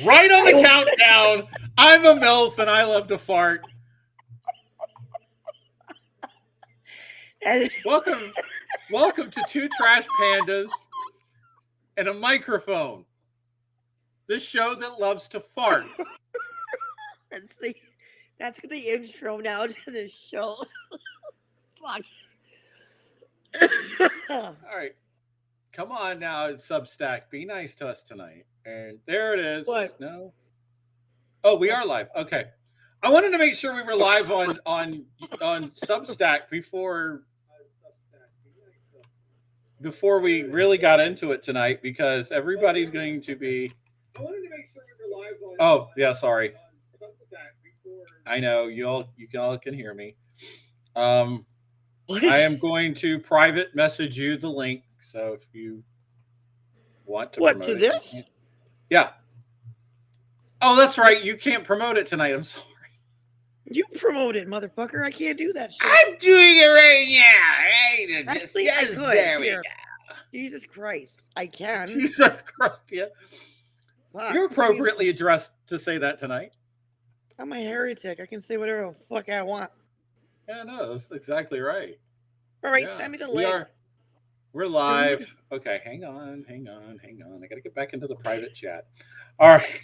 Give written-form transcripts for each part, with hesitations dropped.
Right on the countdown. I'm a MILF and I love to fart. Welcome, welcome to Two Trash Pandas and a microphone. This show that loves to fart. That's the intro now to the show. Fuck. All right. Come on now, Substack. Be nice to us tonight. And there it is. What? No. Oh, we are live. Okay. I wanted to make sure we were live on Substack before we really got into it tonight because everybody's going to be. I wanted to make sure we were live on. Oh yeah, sorry. I know you all can hear me. I am going to private message you the link, so if you want to What, promote to it, this? Yeah. Oh, that's right. You can't promote it tonight. I'm sorry. You promote it, motherfucker. I can't do that shit. I'm doing it right now. Right? Actually, yes, I could. there we Here. go. Jesus Christ. I can. Jesus Christ, yeah. Fuck. You're appropriately addressed to say that tonight. I'm a heretic. I can say whatever the fuck I want. Yeah, no, that's exactly right. All right, Yeah, send me the link. We're live. Okay, hang on. I got to get back into the private chat. All right.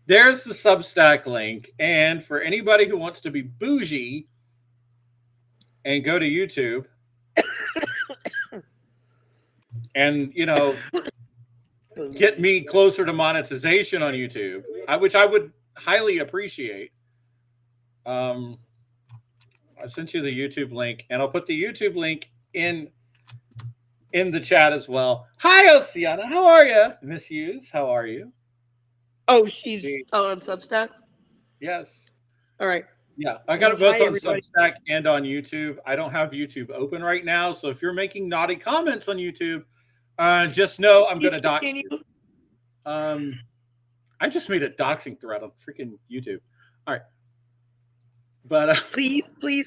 There's the Substack link. And for anybody who wants to be bougie and go to YouTube and, get me closer to monetization on YouTube, which I would highly appreciate. I sent you the YouTube link, and I'll put the YouTube link in the chat as well. Hi, Oceana. How are you? Miss Hughes, how are you? Oh, she's on Substack? Yes. All right. Yeah, I got it both on Substack and on YouTube. I don't have YouTube open right now, so if you're making naughty comments on YouTube, just know I'm going to dox you. I just made a doxing thread on freaking YouTube. All right. But please say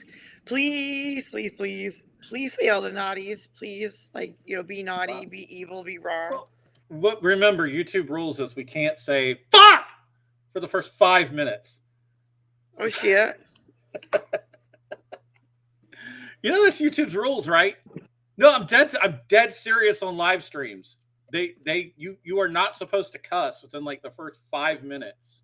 all the naughties, please. Be naughty, be evil, be wrong. What remember, YouTube rules is we can't say fuck for the first 5 minutes. Oh shit. That's YouTube's rules, right? No, I'm dead serious on live streams. You are not supposed to cuss within the first 5 minutes.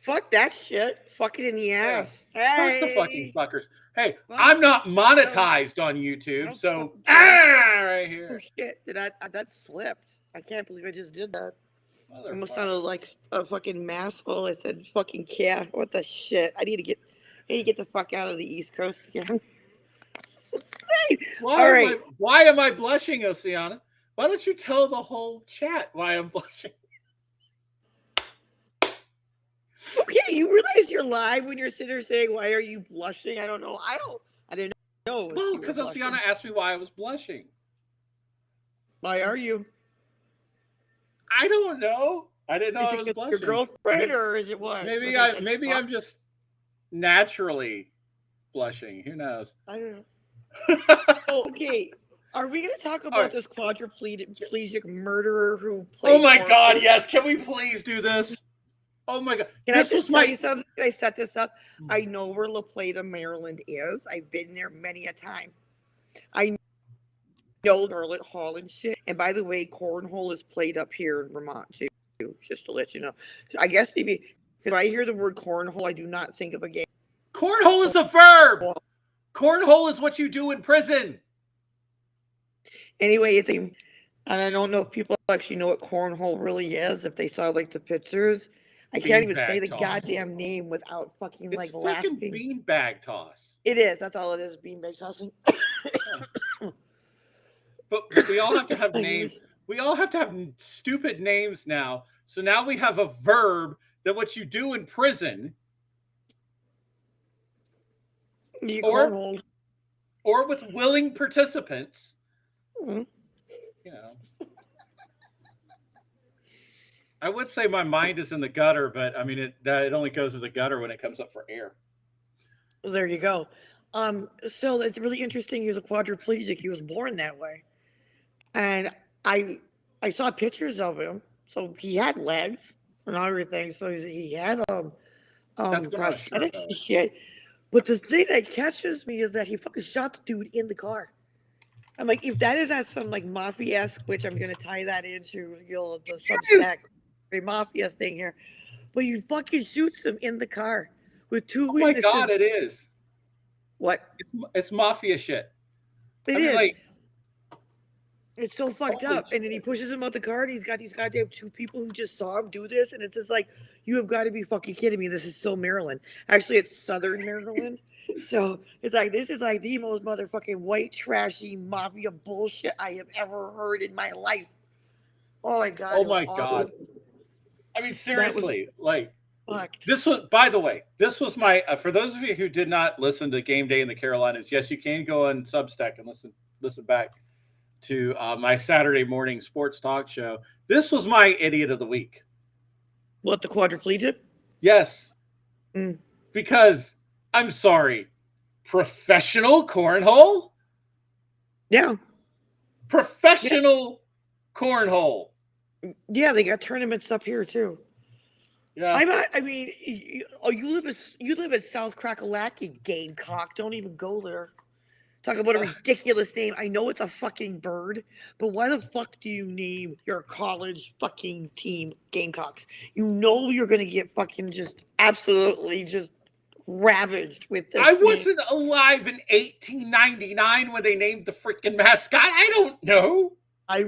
Fuck that shit. Fuck it in the ass. Yeah. Hey. Fuck the fucking fuckers. Hey, I'm not monetized on YouTube, so right here. Oh shit! That slipped? I can't believe I just did that. I almost sounded like a fucking masshole. I said fucking cat. What the shit? I need to get the fuck out of the East Coast again. Why am I blushing, Oceana? Why don't you tell the whole chat why I'm blushing? Okay, you realize you're live when you're sitting there saying, "Why are you blushing?" I don't know. I didn't know. Well, because Oceana asked me why I was blushing. Why are you? I don't know. I didn't know I was blushing. Your girlfriend, or is it what? Maybe I'm just naturally blushing. Who knows? I don't know. Okay. Are we going to talk about this quadriplegic murderer who played? Oh my God! Yes. Can we please do this? Oh my God! Can I just tell you something? I set this up. I know where La Plata, Maryland is. I've been there many a time. I know Charlotte Hall and shit. And by the way, cornhole is played up here in Vermont too. Just to let you know. I guess maybe because I hear the word cornhole, I do not think of a game. Cornhole is a verb. Cornhole is what you do in prison. Anyway, and I don't know if people actually know what cornhole really is. If they saw the pictures. I can't even say the goddamn name without fucking laughing. It's fucking beanbag toss. It is. That's all it is. Beanbag tossing. But we all have to have names. We all have to have stupid names now. So now we have a verb that what you do in prison. Or with willing participants. Mm-hmm. I would say my mind is in the gutter, but I mean, it only goes to the gutter when it comes up for air. Well, there you go. So it's really interesting. He was a quadriplegic. He was born that way. And I saw pictures of him. So he had legs and everything. So he had That's good on a shirt, prosthetics though. and shit. But the thing that catches me is that he fucking shot the dude in the car. I'm like, if that is not some like mafia-esque, which I'm gonna tie that into the Substack mafia thing here, but you fucking shoots him in the car with two Oh my witnesses. God, it is. What? It's mafia shit. It I mean, is. like, It's so fucked holy up. And then he shit. pushes him out the car, and he's got these goddamn two people who just saw him do this, and it's just like, you have got to be fucking kidding me. This is so Maryland. Actually, it's Southern Maryland. So it's like, this is like the most motherfucking white, trashy mafia bullshit I have ever heard in my life. Oh my God. Oh it was my awful. God. I mean, seriously, like, Fucked. this was, by the way, this was my, for those of you who did not listen to Game Day in the Carolinas, yes, you can go on Substack and listen back to my Saturday morning sports talk show. This was my idiot of the week. What, the quadriplegic? Yes. Mm. Because, I'm sorry, professional cornhole? Yeah. Professional cornhole. Yeah, they got tournaments up here too. Yeah. I mean, you live in South Crackalacky, Gamecock. Don't even go there. Talk about a ridiculous name. I know it's a fucking bird, but why the fuck do you name your college fucking team Gamecocks? You know you're gonna get fucking just absolutely just ravaged with this. I wasn't alive in 1899 when they named the freaking mascot. I don't know. I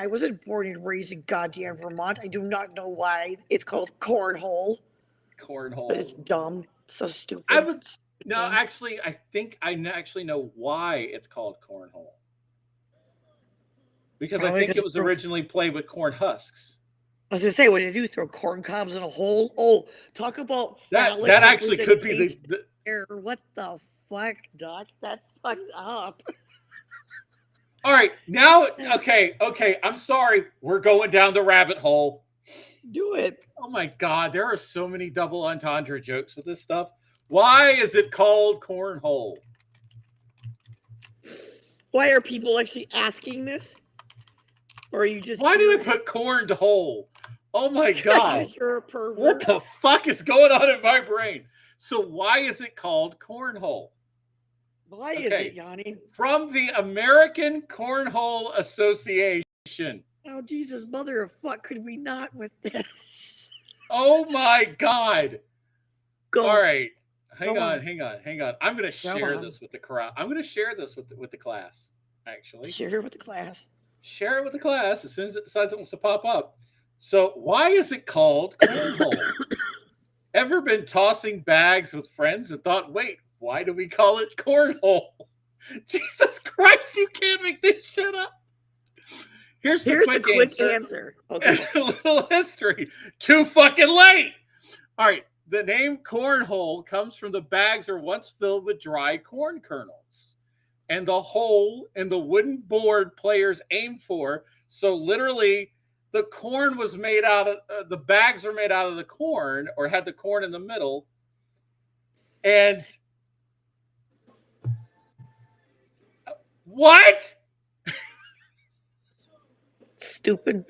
wasn't born and raised in goddamn Vermont. I do not know why it's called cornhole. Cornhole. But it's dumb. So stupid. Actually, I think I actually know why it's called cornhole. Because I think it was originally played with corn husks. I was gonna say, what did you do? Throw corn cobs in a hole? Oh, talk about that actually could be the what the fuck, Doc? That's fucked up. All right, now, okay, I'm sorry. We're going down the rabbit hole. Do it. Oh my God, there are so many double entendre jokes with this stuff. Why is it called cornhole? Why are people actually asking this? Or are you just... Why do they put corn to hole? Oh my God. You're a pervert. What the fuck is going on in my brain? So why is it called cornhole? Why is it, Yanni? From the American Cornhole Association. Oh, Jesus, mother of fuck, could we not with this? Oh my God. Go. All right. Hang on. I'm going to share this with the crowd. I'm going to share this with the class, actually. Share it with the class. Share it with the class as soon as it decides it wants to pop up. So why is it called cornhole? Ever been tossing bags with friends and thought, wait, why do we call it cornhole? Jesus Christ, you can't make this shit up. Here's the quick answer. Okay. A little history. Too fucking late. All right. The name cornhole comes from the bags are once filled with dry corn kernels and the hole in the wooden board players aimed for. So literally the corn was made out of, the bags were made out of the corn or had the corn in the middle. And what? Stupid.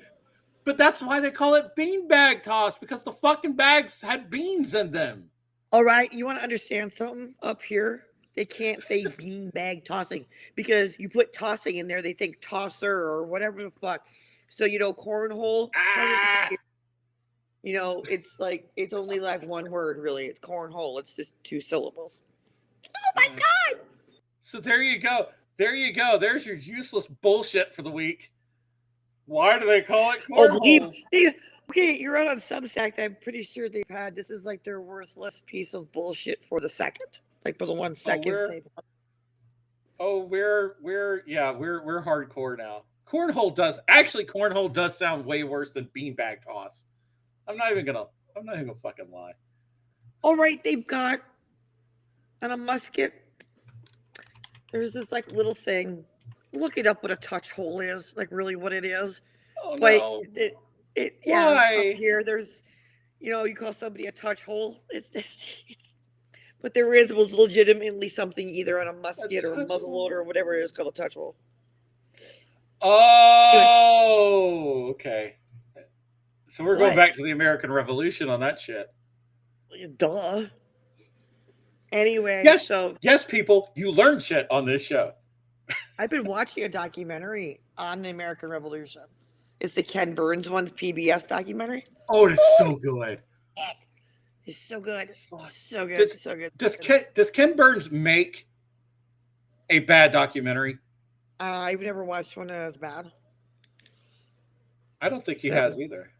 But that's why they call it beanbag toss, because the fucking bags had beans in them. All right, you want to understand something up here? They can't say beanbag tossing because you put tossing in there, they think tosser or whatever the fuck. So, cornhole, it's like, it's only like one word, really. It's cornhole. It's just 2 syllables. Oh my God. So there you go. There's your useless bullshit for the week. Why do they call it cornhole? Okay, you're out on Substack. I'm pretty sure they've had, this is like their worthless piece of bullshit for the second. Like for the 1 second. We're hardcore now. Cornhole does sound way worse than beanbag toss. I'm not even gonna fucking lie. All right, they've got on a musket. There's this like little thing. Look it up what a touch hole is, like really what it is. Oh but no. Why? Up here there's you call somebody a touch hole. But there was legitimately something either on a musket or a muzzleloader or whatever it is called a touch hole. Oh, okay. So we're going back to the American Revolution on that shit. Duh. Anyway, yes, people, you learn shit on this show. I've been watching a documentary on the American Revolution. It's the Ken Burns one's PBS documentary. Oh, it's so good. It's so good. So good. So good. Does Ken Burns make a bad documentary? I've never watched one that was bad. I don't think he has either.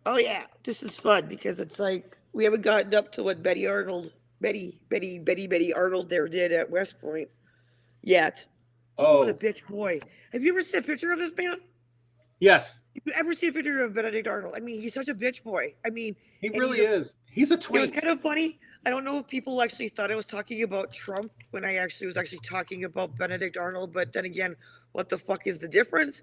Oh yeah, this is fun because it's like we haven't gotten up to what Betty Arnold there did at West Point yet. Oh, what a bitch boy! Have you ever seen a picture of this man? Yes. Have you ever seen a picture of Benedict Arnold? I mean, he's such a bitch boy. I mean, he really is. He's a twink. It was kind of funny. I don't know if people actually thought I was talking about Trump when I actually was talking about Benedict Arnold. But then again, what the fuck is the difference?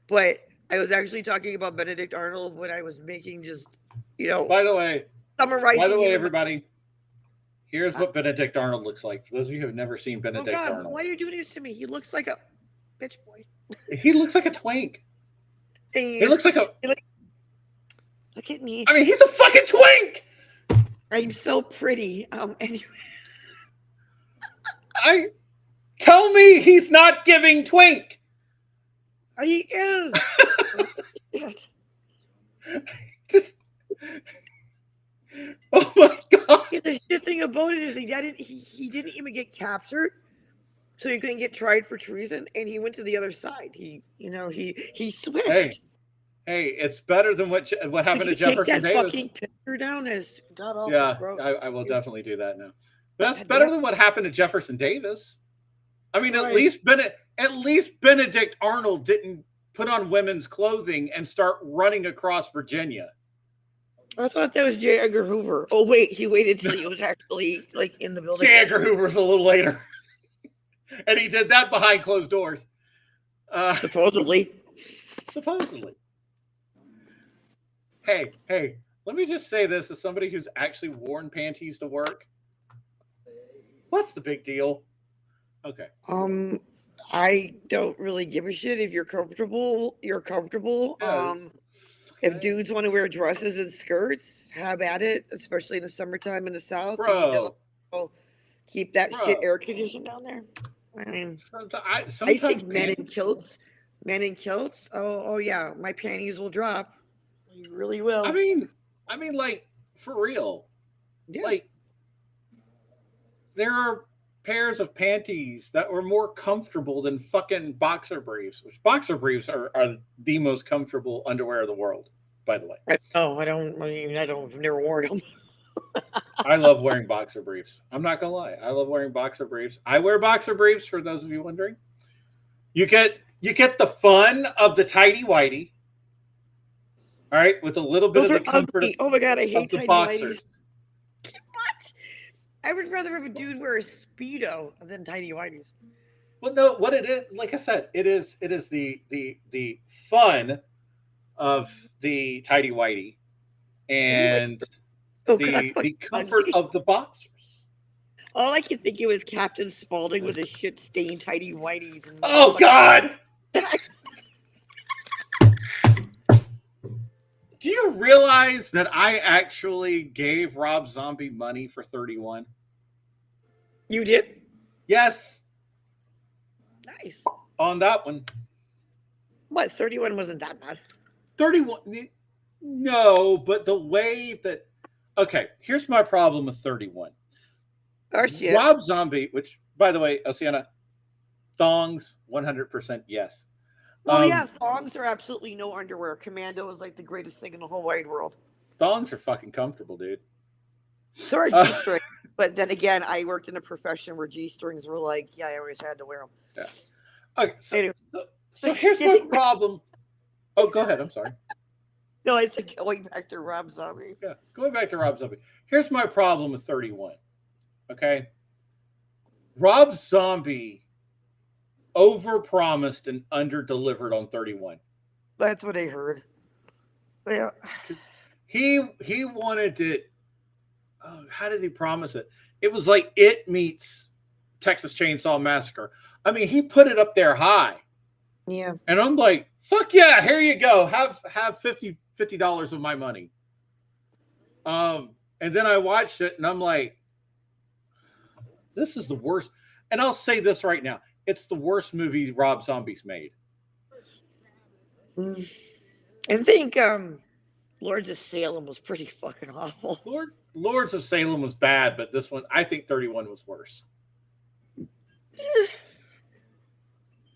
But I was actually talking about Benedict Arnold when I was making just, By the way, summarizing. Everybody, here's what Benedict Arnold looks like. For those of you who have never seen Benedict Arnold. Why are you doing this to me? He looks like a bitch boy. He looks like a twink. He looks like a. Look at me. I mean, he's a fucking twink. I'm so pretty. Anyway. Tell me he's not giving twink. He is. Yes. Just. Oh my god. The shit thing about it is he didn't even get captured, so he couldn't get tried for treason, and he went to the other side. He switched. Hey, it's better than what happened to Jefferson Davis. Fucking picture down as god awful. Yeah, gross. I will definitely do that now. But that's better than what happened to Jefferson Davis. I mean, at least Benedict Arnold didn't put on women's clothing and start running across Virginia. I thought that was J. Edgar Hoover. Oh wait, he waited till he was actually in the building. J. Edgar Hoover's a little later, and he did that behind closed doors. Supposedly. Hey, let me just say this as somebody who's actually worn panties to work. What's the big deal? Okay. I don't really give a shit if you're comfortable. You're comfortable. If dudes want to wear dresses and skirts, have at it, especially in the summertime in the South. Bro. Keep that shit air conditioned down there. I mean, I think men in kilts. Oh yeah, my panties will drop. You really will. I mean, like, for real. Yeah. Like, there are pairs of panties that were more comfortable than fucking boxer briefs, which boxer briefs are the most comfortable underwear of the world, by the way. I've never worn them. I love wearing boxer briefs. I'm not gonna lie. I love wearing boxer briefs. I wear boxer briefs, for those of you wondering. You get the fun of the tighty whitey. All right, with a little bit of the comfort. Oh my god, I hate the boxers. What? I would rather have a dude wear a Speedo than tidy whities. Well, no, what it is, like I said, it is the fun of the tidy whitey and the comfort of the boxers. All I can think of is Captain Spaulding with his shit-stained tidy whities. Oh God! Do you realize that I actually gave Rob Zombie money for 31? You did? Yes. Nice. On that one. What, 31 wasn't that bad? 31, no, but the way that... Okay, here's my problem with 31. Oh, shit. Rob Zombie, which, by the way, Oceana, thongs, 100% yes. Well, yeah, thongs are absolutely no underwear. Commando is like the greatest thing in the whole wide world. Thongs are fucking comfortable, dude. So are G-strings. But then again, I worked in a profession where G-strings were like, yeah, I always had to wear them. Yeah. Okay, so here's my problem. Oh, go ahead. I'm sorry. No, it's like going back to Rob Zombie. Yeah, going back to Rob Zombie. Here's my problem with 31. Okay? Rob Zombie overpromised and underdelivered on 31. That's what I heard. Yeah. He wanted it. Oh, how did he promise it? It was like It meets Texas Chainsaw Massacre. I mean, he put it up there high. Yeah. And I'm like, fuck yeah, here you go. Have $50 of my money. And then I watched it and I'm like, this is the worst. And I'll say this right now. It's the worst movie Rob Zombie's made. I think Lords of Salem was pretty fucking awful. Lords of Salem was bad, but this one, I think 31 was worse.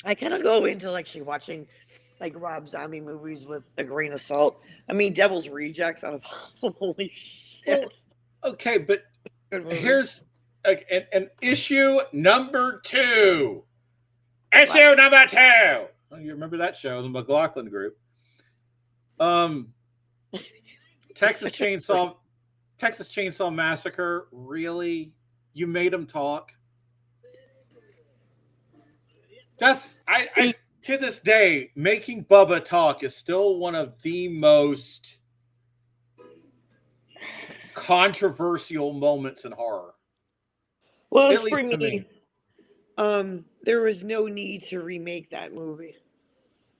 I kind of go into actually watching like Rob Zombie movies with a grain of salt. I mean, Devil's Rejects out of holy shit. Well, okay, but here's an issue number 2. Issue number 2. Oh, you remember that show, the McLaughlin Group? Texas Chainsaw Massacre. Really? You made them talk? That's I to this day, making Bubba talk is still one of the most controversial moments in horror. Well, for me, there was no need to remake that movie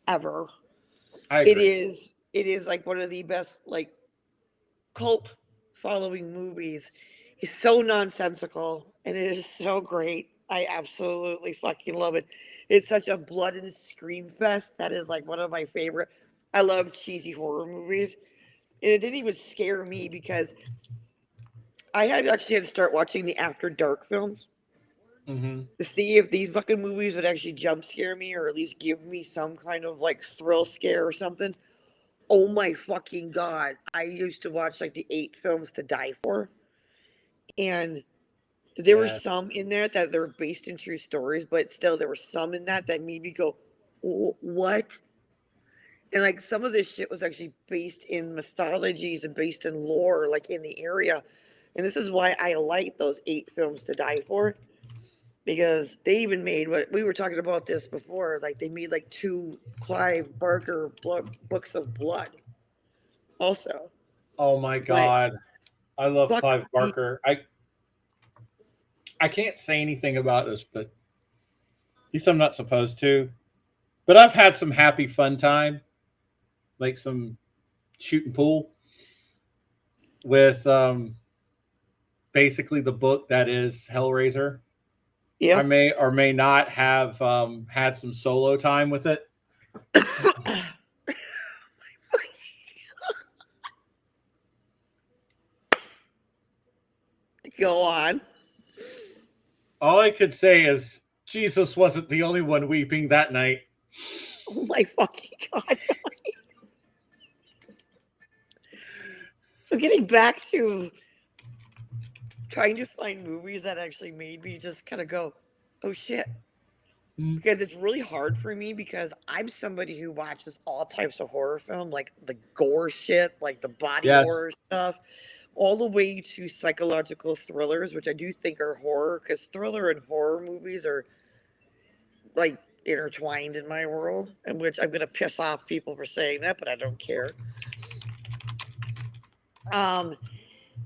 ever. It is like one of the best like cult following movies. It's so nonsensical and it is so great. I absolutely fucking love it. It's such a blood and scream fest. That is like one of my favorite. I love cheesy horror movies. And it didn't even scare me because I had actually had to start watching the After Dark films to see if these fucking movies would actually jump scare me or at least give me some kind of like thrill scare or something. Oh my fucking God. I used to watch like the 8 films to die for. And there were some in there that they're based in true stories, but still there were some in that made me go, what? And like some of this shit was actually based in mythologies and based in lore, like in the area. And this is why I like those 8 films to die for. Because they even made what we were talking about this before, like they made like 2 Clive Barker books of blood. Also. Oh my God. I love Clive Barker. I can't say anything about this, but at least I'm not supposed to. But I've had some happy fun time, like some shooting pool with basically the book that is Hellraiser. Yeah. I may or may not have had some solo time with it. Go on. All I could say is Jesus wasn't the only one weeping that night. Oh my fucking God. I'm getting back to trying to find movies that actually made me just kind of go, oh shit. Because it's really hard for me because I'm somebody who watches all types of horror film, like the gore shit, like the body horror stuff, all the way to psychological thrillers, which I do think are horror, because thriller and horror movies are like intertwined in my world, in which I'm going to piss off people for saying that, but I don't care.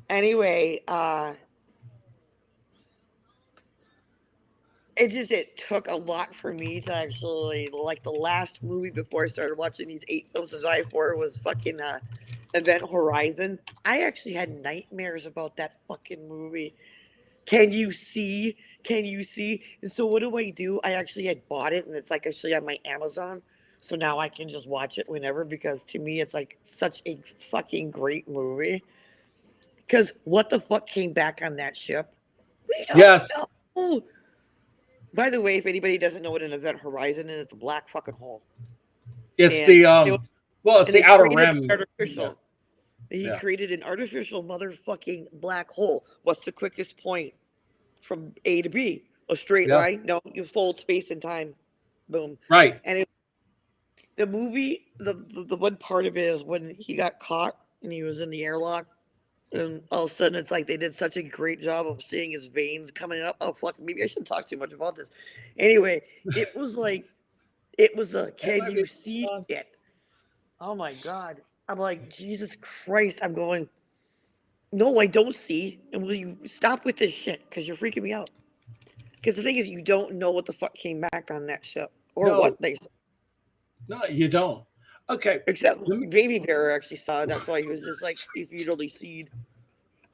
Anyway, it took a lot for me to actually, like the last movie before I started watching these 8 films to die for was fucking Event Horizon. I actually had nightmares about that fucking movie. Can you see? And so what do? I actually had bought it and it's like actually on my Amazon. So now I can just watch it whenever because to me it's like such a fucking great movie. Because what the fuck came back on that ship? We don't know. By the way, if anybody doesn't know what an Event Horizon is, it's a black fucking hole. It's it's the outer rim. Artificial. Yeah. He created an artificial motherfucking black hole. What's the quickest point from A to B? A straight line? No, you fold space and time. Boom. Right. And the movie, the one part of it is when he got caught and he was in the airlock. And all of a sudden, it's like they did such a great job of seeing his veins coming up. Oh, fuck, maybe I shouldn't talk too much about this. Anyway, it was like, can you see it? Oh, my God. I'm like, Jesus Christ. I'm going, no, I don't see. And will you stop with this shit? Because you're freaking me out. Because the thing is, you don't know what the fuck came back on that ship. Or what they said. No, you don't. Okay. Except Let me, Baby Bear actually saw it. That's why he was just like, if you'd only seen.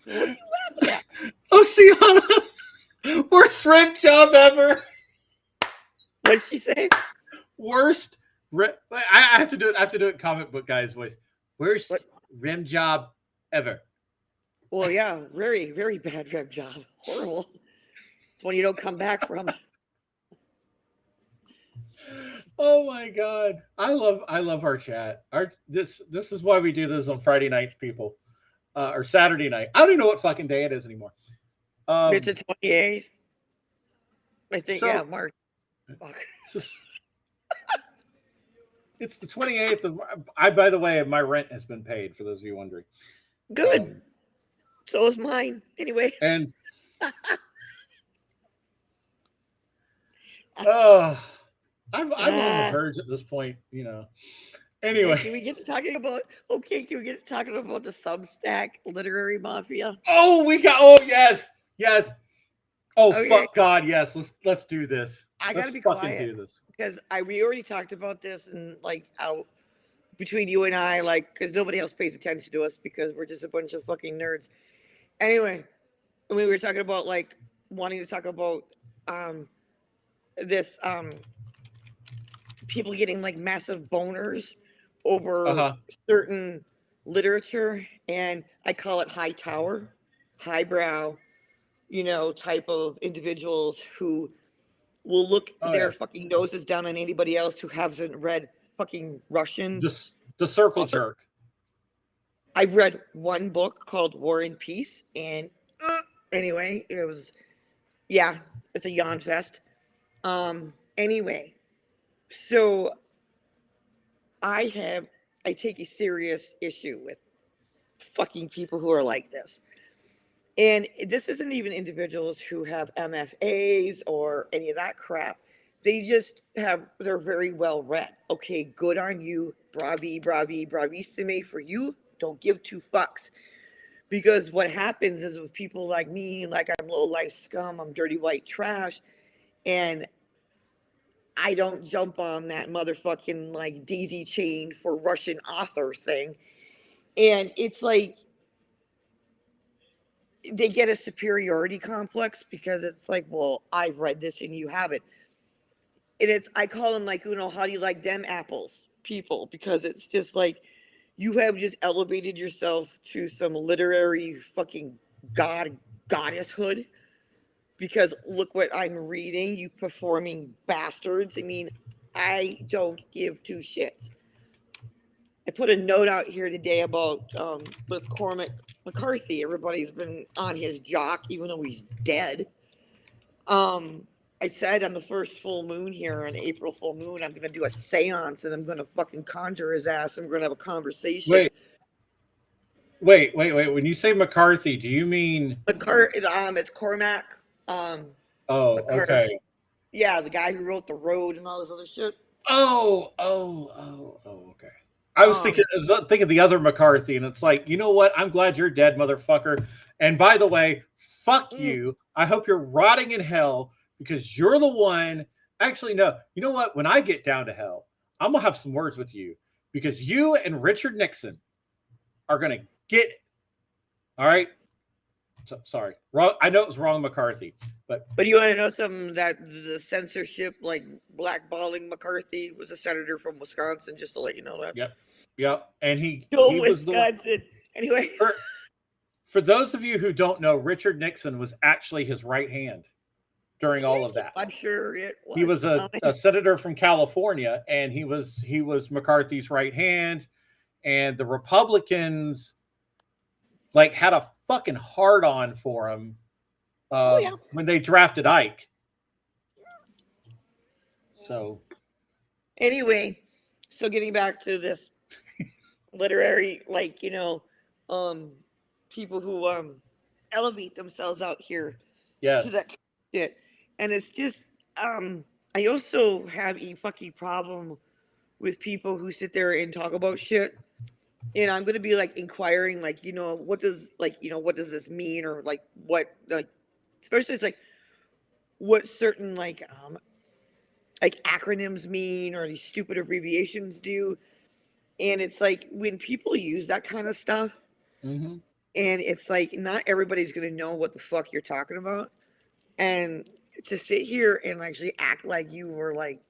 What are you laughing at? oh, Sienna, worst rent job ever. What'd she say? Worst. I have to do it. I have to do it. Comic book guy's voice. What? Worst rim job ever. Well, yeah, very, very bad rep job. Horrible. It's when you don't come back from. Oh my god, I love our chat. Our this is why we do this on Friday nights, people, or Saturday night. I don't even know what fucking day it is anymore. It's the 28th. I think, So yeah, March. Fuck. It's the 28th of. I by the way, my rent has been paid. For those of you wondering. Good. So is mine. Anyway. And oh, I'm on the verge at this point. You know. Anyway, can we get to talking about? Okay, can we get to talking about the Substack literary mafia? oh, we got. Oh yes, yes. Oh Okay. fuck God, yes. Let's do this. I gotta Let's be fucking quiet do this. because we already talked about this and like out between you and I, like, because nobody else pays attention to us because we're just a bunch of fucking nerds. Anyway, we were talking about like wanting to talk about this people getting like massive boners over certain literature, and I call it high tower, highbrow, type of individuals who will look their fucking noses down on anybody else who hasn't read fucking Russian. Just the circle jerk. I read one book called War and Peace, and anyway, it was, yeah, it's a yawn fest. Anyway, so I take a serious issue with fucking people who are like this. And this isn't even individuals who have MFAs or any of that crap. They're very well read. Okay, good on you. Bravissime for you. Don't give two fucks. Because what happens is with people like me, like I'm low life scum, I'm dirty white trash, and I don't jump on that motherfucking like daisy chain for Russian author thing. And it's like they get a superiority complex because it's like, well, I've read this and you haven't. And I call them like, how do you like them apples people? Because it's just like you have just elevated yourself to some literary fucking goddesshood. Because look what I'm reading, you performing bastards. I mean, I don't give two shits. I put a note out here today about with Cormac McCarthy. Everybody's been on his jock, even though he's dead. I said on the first full moon here, on April full moon, I'm going to do a seance and I'm going to fucking conjure his ass and we're going to have a conversation. Wait. When you say McCarthy, do you mean it's Cormac. McCarthy. Okay. Yeah, the guy who wrote The Road and all this other shit. Oh, okay. I was thinking the other McCarthy, and it's like, you know what? I'm glad you're dead, motherfucker. And by the way, fuck you. I hope you're rotting in hell because you're the one. Actually, no. You know what? When I get down to hell, I'm gonna have some words with you because you and Richard Nixon are gonna get it. All right. So, sorry, wrong. I know it was wrong, McCarthy, but you want to know something? That the censorship, like blackballing McCarthy, was a senator from Wisconsin. Just to let you know that. Yep. And he was Wisconsin. Anyway, for those of you who don't know, Richard Nixon was actually his right hand during all of that. I'm sure it was. He was a senator from California, and he was McCarthy's right hand, and the Republicans like had a fucking hard on for him when they drafted Ike. So anyway, so getting back to this literary, like, people who elevate themselves out here to that shit. And it's just I also have a fucking problem with people who sit there and talk about shit. And I'm gonna be like inquiring, like, what does this mean, or like what, like, especially it's like what certain like like acronyms mean or these stupid abbreviations do. And it's like when people use that kind of stuff, Mm-hmm. and it's like not everybody's gonna know what the fuck you're talking about. And to sit here and actually act like you were like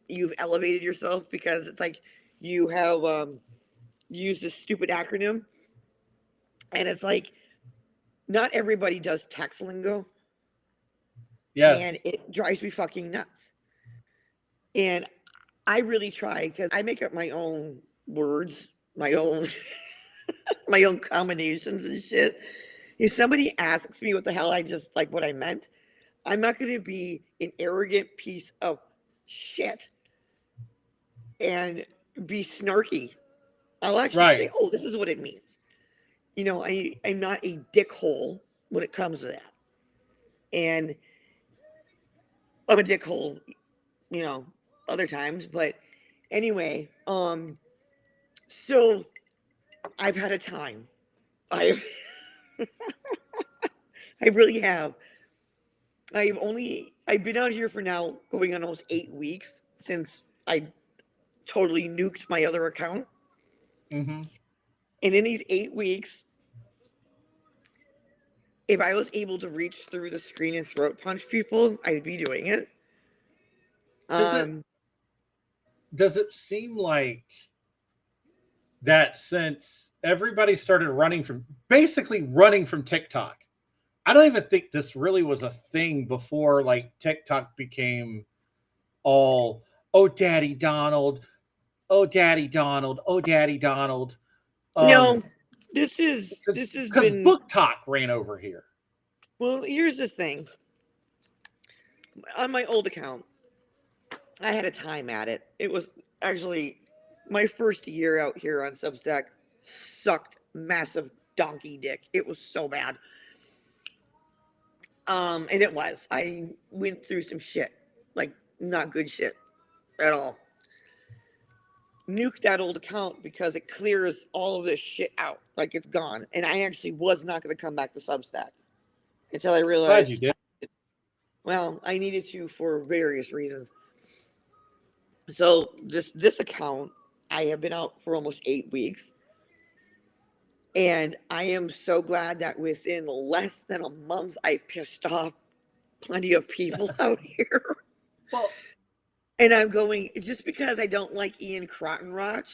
you've elevated yourself because it's like you have used this stupid acronym, and it's like not everybody does text lingo, and Yes. it drives me fucking nuts. And I really try because I make up my own words, my own my own combinations and shit. If somebody asks me what the hell I just like what I meant, I'm not going to be an arrogant piece of shit and be snarky. I'll actually say, Right. "Oh, this is what it means." I'm not a dickhole when it comes to that, and I'm a dickhole, you know, other times. But anyway, so I've had a time. I I really have. I've been out here for now going on almost 8 weeks since I totally nuked my other account. Mm-hmm. And in these 8 weeks, if I was able to reach through the screen and throat punch people, I'd be doing it. Does it Um, does it seem like that since everybody started basically running from TikTok? I don't even think this really was a thing before like TikTok became all oh daddy Donald, oh daddy Donald, oh daddy Donald. Um no, this has because been Book Talk ran over here. well. Here's the thing. On my old account, I had a time at it. It was actually my first year out here on Substack. Sucked massive donkey dick. It was so bad. And it was. I went through some shit, like not good shit at all. Nuke that old account because it clears all of this shit out, like it's gone. And I actually was not going to come back to Substack until I Glad you realized, did. well, I needed to for various reasons. So this account, I have been out for almost 8 weeks, and I am so glad that within less than a month, I pissed off plenty of people out here. Well, And I'm going just because I don't like Ian Crottenroch.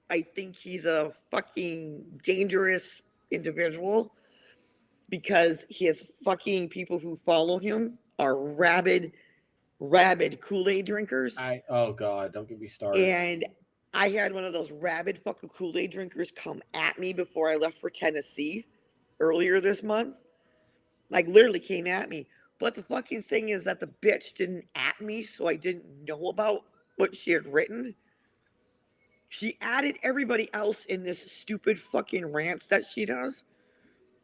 I think he's a fucking dangerous individual because his fucking people who follow him are rabid Kool-Aid drinkers. oh god, don't get me started. And I had one of those rabid fucking Kool-Aid drinkers come at me before I left for Tennessee earlier this month. Like literally came at me. But the fucking thing is that the bitch didn't at me, so I didn't know about what she had written. She added everybody else in this stupid fucking rants that she does,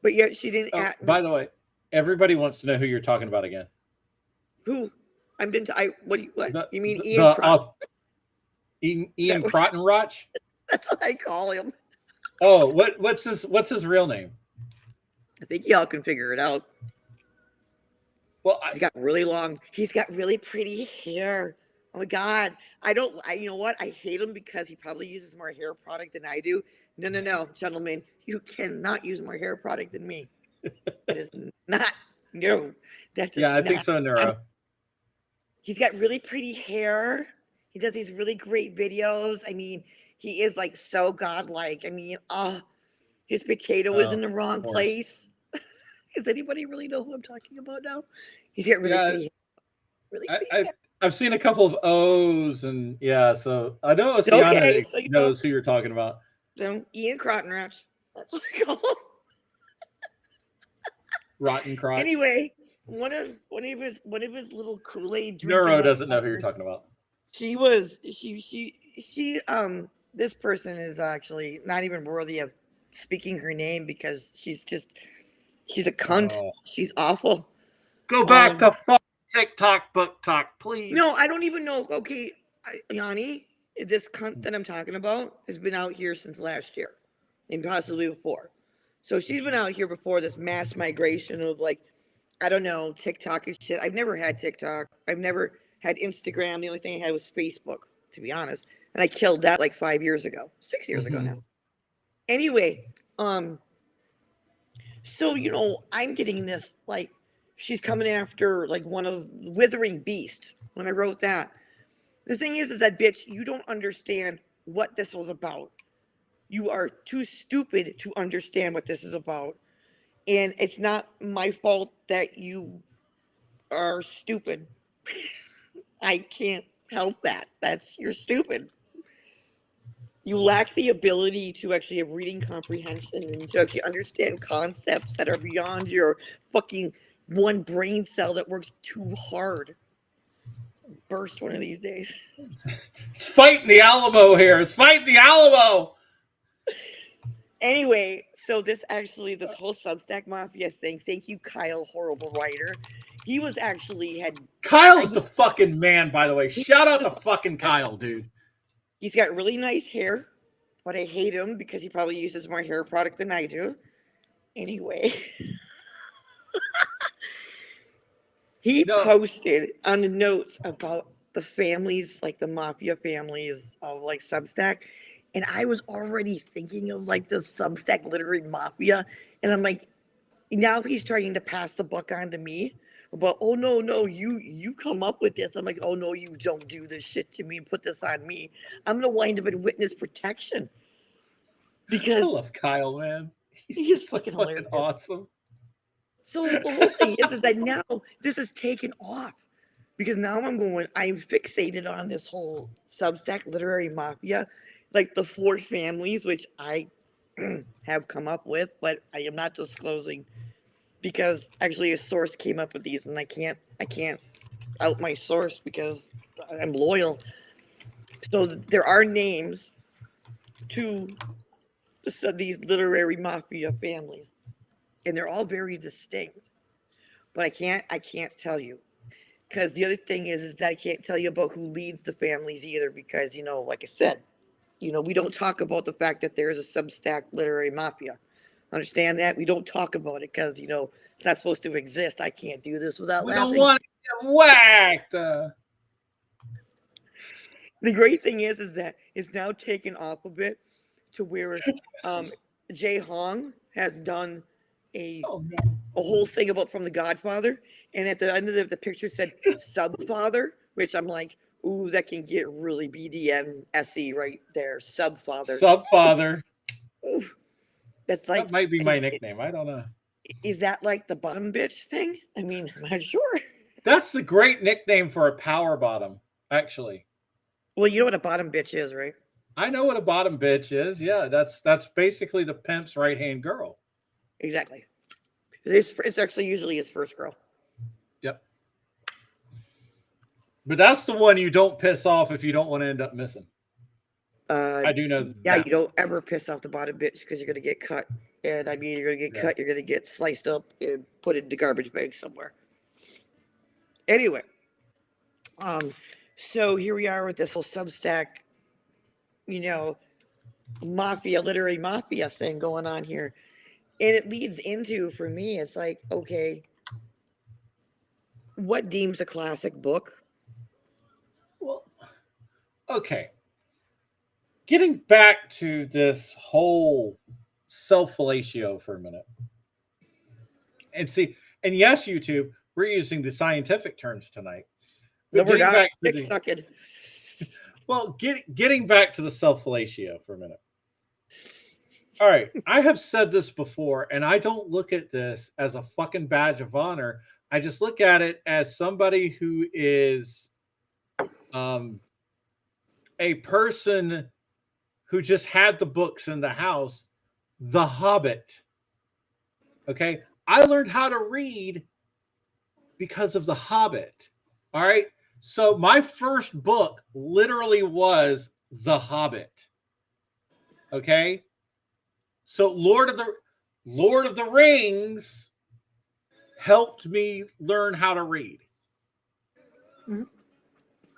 but yet she didn't Oh, at me. by the way, everybody wants to know who you're talking about again. Who? I'm been to. I what? Do you, what? The You mean the, Ian Crotton? Ian Crottenroch? That's what I call him. Oh, what's his real name? I think y'all can figure it out. Well, He's got really long. He's got really pretty hair. Oh my god! I don't. You know what? I hate him because he probably uses more hair product than I do. No, gentlemen, you cannot use more hair product than me. It is not. No, that does yeah, I think not. so, Neuro. He's got really pretty hair. He does these really great videos. I mean, he is like so godlike. I mean, his potato is Oh, in the wrong of course. place. Does anybody really know who I'm talking about now? He's got really Yeah, pretty hair. Really pretty hair. I've seen a couple of O's, and yeah, so I know Oceana Okay, so you know, knows who you're talking about. so Ian Crottenroch. That's what I call him. Rotten crotch. Anyway, one of his little Kool-Aid drinking Neuro doesn't know who you're motherfuckers, talking about. this person is actually not even worthy of speaking her name because she's a cunt. Oh. She's awful. Go back to fuck TikTok, Book Talk, please. No, I don't even know. Okay, Yanni, this cunt that I'm talking about has been out here since last year and possibly before. So she's been out here before this mass migration of like I don't know, TikTok and shit. I've never had TikTok. I've never had Instagram. The only thing I had was Facebook, to be honest. And I killed that like 5 years ago, 6 years ago now. Anyway, so I'm getting this like she's coming after like one of Withering Beast when I wrote that. The thing is that bitch, you don't understand what this was about. You are too stupid to understand what this is about. And it's not my fault that you are stupid. I can't help that. You're stupid. You lack the ability to actually have reading comprehension and to actually understand concepts that are beyond your fucking one brain cell that works too hard. Burst one of these days. It's fighting the Alamo here. It's fighting the Alamo. Anyway, so this whole Substack Mafia thing, thank you, Kyle, horrible writer. He was actually Kyle's the fucking man, by the way. Shout out to fucking Kyle, dude. He's got really nice hair, but I hate him because he probably uses more hair product than I do. Anyway. He posted on the notes about the families, like the Mafia families of like Substack. And I was already thinking of like the Substack literary mafia. And I'm like, now he's trying to pass the buck on to me. But oh no, you come up with this. I'm like, oh no, you don't do this shit to me and put this on me. I'm gonna wind up in witness protection. Because I love Kyle, man. He's just fucking awesome. So the whole thing is that now this is taken off. Because now I'm fixated on this whole Substack literary mafia. Like the 4 families, which I have come up with, but I am not disclosing because actually a source came up with these, and I can't out my source because I'm loyal. So there are names to these literary mafia families, and they're all very distinct. But I can't tell you. Because the other thing is that I can't tell you about who leads the families either, because like I said, we don't talk about the fact that there is a Substack literary mafia. Understand that? We don't talk about it because, it's not supposed to exist. I can't do this without laughing. We don't want to get whacked. The great thing is that it's now taken off a bit to where Jay Hong has done a whole thing about from The Godfather. And at the end of the picture said Subfather, which I'm like, ooh, that can get really BDM SE right there. Subfather. Ooh, that's like, that might be my nickname. I don't know. Is that like the bottom bitch thing? I mean, I'm not sure. That's the great nickname for a power bottom, actually. Well, you know what a bottom bitch is, right? I know what a bottom bitch is. Yeah, that's basically the pimp's right-hand girl. Exactly. It's actually usually his first girl. Yep. But that's the one you don't piss off if you don't want to end up missing. I do know. Yeah, you don't ever piss off the bottom bitch because you're going to get cut. And I mean, you're going to get cut. You're going to get sliced up and put in the garbage bag somewhere. Anyway. So here we are with this whole Substack, literary mafia thing going on here. And it leads into, for me, it's like, okay, what deems a classic book? Well, okay. Getting back to this whole self-fellatio for a minute. And yes, YouTube, we're using the scientific terms tonight. No, we're not. Well, getting back to the self-fellatio for a minute. All right, I have said this before, and I don't look at this as a fucking badge of honor. I just look at it as somebody who is a person who just had the books in the house, The Hobbit. Okay, I learned how to read because of The Hobbit. All right, so my first book literally was The Hobbit. Okay. So Lord of the Rings helped me learn how to read. Mm-hmm.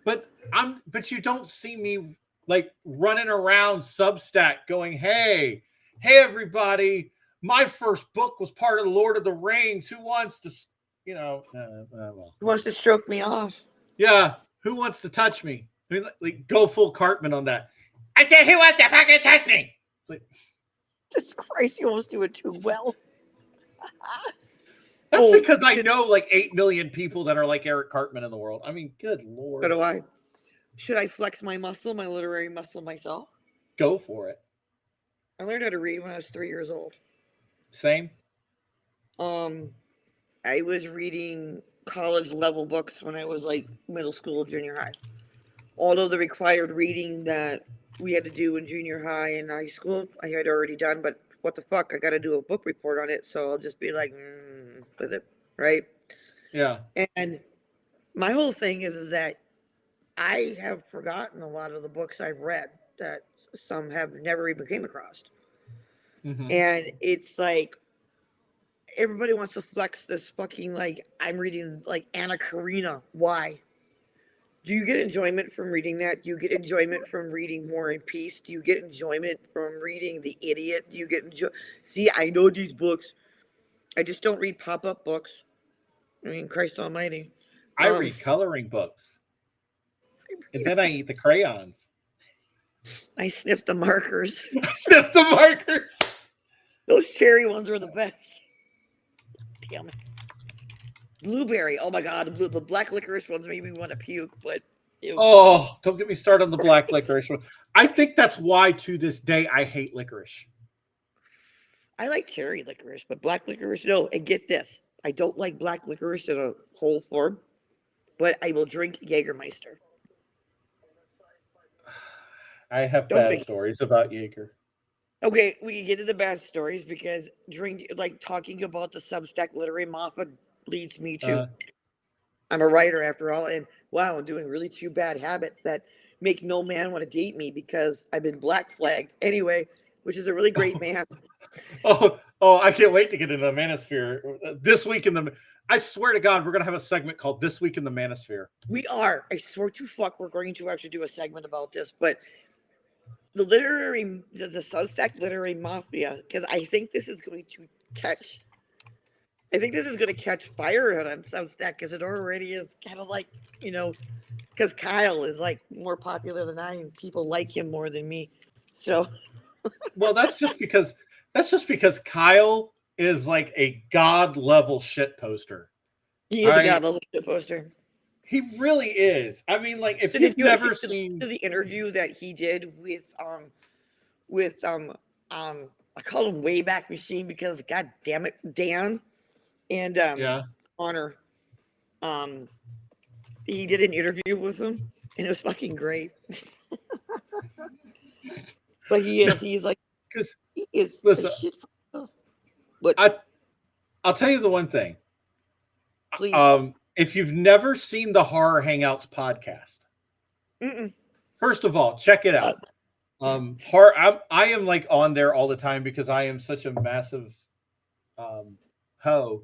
But you don't see me like running around Substack going, hey everybody, my first book was part of the Lord of the Rings. Who wants to, Well. Who wants to stroke me off? Yeah, who wants to touch me? Like go full Cartman on that. I said, who wants to fucking touch me? It's like, Jesus Christ, you almost do it too well. that's because I know like 8 million people that are like Eric Cartman in the world. I mean, good Lord. So do I. Should I flex my muscle, my literary muscle myself? Go for it. I learned how to read when I was 3 years old. Same. I was reading college level books when I was like middle school, junior high. Although the required reading that we had to do in junior high and high school, I had already done, but what the fuck? I got to do a book report on it, so I'll just be like, with it, right? Yeah. And my whole thing is that I have forgotten a lot of the books I've read that some have never even came across. Mm-hmm. And it's like, everybody wants to flex this fucking, like, I'm reading like Anna Karenina. Why? Do you get enjoyment from reading that? Do you get enjoyment from reading War and Peace? Do you get enjoyment from reading The Idiot? Do you get See, I know these books. I just don't read pop-up books. I mean, Christ almighty. I read coloring books. And then I eat the crayons. I sniff the markers. I sniff the markers. Those cherry ones were the best. Damn it. Blueberry. Oh my God. The black licorice ones made me want to puke, but. Oh, don't get me started on the black licorice one. I think that's why to this day I hate licorice. I like cherry licorice, but black licorice, no. And get this. I don't like black licorice in a whole form, but I will drink Jägermeister. I have bad stories about Jaeger. Okay, we can get to the bad stories because talking about the Substack literary mafia leads me to I'm a writer after all, and wow, I'm doing really two bad habits that make no man want to date me because I've been black flagged anyway, which is a really great man. I can't wait to get into the manosphere this week I swear to God, we're gonna have a segment called This Week in the Manosphere. We are. I swear to fuck, we're going to actually do a segment about this, but the Substack literary mafia, because I think this is going to catch fire on Substack because it already is kind of like, because Kyle is like more popular than I and people like him more than me. So well, that's just because Kyle is like a god level shit poster. He is a god level shit poster. He really is. I mean, like, if you've never seen the interview that he did with I call him Wayback Machine because god damn it, Dan and Honor. He did an interview with him and it was fucking great. But he's like, because he is listen, but I'll tell you the one thing. Please. If you've never seen the Horror Hangouts podcast, first of all, check it out. I am like on there all the time because I am such a massive hoe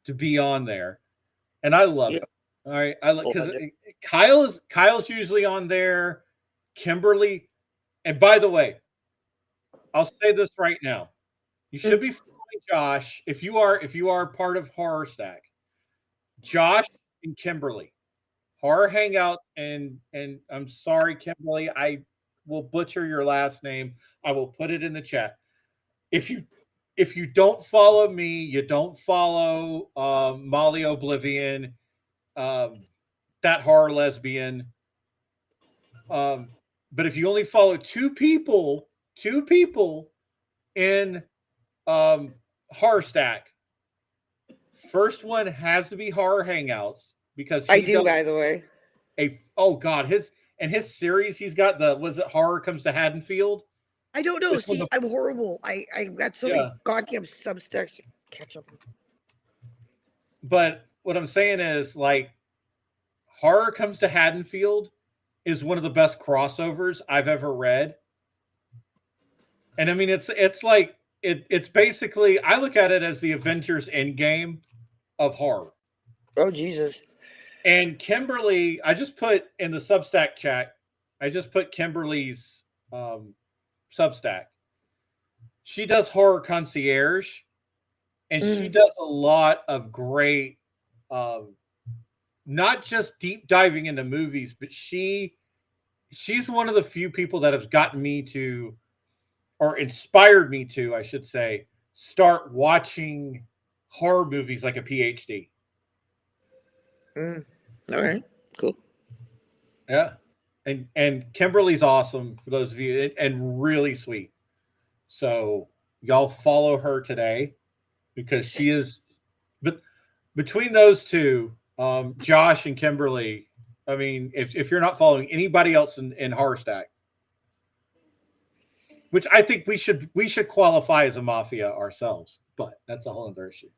to be on there, and I love it. All right, I love because Kyle's usually on there, Kimberly, and by the way, I'll say this right now: you should be following Josh if you are part of Horror Stack. Josh and Kimberly, Horror Hangout, and I'm sorry, Kimberly, I will butcher your last name. I will put it in the chat. If you don't follow me, you don't follow Molly Oblivion, that horror lesbian. But if you only follow two people in Horror Stack. First one has to be Horror Hangouts because I do, by the way. His series he's got was it Horror Comes to Haddonfield? I don't know. See, I'm horrible. I got so many goddamn Substacks to catch up. But what I'm saying is, like, Horror Comes to Haddonfield is one of the best crossovers I've ever read. And I mean, it's like it's basically, I look at it as the Avengers Endgame of horror. Oh, Jesus. And Kimberly, I just put in the Substack chat, I just put Kimberly's Substack. She does Horror Concierge, and she does a lot of great not just deep diving into movies, but she's one of the few people that has gotten me to, or inspired me to, I should say, start watching horror movies like a PhD. All right, cool. Yeah. And Kimberly's awesome for those of you, and really sweet. So y'all follow her today because she is, but between those two, Josh and Kimberly, I mean, if you're not following anybody else in Horror Stack, which I think we should qualify as a mafia ourselves, but that's a whole other issue.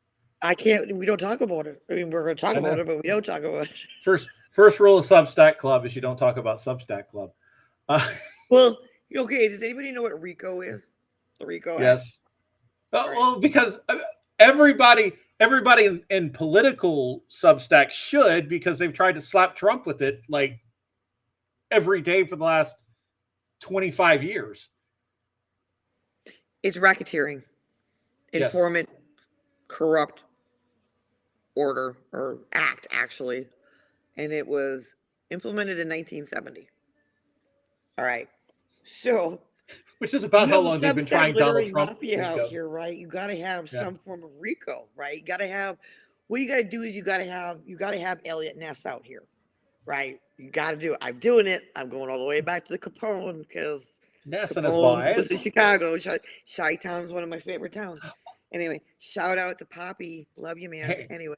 We don't talk about it. I mean, we're going to talk about it, but we don't talk about it. First rule of Substack Club is you don't talk about Substack Club. Well, okay. Does anybody know what RICO is? The RICO Yes. Well, because everybody in political Substack should, because they've tried to slap Trump with it like every day for the last 25 years. It's racketeering, informant, corrupt order or act, actually. And it was implemented in 1970. All right. So, which is about how long they've been trying Donald Trump. Mafia out here, right? You got to have some form of RICO, right? You got to have, what you got to do is you got to have Elliot Ness out here, right? You got to do it. I'm doing it. I'm going all the way back to the Capone because Ness and his wives was in Chicago. Chi-Town's one of my favorite towns. Anyway, shout out to Poppy. Love you, man. Anyway,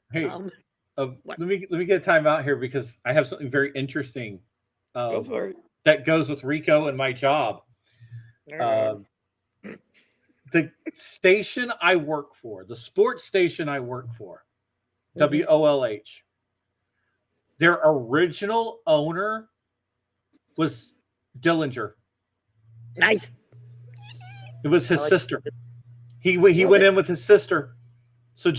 let me get a time out here because I have something very interesting. Go for it. That goes with RICO and my job. The station I work for, the sports station I work for, WOLH, their original owner was Dillinger. Nice. It was his sister. He went in with his sister. So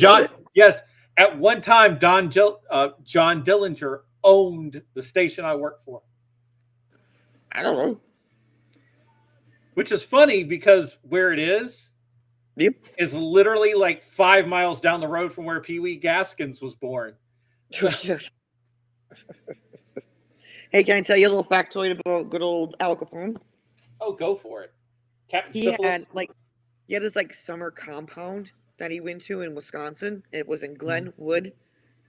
yes, at one time, John Dillinger owned the station I work for. I don't know. Which is funny because where it is literally like 5 miles down the road from where Pee Wee Gaskins was born. Hey, can I tell you a little factoid about good old Al Capone? Oh, go for it. Captain He Syphilis. had this like summer compound that he went to in Wisconsin. It was in Glenwood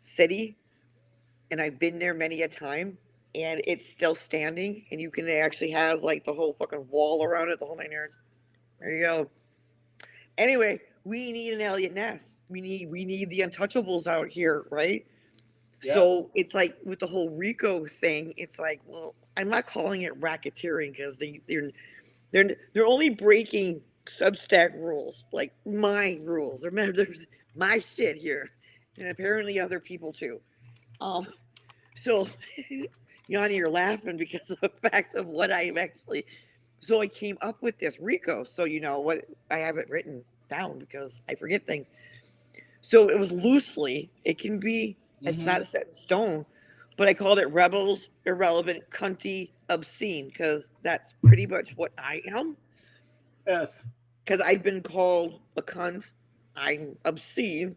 City. And I've been there many a time. And it's still standing. And you can actually have like the whole fucking wall around it, the whole 9 yards. There you go. Anyway, we need an Elliot Ness. We need the untouchables out here, right? Yes. So it's like with the whole RICO thing, it's like, well, I'm not calling it racketeering because they're only breaking Substack rules, like my rules. Remember, my shit here, and apparently other people too. So Yanni, you're laughing because of the fact of what I'm actually. So I came up with this RICO. So you know what, I have it written down because I forget things. So it was loosely. It can be. It's not set in stone, but I called it rebels, irrelevant, cunty, obscene because that's pretty much what I am. Yes. Because I've been called a cunt. I'm obscene.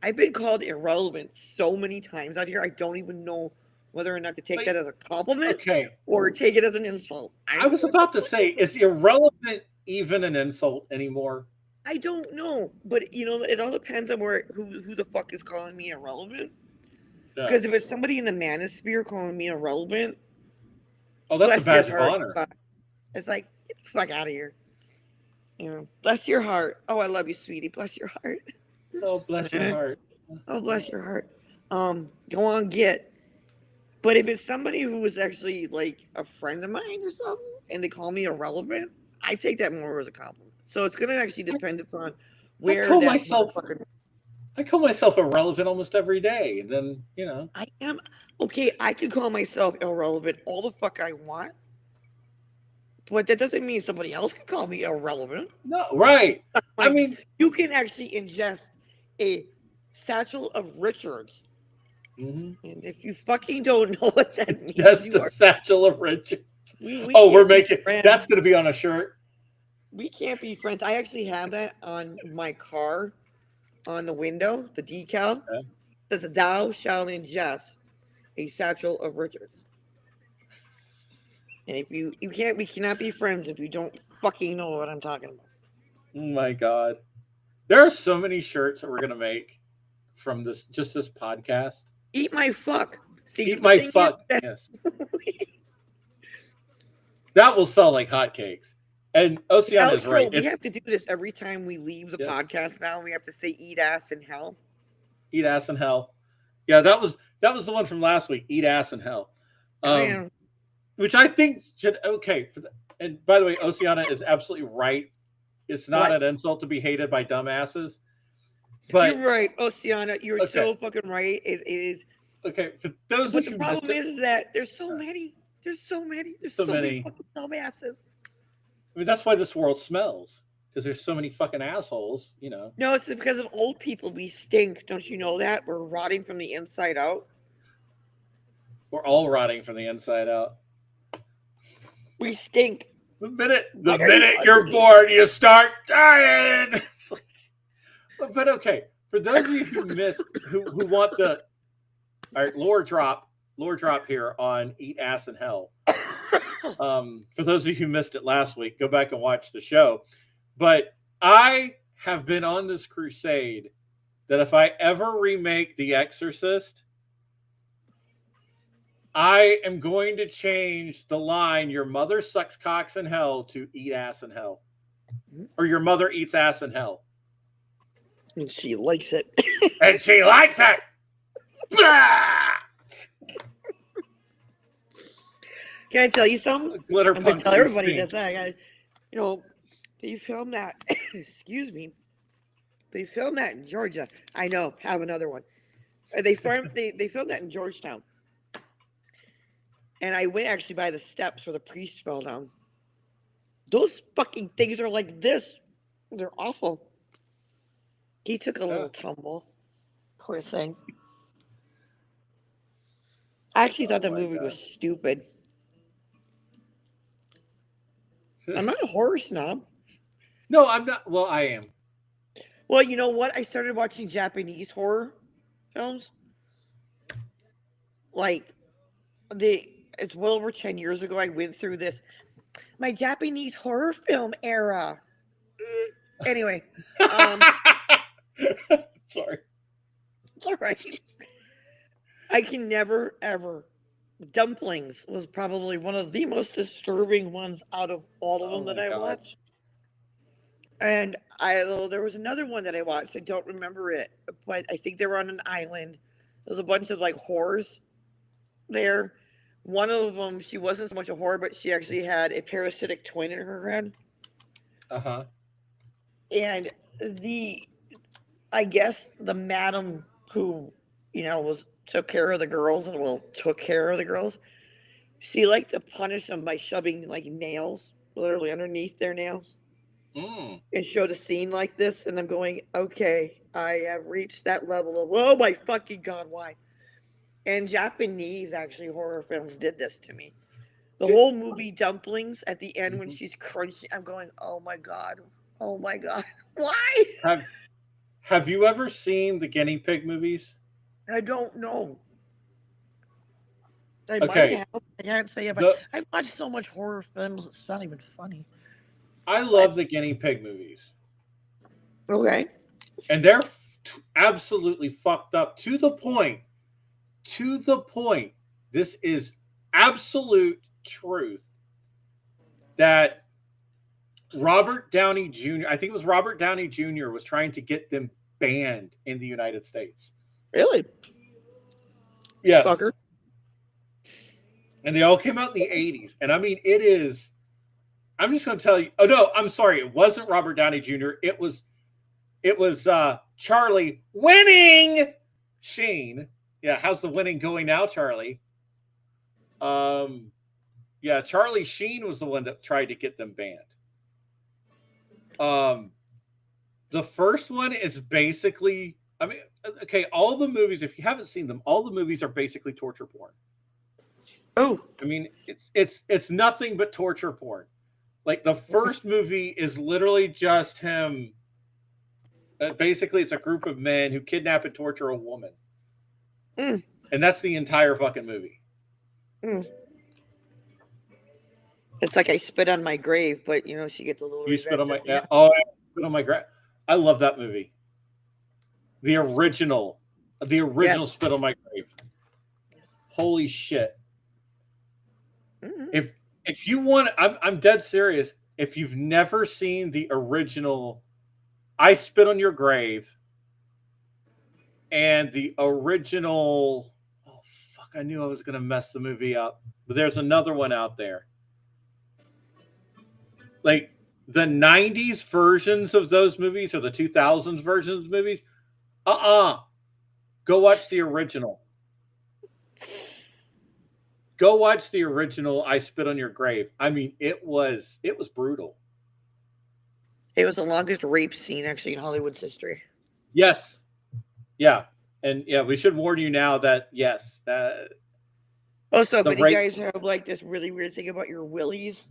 I've been called irrelevant so many times out here. I don't even know whether or not to take that as a compliment or take it as an insult. I was about to say, is irrelevant even an insult anymore? I don't know, but you know, it all depends on who the fuck is calling me irrelevant. Because if it's somebody in the manosphere calling me irrelevant, oh, that's a badge of honor. It's like, get the fuck out of here. You know, bless your heart. Oh, I love you, sweetie. Bless your heart. Oh, bless your heart. Oh, bless your heart. Go on, get. But if it's somebody who is actually like a friend of mine or something, and they call me irrelevant, I take that more as a compliment. So it's going to actually depend upon where I call myself irrelevant almost every day. And then, you know. I am. Okay, I can call myself irrelevant all the fuck I want. But that doesn't mean somebody else can call me irrelevant. No, right. Like, I mean, you can actually ingest a satchel of Richards. And if you fucking don't know what that means, just a satchel of Richards. We're making that's going to be on a shirt. We can't be friends. I actually have that on my car, on the window, the decal. Says, thou shalt ingest a satchel of riches. And if we cannot be friends if you don't fucking know what I'm talking about. Oh my God. There are so many shirts that we're going to make from this podcast. Eat my fuck. See, Eat my fuck. Yes. That will sell like hotcakes. And Oceana is right. We have to do this every time we leave the podcast now. We have to say eat ass in hell. Eat ass in hell. Yeah, that was the one from last week. Eat ass in hell. Which I think should and by the way, Oceana is absolutely right. It's not an insult to be hated by dumbasses. But you're right, Oceana. You're so fucking right. It is okay. For those but the problem is that there's so many. There's so many fucking dumbasses. I mean, that's why this world smells. Because there's so many fucking assholes, you know. No, it's because of old people. We stink. Don't you know that? We're rotting from the inside out. We're all rotting from the inside out. We stink. The minute you're born, you start dying. It's like, but okay, for those of you who missed, who want the lore drop here on Eat Ass in Hell. For those of you who missed it last week, go back and watch the show. But I have been on this crusade that if I ever remake The Exorcist, I am going to change the line, your mother sucks cocks in hell, to eat ass in hell. Or your mother eats ass in hell. And she likes it. And she likes it! Can I tell you something? Glitter I'm going to tell everybody this. They filmed that. Excuse me. They filmed that in Georgia. I know. Have another one. They filmed that in Georgetown. And I went actually by the steps where the priest fell down. Those fucking things are like this. They're awful. He took a little tumble. Poor thing. I actually thought the movie was stupid. I'm not a horror snob. No, I'm not. Well, I am. Well, you know what? I started watching Japanese horror films. It's well over 10 years ago. I went through my Japanese horror film era. Anyway. Sorry. It's all right. I can never, ever. Dumplings was probably one of the most disturbing ones out of all of them that I watched. And there was another one that I watched. I don't remember it, but I think they were on an island. There was a bunch of whores there. One of them, she wasn't so much a whore, but she actually had a parasitic twin in her head. Uh-huh. And I guess the madam who, took care of the girls she liked to punish them by shoving nails literally underneath their nails and showed a scene like this. And I'm going, okay, I have reached that level of, oh my fucking God, why? And Japanese actually horror films did this to me. The whole movie Dumplings at the end when she's crunching, I'm going, oh my God, why? Have you ever seen the guinea pig movies? I don't know. I might have. I can't say if I've watched so much horror films, it's not even funny. I love the guinea pig movies. Okay. And they're absolutely fucked up to the point. This is absolute truth that Robert Downey Jr., I think it was Robert Downey Jr. was trying to get them banned in the United States. Really? Yes. Fucker. And they all came out in the 80s. And I mean, I'm just going to tell you. Oh, no, I'm sorry. It wasn't Robert Downey Jr. It was Charlie winning Sheen. Yeah, how's the winning going now, Charlie? Yeah, Charlie Sheen was the one that tried to get them banned. The first one is basically, all the movies, if you haven't seen them, all the movies are basically torture porn. Oh. I mean, it's nothing but torture porn. Like the first movie is literally just him. Basically, it's a group of men who kidnap and torture a woman. Mm. And that's the entire fucking movie. Mm. It's like I spit on my grave, but she gets a little. You spit on my revenge at the end. spit on my I love that movie. The original Yes. spit on my grave. Holy shit. Mm-hmm. If you want, I'm dead serious. If you've never seen the original I Spit on Your Grave and the original, oh fuck, I knew I was gonna mess the movie up. But there's another one out there. Like the 90s versions of those movies or the 2000s versions of movies, go watch the original. Go watch the original I Spit on Your Grave. I mean, it was brutal. It was the longest rape scene actually in Hollywood's history. Yes. Yeah. And yeah, we should warn you now that yes, that Also, the but you rape guys have like this really weird thing about your willies.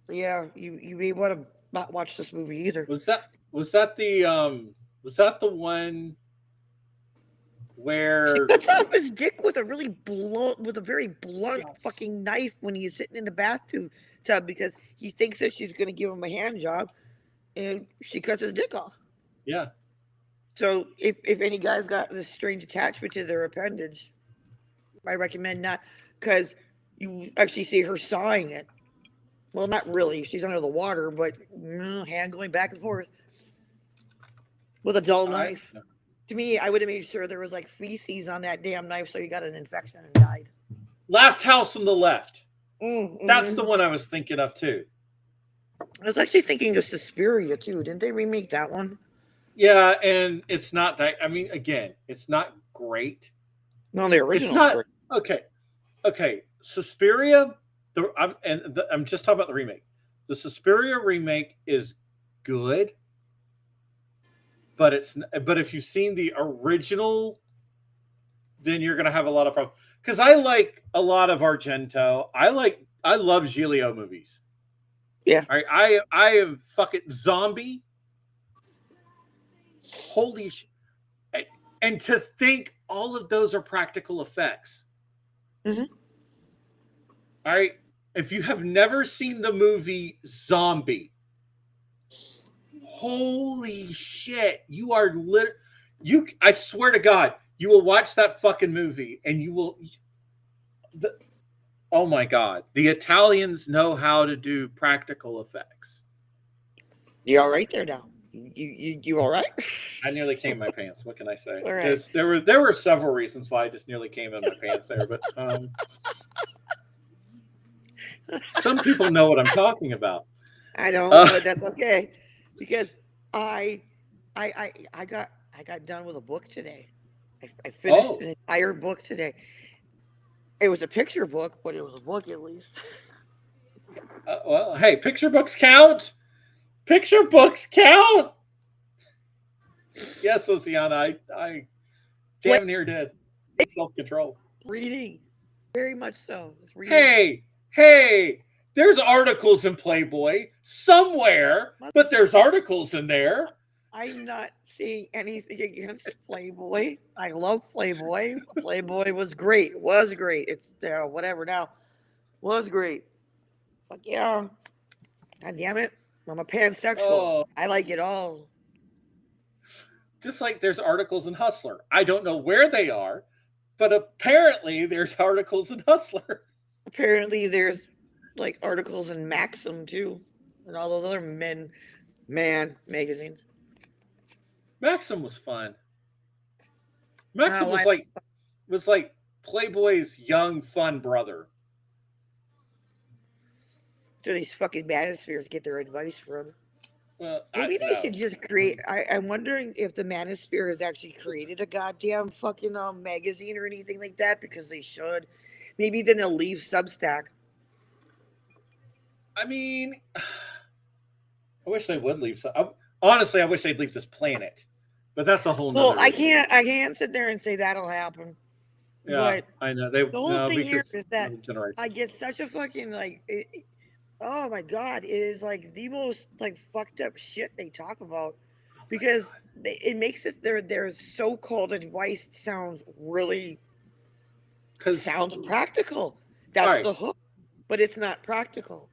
Yeah, you may want to not watch this movie either. was that the one where He cuts off his dick with a very blunt yes. fucking knife when he's sitting in the bathtub because he thinks that she's going to give him a hand job, and she cuts his dick off. Yeah. So if any guys got this strange attachment to their appendage, I recommend not, because you actually see her sawing it. Well, not really. She's under the water, but hand going back and forth with a dull knife. To me, I would have made sure there was like feces on that damn knife, so you got an infection and died. Last House on the Left. Mm-hmm. That's the one I was thinking of too. I was actually thinking of Suspiria too. Didn't they remake that one? Yeah, and it's not that. I mean, again, it's not great. No, the original. It's not okay. Okay, Suspiria. I'm just talking about the remake. The Suspiria remake is good, but if you've seen the original, then you're gonna have a lot of problems. Because I like a lot of Argento. I love Giglio movies. Yeah. I am fucking Zombie. Holy shit. And to think all of those are practical effects. Mm-hmm. All right. If you have never seen the movie Zombie, holy shit. You are I swear to God, you will watch that fucking movie and you will. Oh my God. The Italians know how to do practical effects. You all right there now? You all right? I nearly came in my pants. What can I say? All right. There were several reasons why I just nearly came in my pants there, but some people know what I'm talking about. I don't, but that's okay because I got done with a book today. I finished an entire book today. It was a picture book, but it was a book at least. Well, hey, picture books count. Picture books count. Yes, Oceana, I damn near did. Self-control. Reading, very much so. Hey, there's articles in Playboy somewhere, but there's articles in there. I'm not seeing anything against Playboy. I love Playboy. Playboy was great. Was great. It's whatever now. Was great. Fuck yeah. God damn it. I'm a pansexual. Oh. I like it all. Just like there's articles in Hustler. I don't know where they are, but apparently there's articles in Hustler. Apparently there's like articles in Maxim too, and all those other man magazines. Maxim was fun. Maxim was like Playboy's young fun brother. So these fucking manospheres get their advice from. Well, maybe they should just create. I'm wondering if the manosphere has actually created a goddamn fucking magazine or anything like that, because they should. Maybe then they'll leave Substack. I mean, I wish they would leave. Honestly, I wish they'd leave this planet, but that's a whole nother. Well, I can't sit there and say that'll happen. Yeah, but I know. The whole thing here is that generation. I get such a fucking oh my God, it is like the most like fucked up shit they talk about. because it makes their so-called advice sounds practical. That's right. the hook, but it's not practical.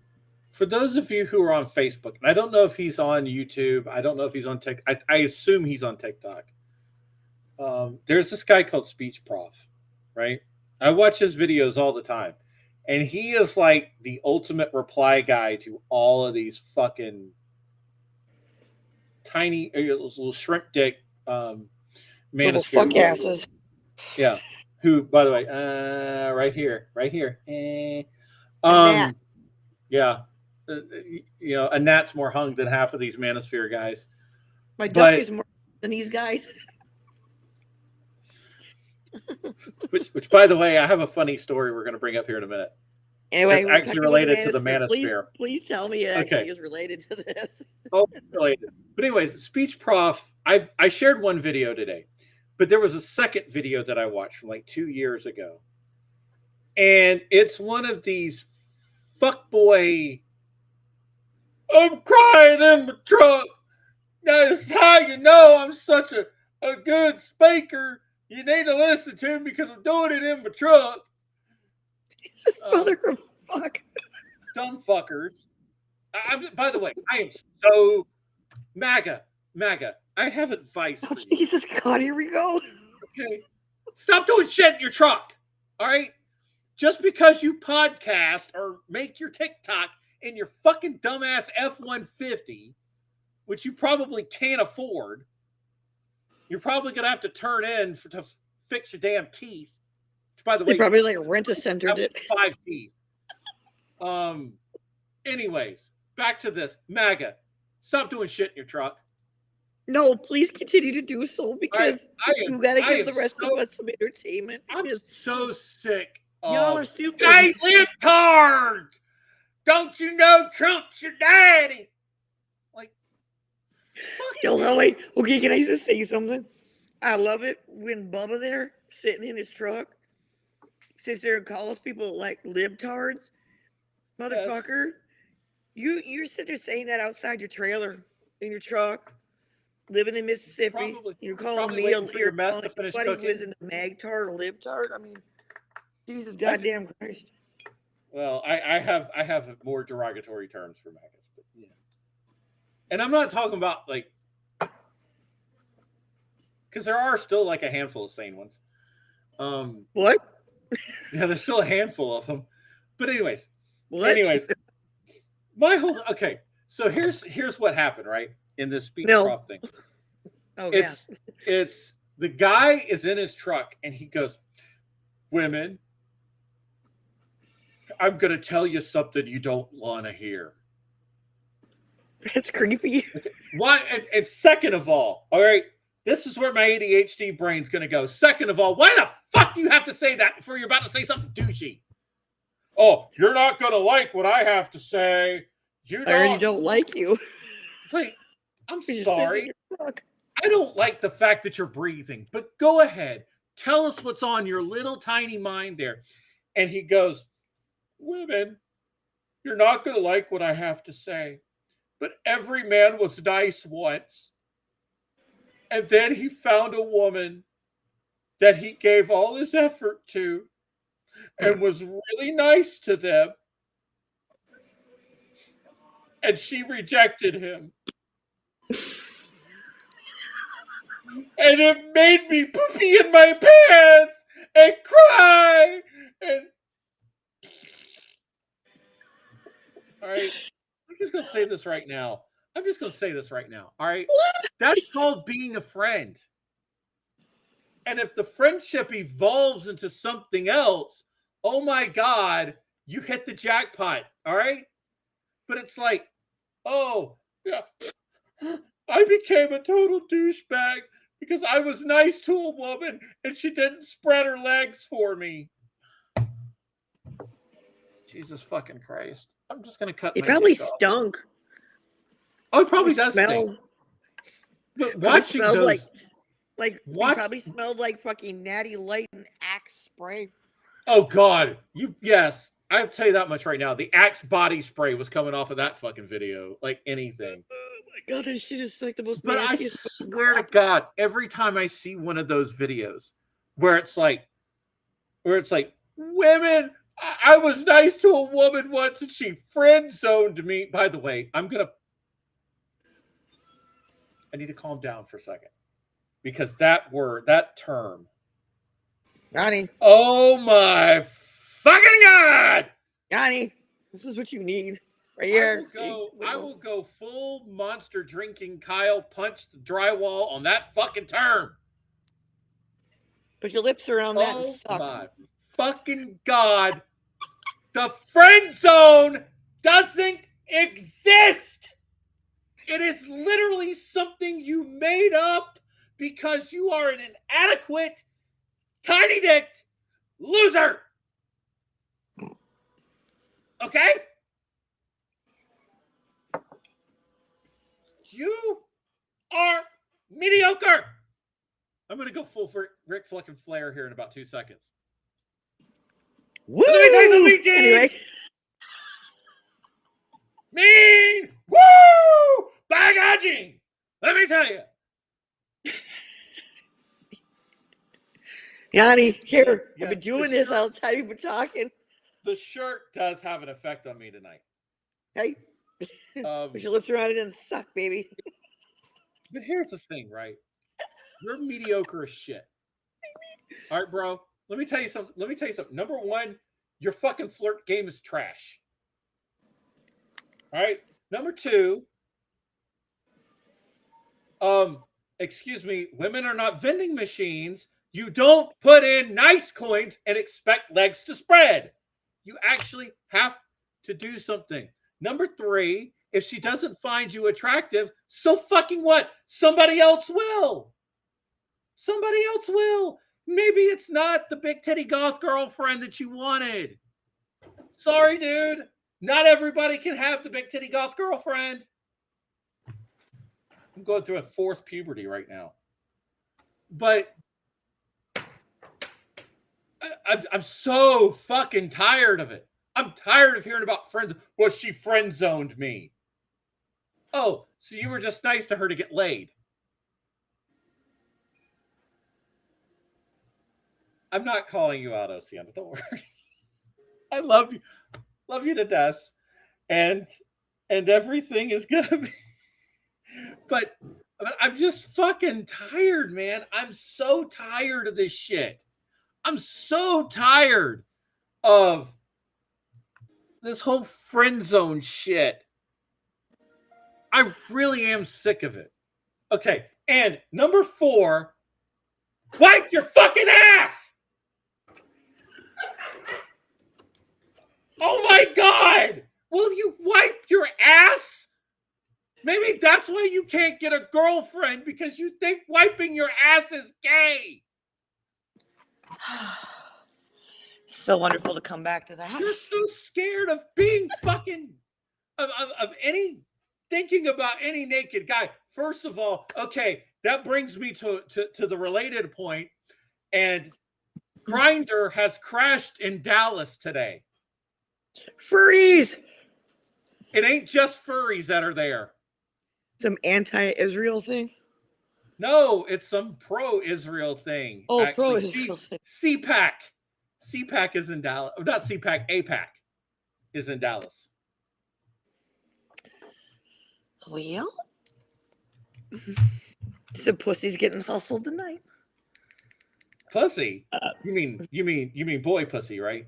For those of you who are on Facebook, and I don't know if he's on YouTube, I don't know if he's on TikTok. I assume he's on TikTok. There's this guy called Speech Prof, right? I watch his videos all the time, and he is like the ultimate reply guy to all of these fucking tiny little shrimp dick Little manosphere fuck asses. Yeah. Who, by the way, right here. Gnat. Yeah. A gnat's more hung than half of these manosphere guys. My duck is more than these guys. which, by the way, I have a funny story we're going to bring up here in a minute. Anyway, it's actually related to the manosphere. Please tell me it actually is related to this. Oh, related. But anyways, Speech Prof, I shared one video today, but there was a second video that I watched from like 2 years ago. And it's one of these fuckboy, I'm crying in the truck. That's how you know I'm such a good speaker. You need to listen to me because I'm doing it in my truck. This mother of fuck. Dumb fuckers. By the way, I am so MAGA. I have advice for you. Jesus God, here we go. Okay. Stop doing shit in your truck. All right? Just because you podcast or make your TikTok in your fucking dumbass F-150, which you probably can't afford, you're probably going to have to turn in to fix your damn teeth. Which, by the way, probably like rent-a-centered it. 5 teeth. Anyways, back to this. MAGA, stop doing shit in your truck. No, please continue to do so because you got to give the rest of us some entertainment. I'm so sick. Y'all are stupid. Hey, libtards! Don't you know Trump's your daddy? Like, no, wait. Okay, can I just say something? I love it when Bubba there, sitting in his truck, sits there and calls people like libtards. Motherfucker, yes. You sit there saying that outside your trailer, in your truck, living in Mississippi. You're calling me you're calling anybody who isn't a magtard or libtard. I mean, Jesus goddamn Christ. Well, I have more derogatory terms for maggots, but yeah. And I'm not talking about like, because there are still like a handful of sane ones. What? Yeah, there's still a handful of them. But anyways, my whole okay. So here's what happened, right? In this Speech Prof thing. Oh, it's the guy is in his truck and he goes, women, I'm going to tell you something you don't want to hear. That's creepy. Okay. Why? And second of all right, this is where my ADHD brain's going to go. Second of all, why the fuck do you have to say that before you're about to say something douchey? Oh, you're not going to like what I have to say. I already don't like you. It's like, I'm sorry. I don't like the fact that you're breathing, but go ahead. Tell us what's on your little tiny mind there. And he goes, women, you're not going to like what I have to say, but every man was nice once. And then he found a woman that he gave all his effort to and was really nice to them. And she rejected him. And it made me poopy in my pants and cry. And all right, I'm just going to say this right now. All right. That's called being a friend. And if the friendship evolves into something else, oh my God, you hit the jackpot. All right. But it's like, oh, yeah, I became a total douchebag because I was nice to a woman and she didn't spread her legs for me. Jesus fucking Christ. I'm just going to cut my probably stunk. Off. Oh, it probably does stink. But watching those... Like probably smelled like fucking Natty Light and Axe spray. Oh, God. Yes. I'll tell you that much right now. The Axe body spray was coming off of that fucking video. Like anything. my God, this shit is like the most. But I nastiest swear to crap. God, every time I see one of those videos where it's like, women, I was nice to a woman once and she friend zoned me. By the way, I need to calm down for a second because that term. Yanni, Oh my fucking God! Yanni, this is what you need right here. I will go full monster drinking Kyle punch the drywall on that fucking term. Put your lips around that and Oh suck. my fucking God. The friend zone doesn't exist. It is literally something you made up because you are an inadequate, tiny-dicked loser. Okay? You are mediocre. I'm going to go full for Rick fucking Flair here in about 2 seconds. Woo! Let me tell you something, Gene. Anyway. Mean! Woo! By God, Gene! Let me tell you. Yanni, here. Yeah, I've been doing this all the time you've been talking. The shirt does have an effect on me tonight. Hey. Put your lips around it and suck, baby. But here's the thing, right? You're mediocre as shit. All right, bro. Let me tell you something. Number one, your fucking flirt game is trash. All right. Number two, excuse me, women are not vending machines. You don't put in nice coins and expect legs to spread. You actually have to do something. Number three, if she doesn't find you attractive, so fucking what? Somebody else will. Somebody else will. Maybe it's not the big titty goth girlfriend that you wanted. Sorry, dude. Not everybody can have the big titty goth girlfriend. I'm going through a fourth puberty right now. But I'm so fucking tired of it. I'm tired of hearing about friends. Well, she friend zoned me. Oh, so you were just nice to her to get laid. I'm not calling you out, Oceana. Don't worry. I love you. Love you to death. And everything is gonna be. But I'm just fucking tired, man. I'm so tired of this shit. I'm so tired of this whole friend zone shit. I really am sick of it. Okay, and number 4, wipe your fucking ass! Oh my God! Will you wipe your ass? Maybe that's why you can't get a girlfriend, because you think wiping your ass is gay. So wonderful to come back to that. You're so scared of being fucking of any thinking about any naked guy. First of all, okay, that brings me to the related point. And Grindr has crashed in Dallas today. Furries. It ain't just furries that are there. Some anti-Israel thing? No, it's some pro-Israel thing. Oh, actually. pro-Israel thing. CPAC. CPAC is in Dallas. Oh, not CPAC, APAC is in Dallas. Well, some pussy's getting hustled tonight. Pussy? You mean boy pussy, right?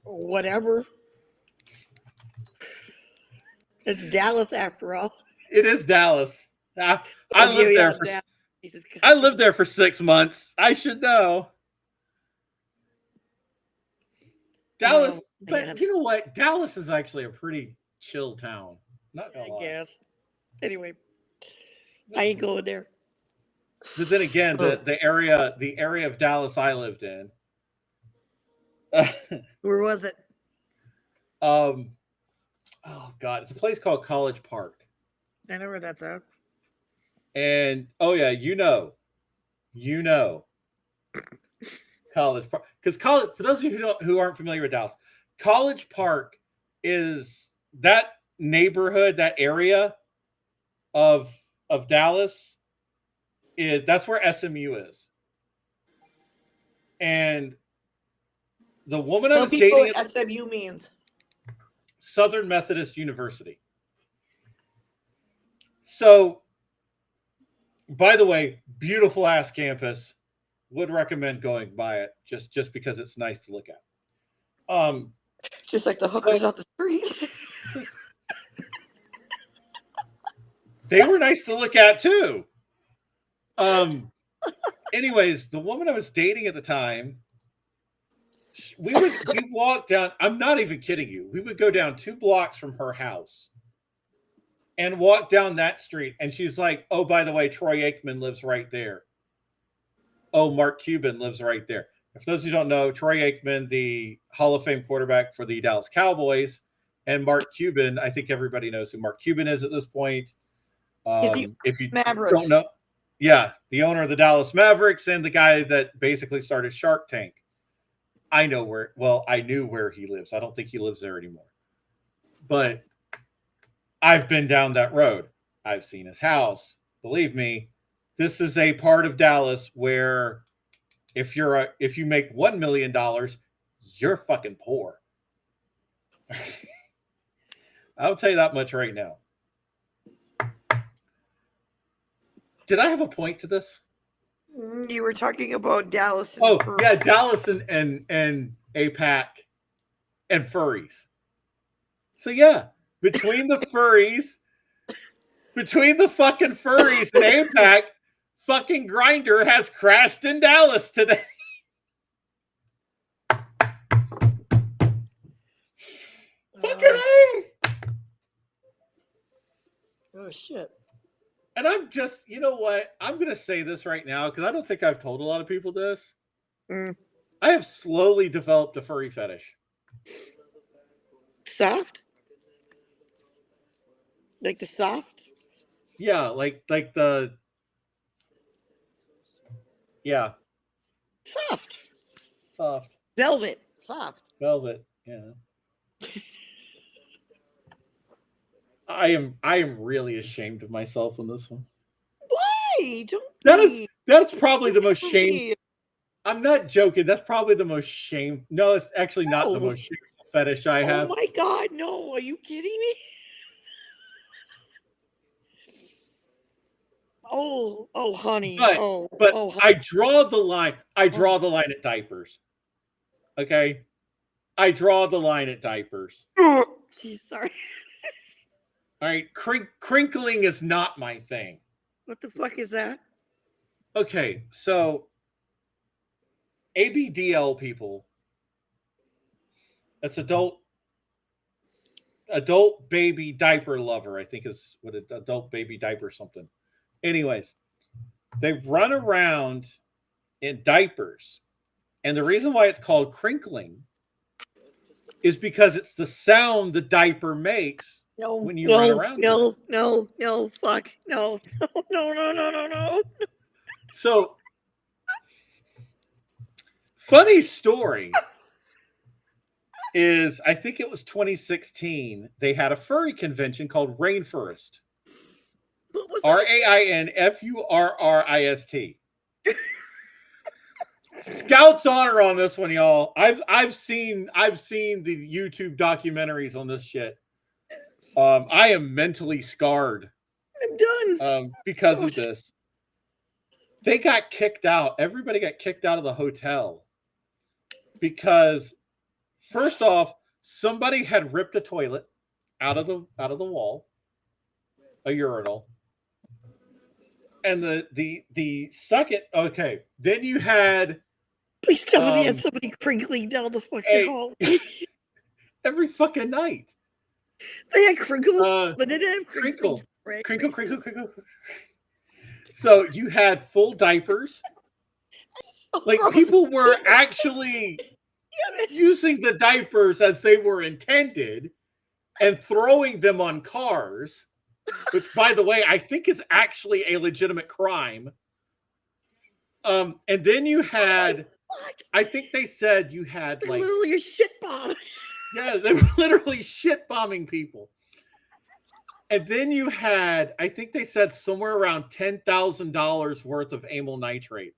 Whatever. It's Dallas after all. It is Dallas. I lived there for 6 months. I should know. Dallas, but you know what? Dallas is actually a pretty chill town. Not gonna lie. I guess. Anyway, I ain't going there. But then again, the area of Dallas I lived in. Where was it? Oh God, it's a place called College Park. I know where that's at. And oh yeah, you know, College Park, because for those of you who aren't familiar with Dallas, College Park is that neighborhood, that area of Dallas that's where SMU is. And the woman I Tell was people dating what at SMU means. Southern Methodist University. So, by the way, beautiful ass campus. Would recommend going by it just because it's nice to look at. Just like the hookers off the street. They were nice to look at too. Anyways, the woman I was dating at the time, we walk down. I'm not even kidding you. We would go down 2 blocks from her house and walk down that street. And she's like, "Oh, by the way, Troy Aikman lives right there. Oh, Mark Cuban lives right there." If those of you don't know, Troy Aikman, the Hall of Fame quarterback for the Dallas Cowboys, and Mark Cuban, I think everybody knows who Mark Cuban is at this point. If you Mavericks. don't know, yeah, the owner of the Dallas Mavericks and the guy that basically started Shark Tank. I knew where he lives. I don't think he lives there anymore. But I've been down that road. I've seen his house. Believe me, this is a part of Dallas where if you make $1 million, you're fucking poor. I'll tell you that much right now. Did I have a point to this? You were talking about Dallas. Yeah, Dallas and APAC and furries. So yeah, between the fucking furries and APAC, fucking Grindr has crashed in Dallas today. Fucking A. Oh shit. And I'm just, you know what? I'm going to say this right now because I don't think I've told a lot of people this. I have slowly developed a furry fetish. Soft? Like the soft? Yeah, like the... Yeah. Soft. Velvet. Soft. Velvet, yeah. I am really ashamed of myself on this one. Why? That's probably the most shame. I'm not joking. That's probably the most shame. No, it's actually not the most shameful fetish I have. Oh my God, no. Are you kidding me? Oh, honey. But honey. I draw the line. I draw the line at diapers. Okay? I draw the line at diapers. Geez, sorry. All right, crinkling is not my thing. What the fuck is that? Okay, so ABDL people, that's adult baby diaper lover, I think is what an adult baby diaper something. Anyways, they run around in diapers, and the reason why it's called crinkling is because it's the sound the diaper makes. When you run around. No, fuck. No. So, funny story is, I think it was 2016, they had a furry convention called Rainforest. RAINFURRIST. Scouts honor on this one, y'all. I've seen the YouTube documentaries on this shit. I am mentally scarred. I'm done. Because of this. They got kicked out. Everybody got kicked out of the hotel because, first off, somebody had ripped a toilet out of the wall, a urinal, and the second. Okay, then you had. Please tell me they had somebody crinkling down the fucking hall. Every fucking night. They had crinkle, but they didn't have crinkle. Crinkle. So you had full diapers. Like people were actually using the diapers as they were intended and throwing them on cars, which, by the way, I think is actually a legitimate crime. And then you had, I think they said you had like literally a shit bomb. Yeah, they were literally shit bombing people. And then you had, I think they said somewhere around $10,000 worth of amyl nitrate.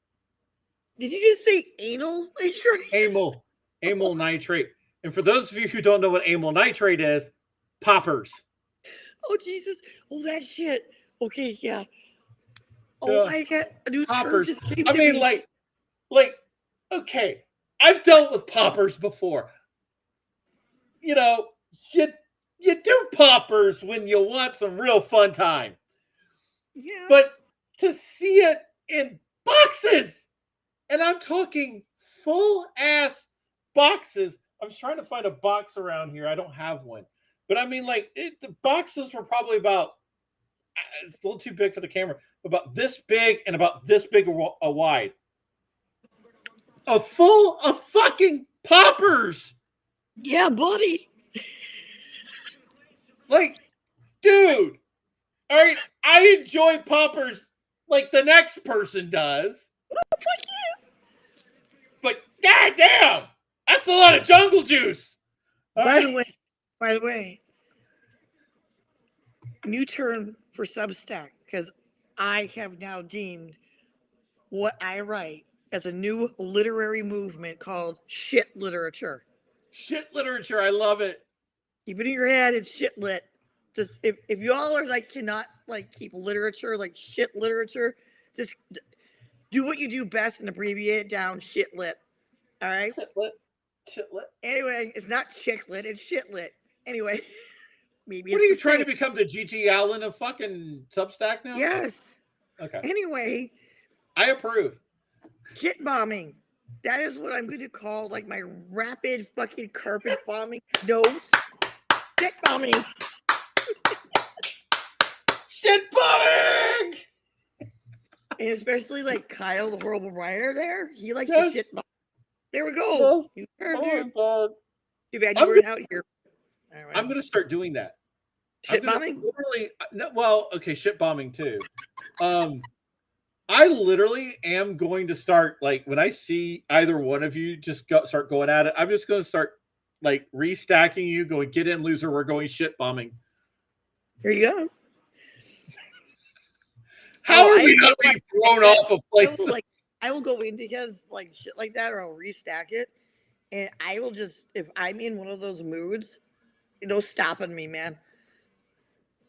Did you just say anal nitrate? Amyl nitrate. And for those of you who don't know what amyl nitrate is, poppers. Oh Jesus! Oh that shit. Okay, yeah. Oh, I got a new term Poppers. just came I to mean, me. okay, I've dealt with poppers before. You know, you do poppers when you want some real fun time. Yeah. But to see it in boxes, and I'm talking full ass boxes. I was trying to find a box around here. I don't have one. But I mean, the boxes were probably about, it's a little too big for the camera, about this big and about this big a wide. Full of fucking poppers. Yeah, buddy. Like, dude, all right, I enjoy poppers like the next person does. But goddamn, that's a lot of jungle juice. By the way, new term for Substack, because I have now deemed what I write as a new literary movement called shit literature. Shit literature, I love it. Keep it in your head, it's shit lit. Just if you all are cannot keep literature shit literature, just do what you do best and abbreviate it down shit lit. All right? Shit lit. Anyway, it's not chick lit, it's shit lit. Anyway. Maybe what are you trying to become, the G.G. Allen of fucking Substack now? Yes. Okay. Anyway. I approve. Shit bombing. That is what I'm going to call my rapid fucking carpet bombing notes. Shit bombing. Shit bombing! And especially Kyle, the horrible writer there. He likes to shit bomb. There we go. Yes. You heard my God. Too bad you weren't out here. Right. I'm going to start doing that. Shit bombing? Shit bombing too. I literally am going to start, when I see either one of you just start going at it, I'm just going to start restacking you, going, get in, loser, we're going shit bombing. Here you go. How are we not being thrown off of places? I will go into his shit like that, or I'll restack it, and I will just, if I'm in one of those moods, no stopping me, man.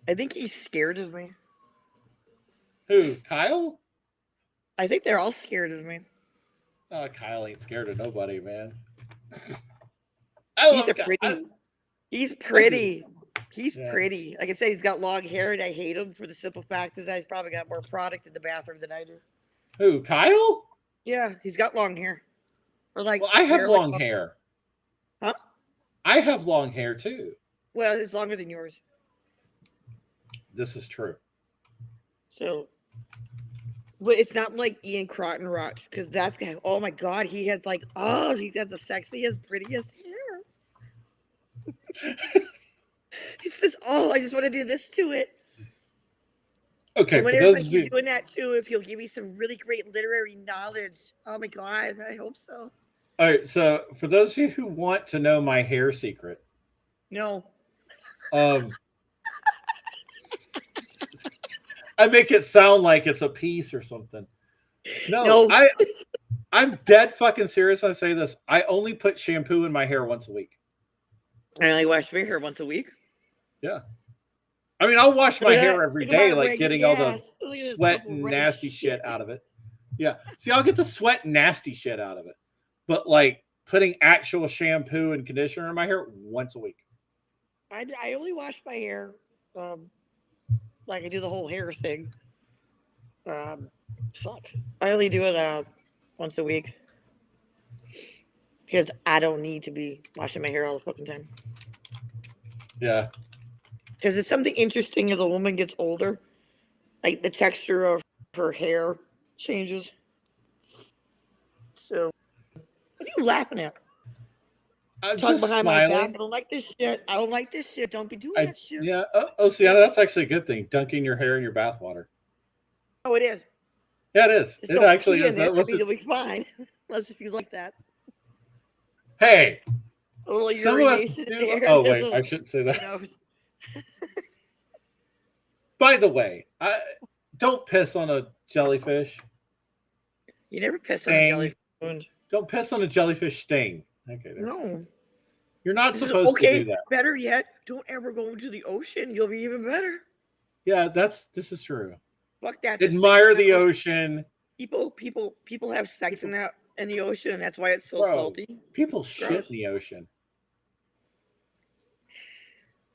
I think he's scared of me. Who, Kyle? I think they're all scared of me. Kyle ain't scared of nobody, man. He's pretty. He's pretty. Like I said, he's got long hair, and I hate him for the simple fact is that he's probably got more product in the bathroom than I do. Who, Kyle? Yeah, he's got long hair. Or well, I have long hair. Huh? I have long hair too. Well, it's longer than yours. This is true. So, but it's not like Ian Croton Rocks, because that's, oh my God, he has he has the sexiest, prettiest hair. He says, oh, I just want to do this to it. Okay, for those of you doing that too, if you'll give me some really great literary knowledge. Oh my God, I hope so. All right, so for those of you who want to know my hair secret. No. I make it sound like it's a piece or something. No. I'm dead fucking serious when I say this. I only put shampoo in my hair once a week. I only wash my hair once a week? Yeah. I mean, I'll wash my hair every day, getting all the sweat and nasty shit out of it. Yeah. See, I'll get the sweat and nasty shit out of it. But putting actual shampoo and conditioner in my hair once a week. I only wash my hair, I do the whole hair thing. Fuck. I only do it once a week. Because I don't need to be washing my hair all the fucking time. Yeah. Because it's something interesting as a woman gets older. The texture of her hair changes. So, what are you laughing at? I'm talking just behind smiling. my back. I don't like this shit. I don't like this shit. Don't be doing that shit. Yeah. Oh, Sienna, that's actually a good thing. Dunking your hair in your bath water. Oh, it is. Yeah, it is. It actually is. It'll be fine. Unless if you like that. Hey. A little some of us urination do. in the hair. Oh, wait. I shouldn't say that. by the way, don't piss on a jellyfish. You never piss Sting. on a jellyfish. Don't piss on a jellyfish sting. Okay, there. No. You're not supposed to do that. Better yet, don't ever go into the ocean. You'll be even better. Yeah, this is true. Fuck that. Admire the ocean. People have sex in the ocean, and that's why it's so salty. People shit in the ocean.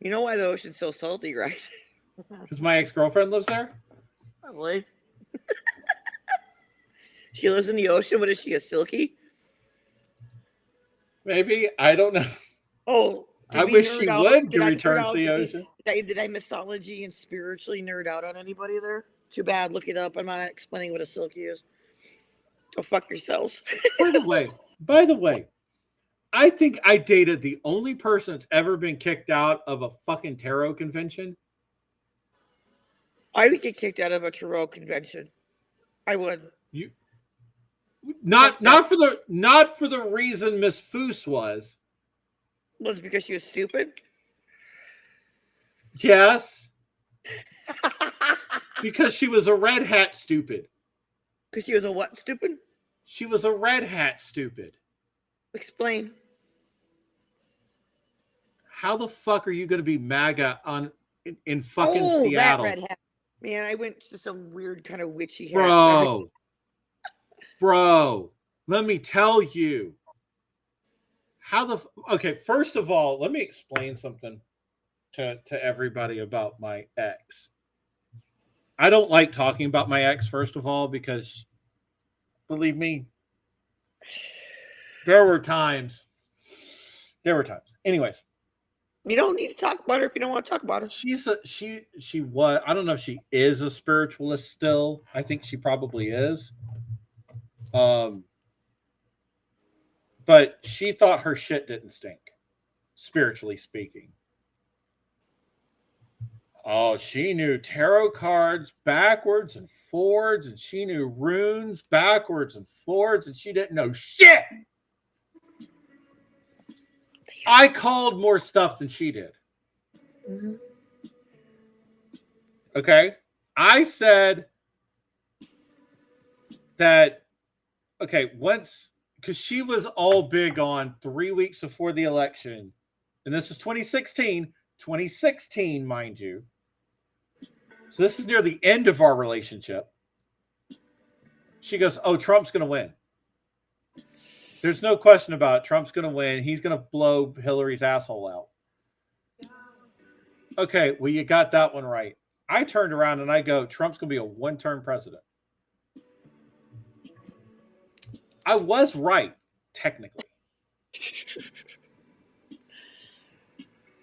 You know why the ocean's so salty, right? Because my ex-girlfriend lives there? Probably. She lives in the ocean. What is she, a silky? Maybe. I don't know. Oh, I wish she would return to the ocean. Did I mythology and spiritually nerd out on anybody there? Too bad. Look it up. I'm not explaining what a silky is. Go fuck yourselves. By the way, I think I dated the only person that's ever been kicked out of a fucking tarot convention. I would get kicked out of a tarot convention. I would. Not for the reason Miss Foose was. Was it because she was stupid? Yes. Because she was a red hat stupid. Because she was a what stupid? She was a red hat stupid. Explain. How the fuck are you going to be MAGA in fucking Seattle? That red hat. Man, I went to some weird kind of witchy hat. Bro, let me tell you. Okay, first of all, let me explain something to everybody about my ex. I don't like talking about my ex, first of all, because believe me, there were times. Anyways. You don't need to talk about her if you don't want to talk about her. She was, I don't know if she is a spiritualist still. I think she probably is. But she thought her shit didn't stink, spiritually speaking. Oh, she knew tarot cards backwards and forwards, and she knew runes backwards and forwards, and she didn't know shit. I called more stuff than she did. Mm-hmm. Okay? I said that, once, because she was all big on 3 weeks before the election, and this is 2016, mind you. So this is near the end of our relationship. She goes, oh, Trump's going to win. There's no question about it. Trump's going to win. He's going to blow Hillary's asshole out. Okay, well, you got that one right. I turned around and I go, Trump's going to be a one-term president. I was right, technically.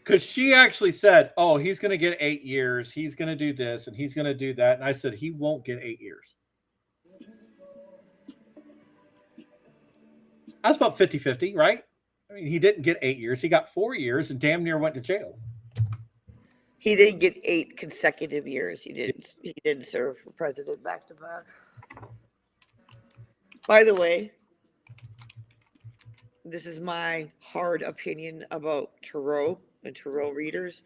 Because she actually said, oh, he's going to get 8 years. He's going to do this and he's going to do that. And I said, he won't get 8 years. That's about 50-50, right? I mean, he didn't get 8 years. He got 4 years and damn near went to jail. He didn't get 8 consecutive years. He didn't serve for president back to back. By the way, this is my hard opinion about tarot and tarot readers.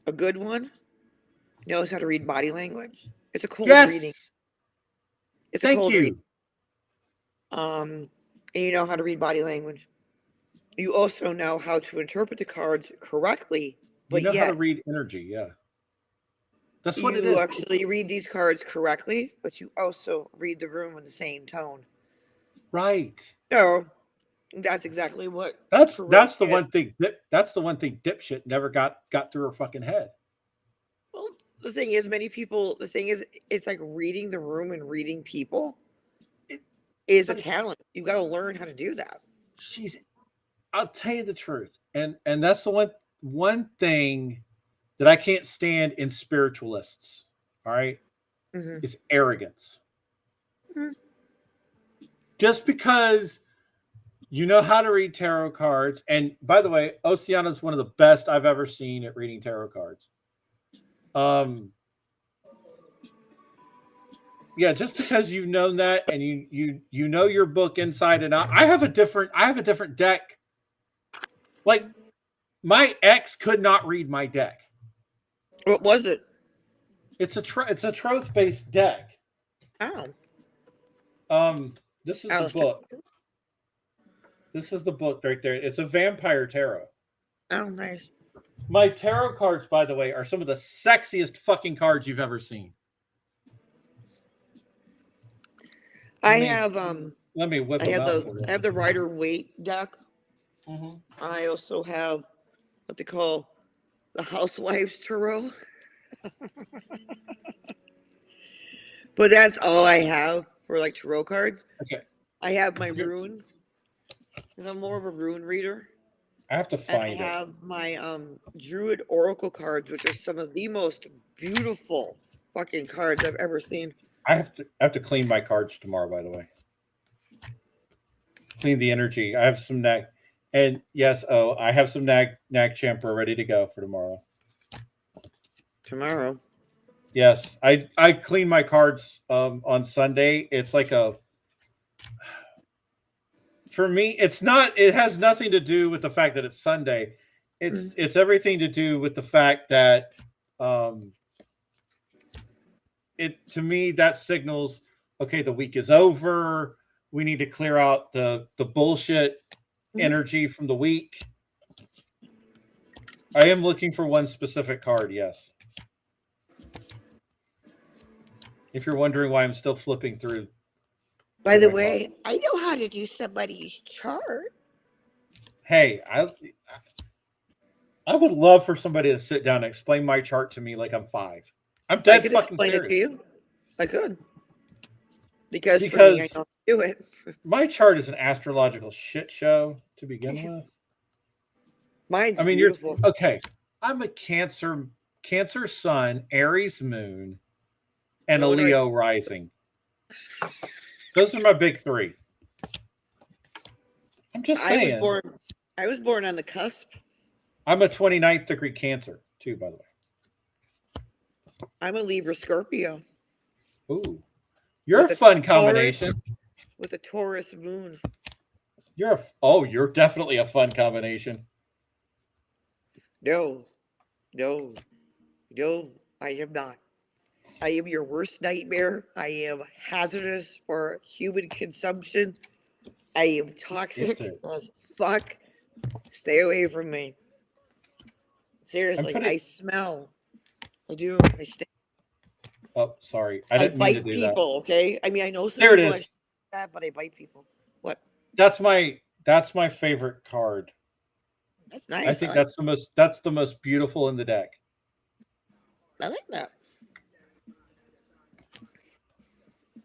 A good one knows how to read body language. It's a cold reading. It's a cold reading. And you know how to read body language. You also know how to interpret the cards correctly. But you know how to read energy, yeah. That's what it is. You actually read these cards correctly, but you also read the room in the same tone. Right. So that's exactly what. That's the one thing. That's the one thing dipshit never got through her fucking head. Well, the thing is, it's like reading the room and reading people. Is a talent. You got to learn how to do that. I'll tell you the truth, and that's the one thing that I can't stand in spiritualists. All right, is arrogance. Mm-hmm. Just because you know how to read tarot cards, and by the way, Oceana is one of the best I've ever seen at reading tarot cards. Yeah, just because you've known that and you know your book inside and out. I have a different deck. Like, my ex could not read my deck. What was it? It's a Troth based deck. Oh. This is Oh, the book. This is the book right there. It's a vampire tarot. oh, nice. My tarot cards, by the way, are some of the sexiest fucking cards you've ever seen. Let me whip I them have out for you. I have the Rider Waite deck. Mm-hmm. I also have what they call the Housewives Tarot. But that's all I have for like tarot cards. Okay. I have my runes, because I'm more of a rune reader. I have to find and I have my Druid Oracle cards, which are some of the most beautiful fucking cards I've ever seen. I have to clean my cards tomorrow, by the way. Clean the energy. I have some nag, and yes, I have some nag champer ready to go for tomorrow. Tomorrow. Yes, I clean my cards on Sunday. It's like for me, it's not. It has nothing to do with the fact that it's Sunday. It's everything to do with the fact that it to me that signals, okay, the week is over. We need to clear out the bullshit energy from the week. I am looking for one specific card, yes. If you're wondering why I'm still flipping through. By the way, I know how to do somebody's chart. Hey, I would love for somebody to sit down and explain my chart to me like I'm 5. I'm dead fucking explain serious. it to you. I could. Because for me, I don't do it. My chart is an astrological shit show to begin with. Mine's beautiful. You're okay. I'm a Cancer Sun, Aries Moon, and a Leo rising. Those are my big 3. I'm just saying. I was born on the cusp. I'm a 29th degree Cancer, too, by the way. I'm a Libra Scorpio. Ooh. You're a fun combination. With a Taurus moon. You're definitely a fun combination. No, I am not. I am your worst nightmare. I am hazardous for human consumption. I am toxic as fuck. Stay away from me. Seriously, I smell. I do. I stay. Oh, sorry. I didn't mean to do that. People, okay? I mean, I know some there people it is. That, but I bite people. What? That's my favorite card. That's nice. I think that's the most beautiful in the deck. I like that.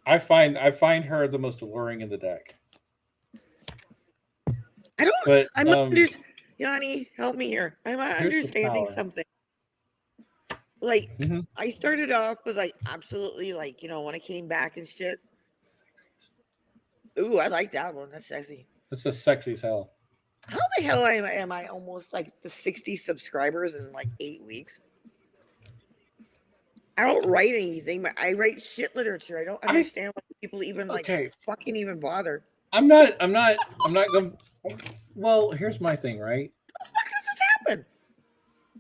I find her the most alluring in the deck. I don't. But I'm Yanni, help me here. I'm understanding something. Like I started off with like absolutely like when I came back and shit. Ooh, I like that one. That's sexy. That's as sexy as hell. How the hell am I almost like the 60 subscribers in like 8 weeks? I don't write anything, but I write shit literature. I don't understand why people even fucking even bother. I'm not going. Well, here's my thing, right? How the fuck does this happen?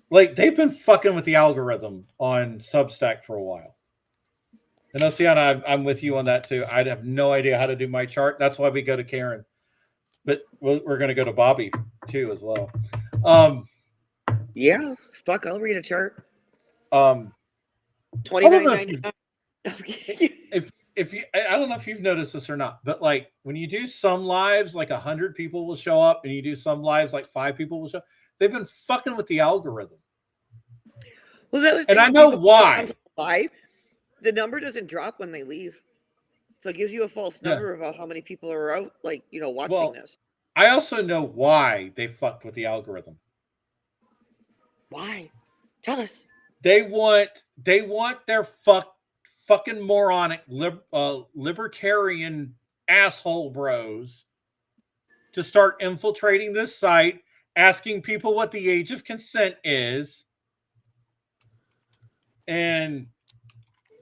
Like they've been fucking with the algorithm on Substack for a while. And Oceana, I'm with you on that too. I have no idea how to do my chart. That's why we go to Karen. But we're going to go to Bobbi too as well. Yeah, fuck, I'll read a chart. $29.99. If you, I don't know if you've noticed this or not, but like when you do some lives, like 100 people will show up, and you do some lives, like 5 people will show up. They've been fucking with the algorithm. Well, and I know why. Live, the number doesn't drop when they leave, so it gives you a false number about how many people are out, like watching this. I also know why they fucked with the algorithm. Why? Tell us. They want their fucking moronic libertarian asshole bros to start infiltrating this site, asking people what the age of consent is. And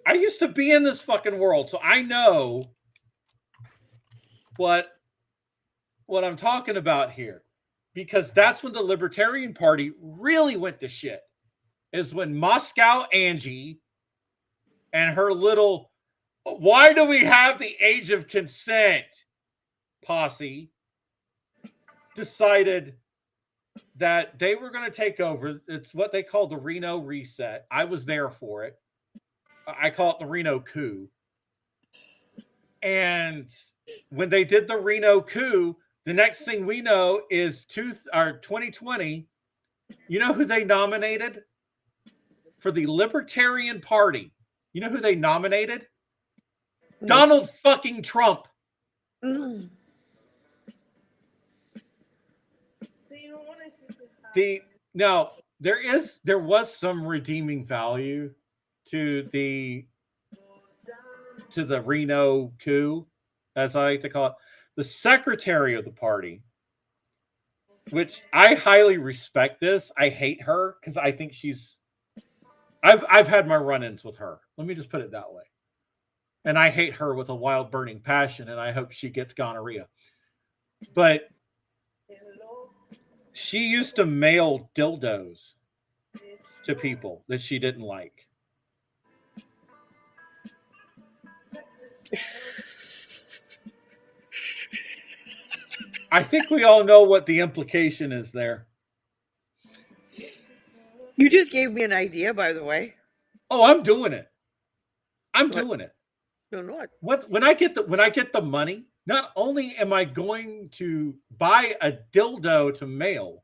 I used to be in this fucking world, so I know what I'm talking about here. Because that's when the Libertarian Party really went to shit. is when Moscow Angie and her little, why do we have the age of consent posse decided that they were going to take over. It's what they call the Reno Reset. I was there for it. I call it the Reno Coup. And when they did the Reno Coup, the next thing we know is 2020. You know who they nominated for the Libertarian Party? You know who they nominated? Donald fucking Trump. Mm. Now there was some redeeming value to the Reno Coup, as I like to call it. The secretary of the party, which I highly respect this. I hate her because I think I've had my run-ins with her. Let me just put it that way. And I hate her with a wild burning passion, and I hope she gets gonorrhea. But she used to mail dildos to people that she didn't like. I think we all know what the implication is there. You just gave me an idea, by the way. Oh, I'm doing it. I'm doing it. Doing what? When I get the money, not only am I going to buy a dildo to mail,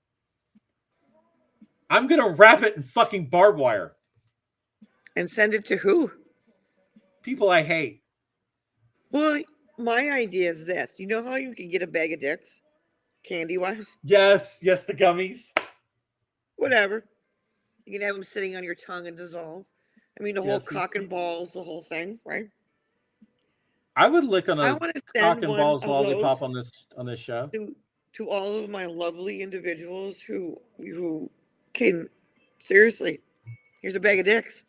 I'm gonna wrap it in fucking barbed wire. And send it to who? People I hate. Well, my idea is this. You know how you can get a bag of dicks? Candy-wise? Yes, the gummies. Whatever. You can have them sitting on your tongue and dissolve. I mean, the whole Yes, cock and balls, the whole thing, right? I would lick on I a want to cock send and one balls of lollipop those on this show. to all of my lovely individuals who can, seriously, here's a bag of dicks.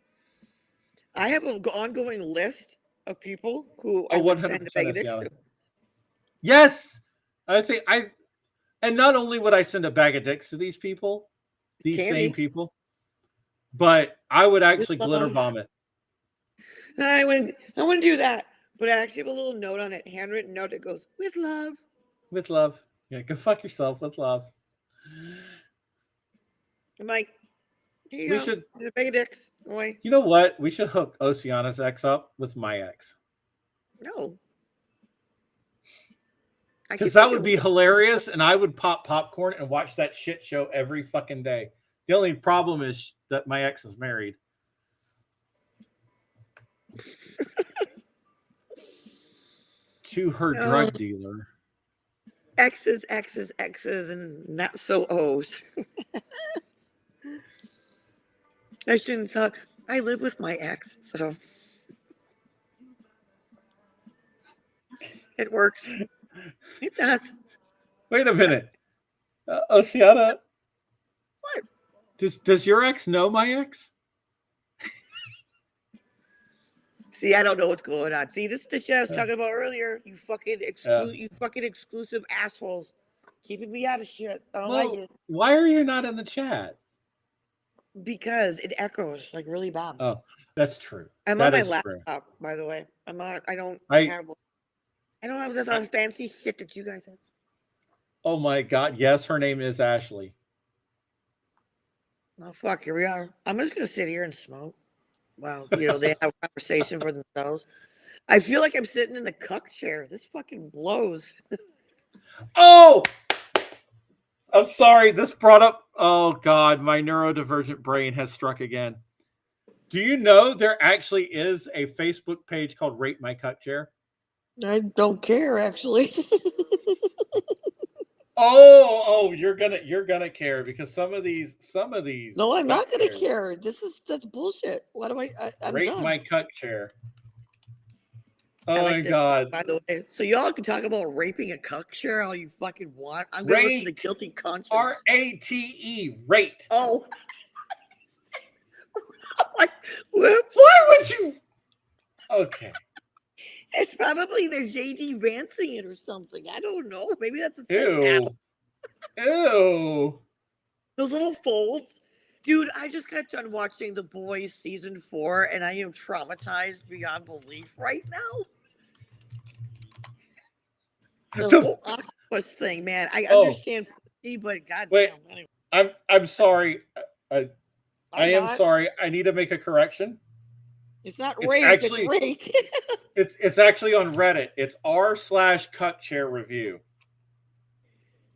I have an ongoing list of people who I would send a bag of dicks to. Yes, and not only would I send a bag of dicks to these people, these same people, but I would actually glitter bomb it. I want to do that, but I actually have a little note on it, handwritten note that goes, "With love." With love. Yeah, go fuck yourself. With love. I'm like, here you go. Should. There's a bag of dicks. Away. You know what? We should hook Oceana's ex up with my ex. No. Because that would be hilarious, and I would pop popcorn and watch that shit show every fucking day. The only problem is that my ex is married. To her drug dealer. X's, and not so O's. I shouldn't talk. I live with my ex, so it works. It does. Wait a minute. Oceana. What? Does your ex know my ex? See, I don't know what's going on. See, this is the shit I was talking about earlier. You fucking exclusive assholes. Keeping me out of shit. I don't like it. Why are you not in the chat? Because it echoes like really bad. Oh, that's true. I'm on my laptop, by the way. I don't have this fancy shit that you guys have. Oh my god, yes, her name is Ashley. Oh fuck, here we are. I'm just gonna sit here and smoke. Wow, they have a conversation for themselves. I feel like I'm sitting in the cuck chair. This fucking blows. Oh! I'm sorry, this brought up... Oh, God, my neurodivergent brain has struck again. Do you know there actually is a Facebook page called Rate My Cuck Chair? I don't care, actually. Oh, you're gonna care because some of these. No, I'm not gonna care. That's bullshit. Why do I'm Rate done. My Cuck Chair. Oh my god! By the way, so y'all can talk about raping a cuck chair all you fucking want. I'm gonna listen to Guilty Conscience. RATE. Rate. Oh. Like, why would you? Okay. It's probably the JD Vancing it or something. I don't know. Maybe that's a thing now. Ew. Those little folds. Dude, I just got done watching The Boys season 4, and I am traumatized beyond belief right now. The whole octopus thing, man. I understand pussy, but goddamn. Wait, Anyway. I'm sorry. I am not. sorry. I need to make a correction. It's not rape. It's rape. it's actually on Reddit. It's r/cuckchair review.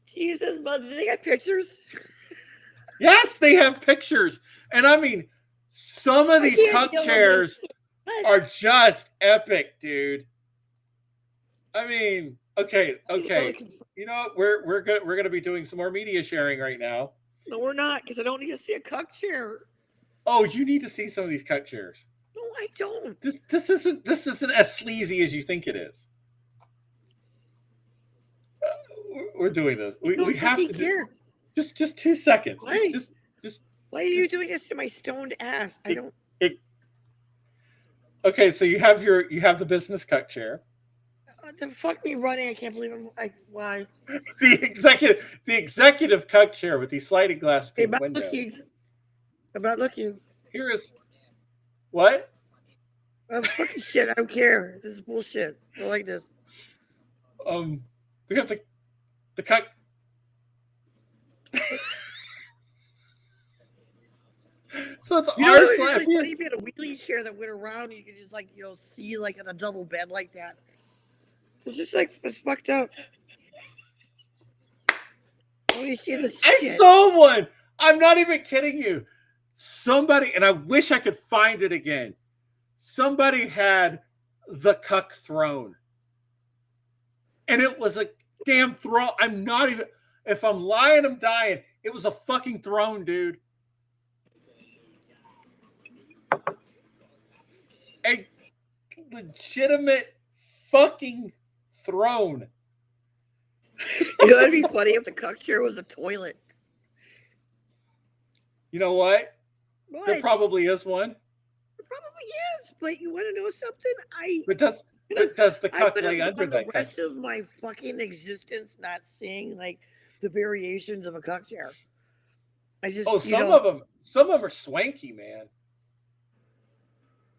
Jesus, but do they got pictures? Yes, they have pictures, and I mean, some of these cuck chairs are just epic, dude. I mean, okay. You know what? We're gonna be doing some more media sharing right now. No, we're not, because I don't need to see a cuck chair. Oh, you need to see some of these cuck chairs. No, I don't. This isn't as sleazy as you think it is. We're doing this. We have to do, just 2 seconds. Why? Just why are you doing this to my stoned ass? I don't. Okay, so you have the business cuck chair. The fuck me running! I can't believe why. The executive cuck chair with the sliding glass window. About looking. Here is what? Fucking shit! I don't care. This is bullshit. I like this. We have the cuck. So it's r/. You had a wheelie chair that went around. You could just see in a double bed like that. It's just it's fucked up. Oh, you see this shit? I saw one. I'm not even kidding you. Somebody, and I wish I could find it again. Somebody had the cuck throne, and it was a damn throne. I'm not even. If I'm lying, I'm dying. It was a fucking throne, dude. A legitimate fucking throne. You know, it'd be funny if the cuck chair was a toilet. You know what? There probably is one. There probably is, but you want to know something? But does the cuck lay under that? The rest of my fucking existence not seeing the variations of a cuck chair. I just some of them are swanky, man.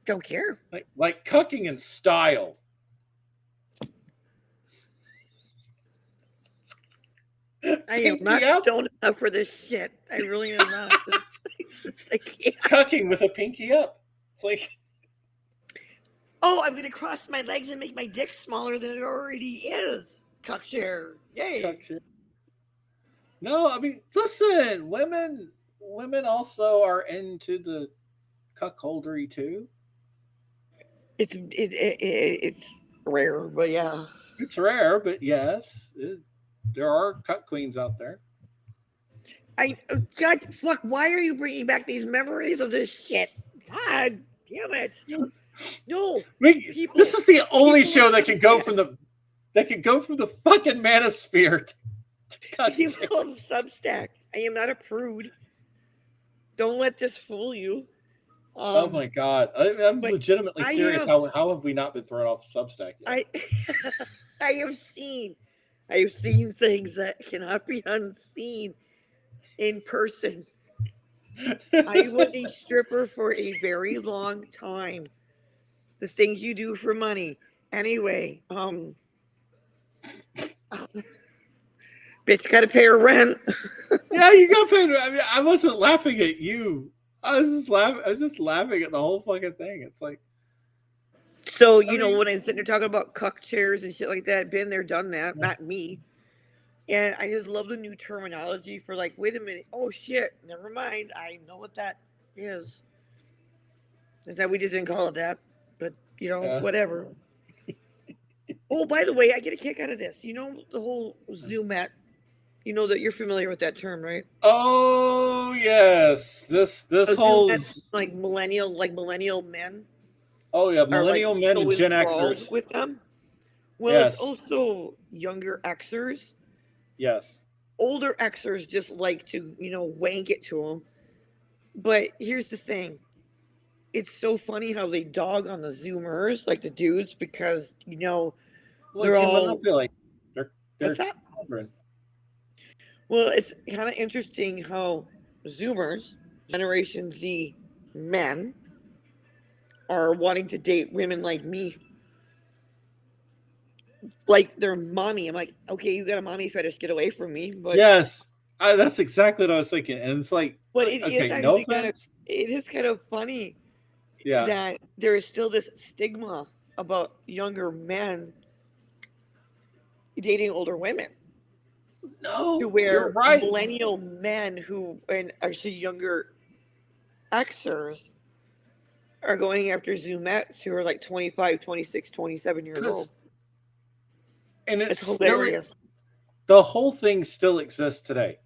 Don't care. Like cucking in style. I am not stoned enough for this shit. I really am not. I can't. It's cucking with a pinky up. It's like, oh, I'm gonna cross my legs and make my dick smaller than it already is. Cuck chair, yay! Cuck chair. No, I mean, listen, women also are into the cuckoldery too. It's rare, but yeah. It's rare, but yes, there are cuck queens out there. God, fuck! Why are you bringing back these memories of this shit? God damn it! No, this is the only show that can go from the fucking manosphere to people of Substack. I am not a prude. Don't let this fool you. Oh my god, I'm legitimately serious. How have we not been thrown off Substack yet? I have seen things that cannot be unseen in person. I was a stripper for a very long time. The things you do for money. Anyway, bitch got to pay her rent. Yeah, you got paid. I mean, I wasn't laughing at you. I was just laughing at the whole fucking thing. It's like, so when I'm sitting there talking about cuck chairs and shit like that, been there, done that. Not me. And I just love the new terminology for wait a minute. Oh shit, never mind. I know what that is. Is that we just didn't call it that, but whatever. Oh, by the way, I get a kick out of this. You know the whole Zoomette. You know that you're familiar with that term, right? Oh yes, this whole millennial men. Oh yeah, millennial men and Gen Xers with them. Well, It's also younger Xers. Yes. Older Xers just like to wank it to them. But here's the thing. It's so funny how they dog on the Zoomers, like the dudes, because they're all they're children. Well, it's kind of interesting how Zoomers, Generation Z men are wanting to date women like me, like their mommy. I'm like, okay, you got a mommy fetish, get away from me. But Yes, that's exactly what I was thinking, and it's like, but it is okay, no actually offense. it is kind of funny Yeah, that there is still this stigma about younger men dating older women, to no, you're where right. millennial men who, and actually younger Xers, are going after Zoomettes who are like 25, 26, 27 years old. And It's it's still, hilarious. the whole thing still exists today,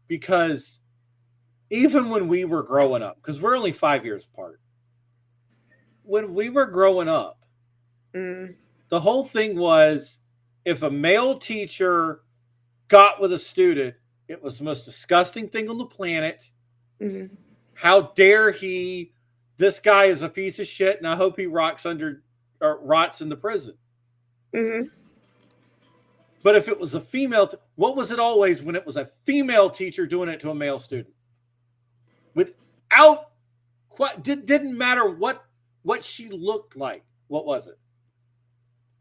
because even when we were growing up, because we're only 5 years apart, when we were growing up, Mm, the whole thing was, if a male teacher got with a student, it was the most disgusting thing on the planet. mm, How dare he? This guy is a piece of shit, and I hope he rots in the prison. mm. But if it was a female, what was it always when it was a female teacher doing it to a male student? Without, didn't matter what she looked like. What was it?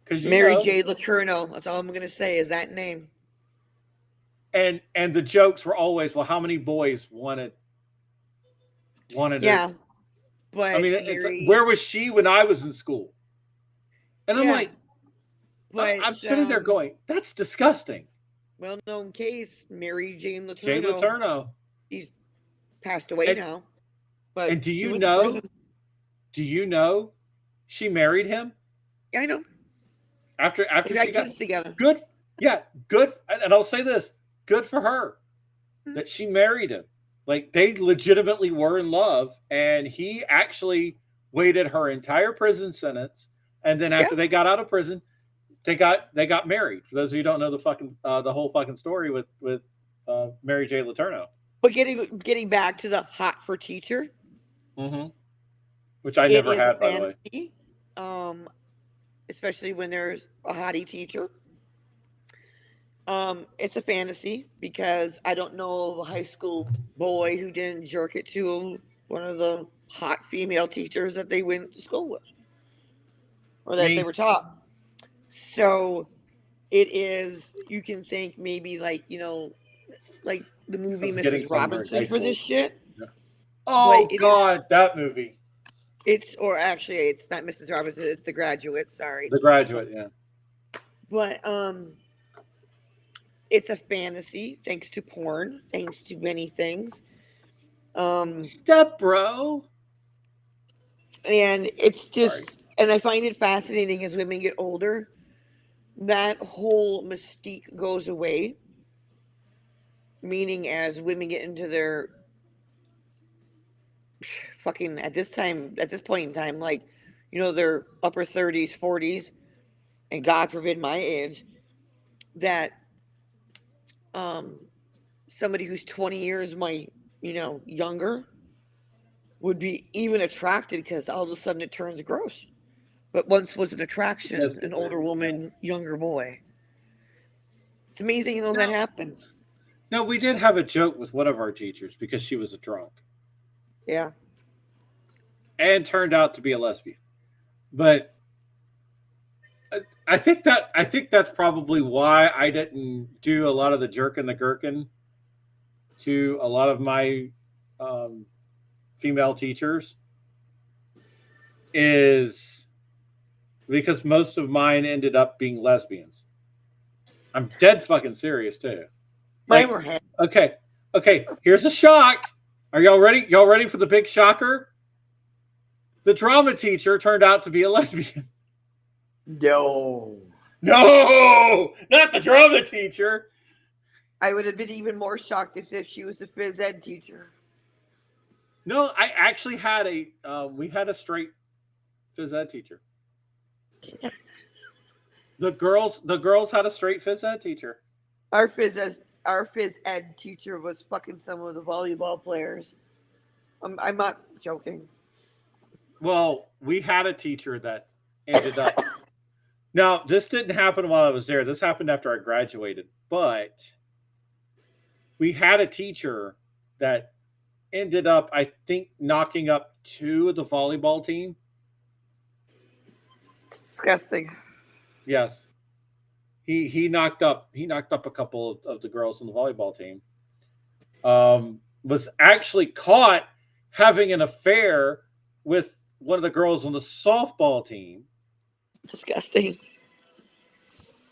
Because Mary J. Letourneau. That's all I'm gonna say is that name. and the jokes were always, well, how many boys wanted Yeah, it? but I mean, Mary. where was she when I was in school? And I'm Yeah, like, but I'm sitting there going, that's disgusting. well-known case, Mary Jane Jay Letourneau. Letourneau. He's passed away now, but And do she you went to know? prison. Do you know? She married him Yeah, I know. after They got she got kids together. good. Yeah, good. And I'll say this: good for her Mhm. that she married him. Like, they legitimately were in love, and he actually waited her entire prison sentence, and then after Yeah. they got out of prison, they got married. For those of you who don't know the whole fucking story with Mary J. Letourneau. But getting back to the hot for teacher, Mm-hmm. Which I it never is a had, by the way. fantasy, especially when there's a hottie teacher. It's a fantasy because I don't know of a high school boy who didn't jerk it to one of the hot female teachers that they went to school with or that they Me. were taught. So it is, you can think maybe like, like the movie Sounds getting Mrs. somewhere in high Robinson for this school. shit. Yeah. But Oh it is, God, that movie, or actually it's not Mrs. Robinson, it's The Graduate. Sorry. The Graduate. Yeah. But it's a fantasy thanks to porn, thanks to many things. Step bro. And it's just, Sorry. and I find it fascinating as women get older, that whole mystique goes away. Meaning, as women get into their fucking, at this point in time, like, their upper 30s, 40s, and God forbid my age, that somebody who's 20 years younger would be even attracted because all of a sudden it turns gross. But once was an attraction, an older woman, younger boy. It's amazing how that happens. No, we did have a joke with one of our teachers because she was a drunk. Yeah. And turned out to be a lesbian. But I think that's probably why I didn't do a lot of the jerkin the gherkin to a lot of my female teachers, is because most of mine ended up being lesbians. I'm dead fucking serious too. Mine were head. Okay, here's a shock. Are y'all ready? Y'all ready for the big shocker? The drama teacher turned out to be a lesbian. No, not the drama teacher. I would have been even more shocked if she was a phys ed teacher. No, I actually had we had a straight phys ed teacher. The girls had a straight phys ed teacher. Our phys ed teacher was fucking some of the volleyball players. I'm not joking. Well, we had a teacher that ended up. Now, this didn't happen while I was there. This happened after I graduated. But we had a teacher that ended up, I think, knocking up 2 of the volleyball team. Disgusting. Yes. He knocked up a couple of the girls on the volleyball team. Was actually caught having an affair with one of the girls on the softball team. Disgusting.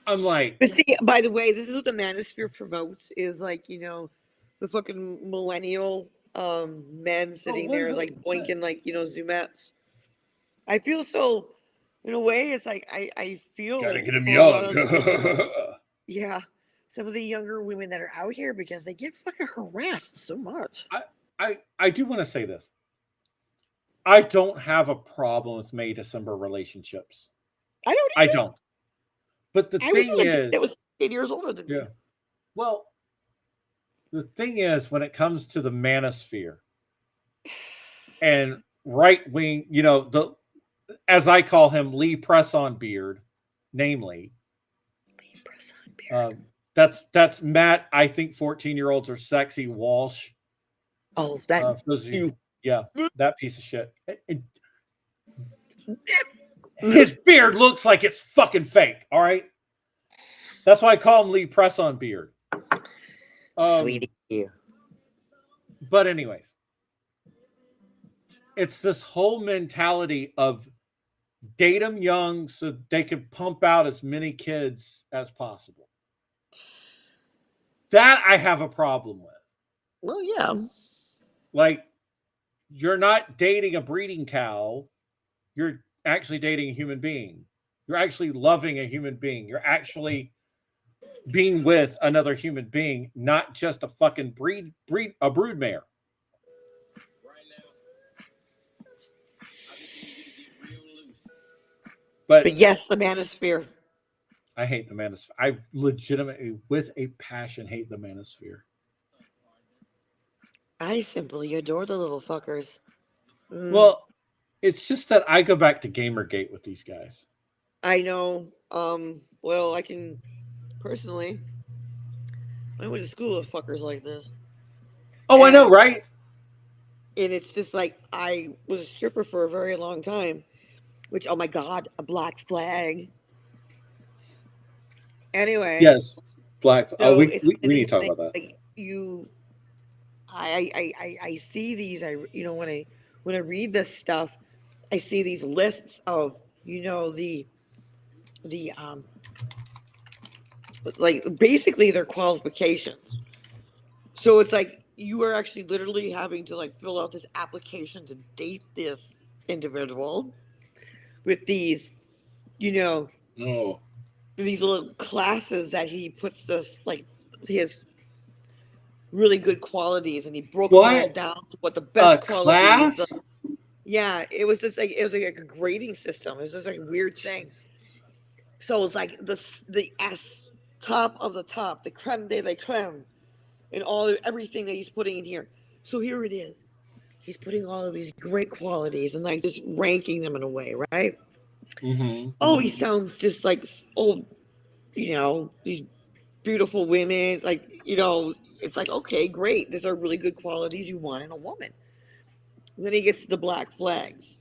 I'm like, but see, by the way, this is what the manosphere promotes is like, the fucking millennial men sitting there like boinking like, Zoomettes. I feel so, in a way, it's like I feel gotta get him for a lot young. yeah, some of the younger women that are out here because they get fucking harassed so much. I do want to say this. I don't have a problem with May December relationships. I don't. I don't. But the I thing was is, it was 8 years older than me. yeah. Well, the thing is, when it comes to the manosphere and right wing, the as I call him, Lee Press on Beard, namely, Lee Press on Beard. That's Matt. I think 14-year-olds are sexy. Walsh. Oh, that yeah, that piece of shit. His beard looks like it's fucking fake. All right, that's why I call him Lee Press on Beard. Sweetie. But anyways, it's this whole mentality of date them young so they can pump out as many kids as possible. That I have a problem with. Well, yeah. Like, you're not dating a breeding cow. You're actually dating a human being. You're actually loving a human being. You're actually being with another human being, not just a fucking broodmare. But yes, the manosphere. I hate the manosphere. I legitimately, with a passion, hate the manosphere. I simply adore the little fuckers. Well, it's just that I go back to Gamergate with these guys. I know. Well, I can personally. I went to school with fuckers like this. Oh, I know, right? And it's just like I was a stripper for a very long time. Which, oh my God, a black flag. Anyway. Yes, black. So we need to talk about that. Like I see these. When I read this stuff, I see these lists of the like basically their qualifications. So it's like you are actually literally having to like fill out this application to date this individual with these, these little classes that he puts this like his really good qualities, and he broke them all down to what the best qualities. Yeah, it was just like a grading system. It was just like a weird thing. So it's like the S top of the top, the creme de la creme, and everything that he's putting in here. So here it is. He's putting all of these great qualities and like just ranking them in a way, right? Mm-hmm. Oh, he sounds just like these beautiful women, like it's like, okay, great, these are really good qualities you want in a woman. And then he gets to the black flags,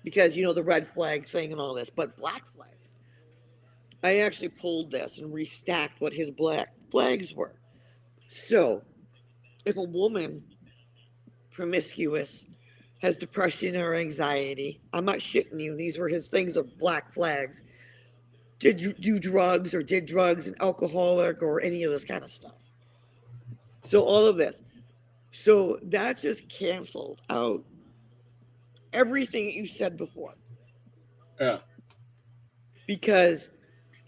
because the red flag thing and all this, but black flags. I actually pulled this and restacked what his black flags were. So if a woman, promiscuous, has depression or anxiety, I'm not shitting you, these were his things of black flags. Did you do drugs or did drugs and alcoholic or any of this kind of stuff. So all of this. So that just canceled out everything that you said before. Yeah. Because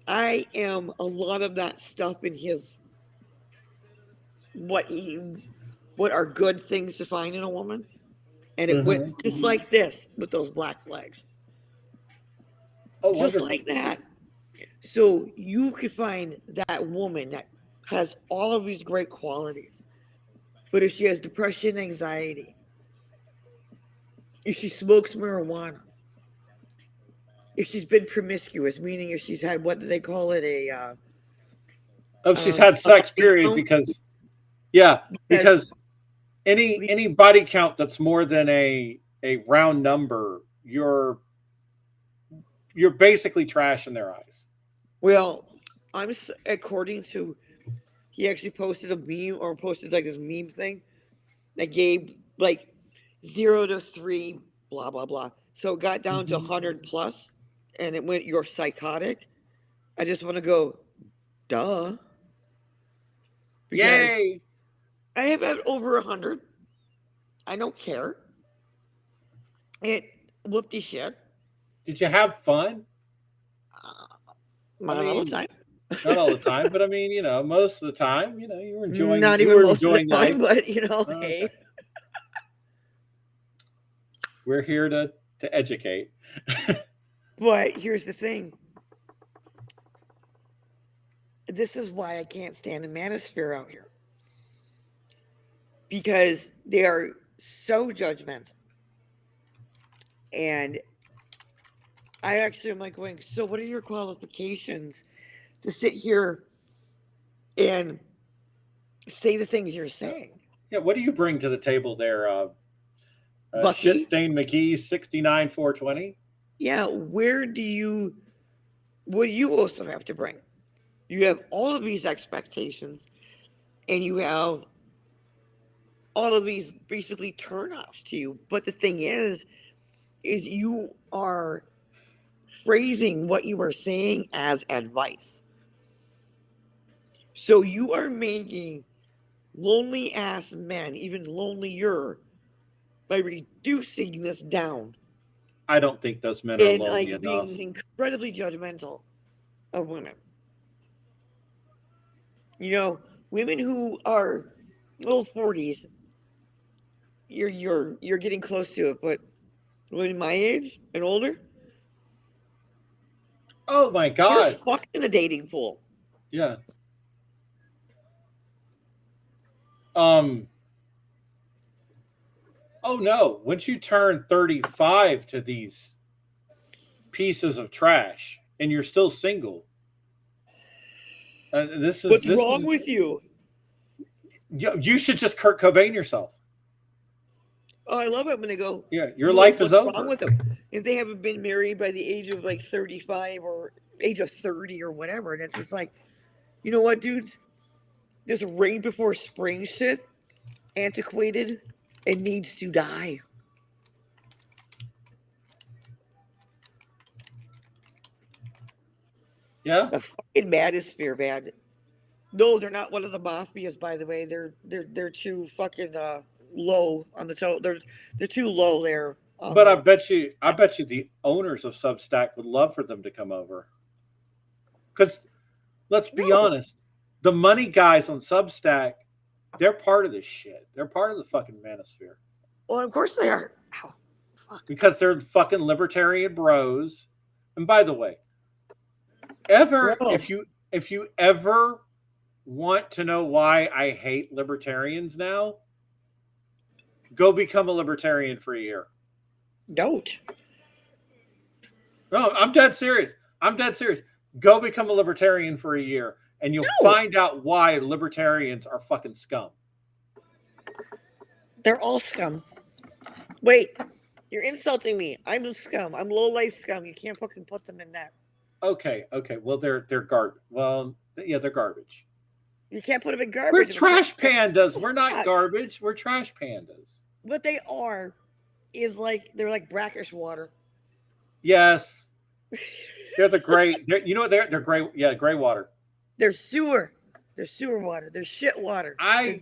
I am a lot of that stuff in his what are good things to find in a woman. And it went just like this with those black flags. Oh, just wonderful. Like that. So you could find that woman that has all of these great qualities. But if she has depression, anxiety, if she smokes marijuana, if she's been promiscuous, meaning if she's had, what do they call it? She's had sex, period, because Any body count that's more than a round number, you're basically trash in their eyes. Well, according to, he actually posted a meme or posted like this meme thing that gave like 0 to 3, blah blah blah. So it got down to 100 plus, and it went, "You're psychotic." I just want to go, duh. Because Yay! I have had over 100. I don't care. It whooped the shit. Did you have fun? Not all the time. Not all the time, but I mean, most of the time, you were enjoying. Not you even were most of the enjoying time, life. but Oh, hey. okay. We're here to educate. But here's the thing. This is why I can't stand the manosphere out here. Because they are so judgmental. And I actually am like going, so what are your qualifications to sit here and say the things you're saying? Yeah, what do you bring to the table there? Bucky? Shitstain McGee 69420. Yeah, what do you also have to bring? You have all of these expectations, and you have all of these basically turnoffs to you. But the thing is you are phrasing what you are saying as advice. So you are making lonely ass men even lonelier by reducing this down. I don't think those men are and lonely like enough. being incredibly judgmental of women. Women who are little 40s, you're getting close to it, but women my age and older, Oh my you're God. fucked in the dating pool. Yeah. Oh no, once you turn 35 to these pieces of trash and you're still single. What's wrong with you? You should just Kurt Cobain yourself. Oh, I love it when they go, Yeah, your life is over. What's wrong with them? If they haven't been married by the age of like 35 or age of 30 or whatever, and it's just like, you know what, dudes? This rain before spring shit, antiquated, and needs to die. Yeah. The fucking manosphere, man. No, they're not one of the mafias, by the way. They're too fucking low on the toe. They're too low there. But I bet you the owners of Substack would love for them to come over. Because let's be honest, the money guys on Substack, they're part of this shit. They're part of the fucking manosphere. Well, of course they are. Ow, fuck. Because they're fucking libertarian bros. And by the way, if you ever want to know why I hate libertarians now, go become a libertarian for a year. Don't. No, I'm dead serious. Go become a libertarian for a year, and you'll find out why libertarians are fucking scum. They're all scum. Wait, you're insulting me. I'm a scum. I'm low life scum. You can't fucking put them in that. Okay. Well, they're garbage. Well, yeah, they're garbage. You can't put them in garbage. We're trash pandas. We're not garbage. We're trash pandas. What they are is they're like brackish water. Yes. They're the gray. You know what they're gray? Yeah, gray water. They're sewer. They're sewer water. They're shit water. I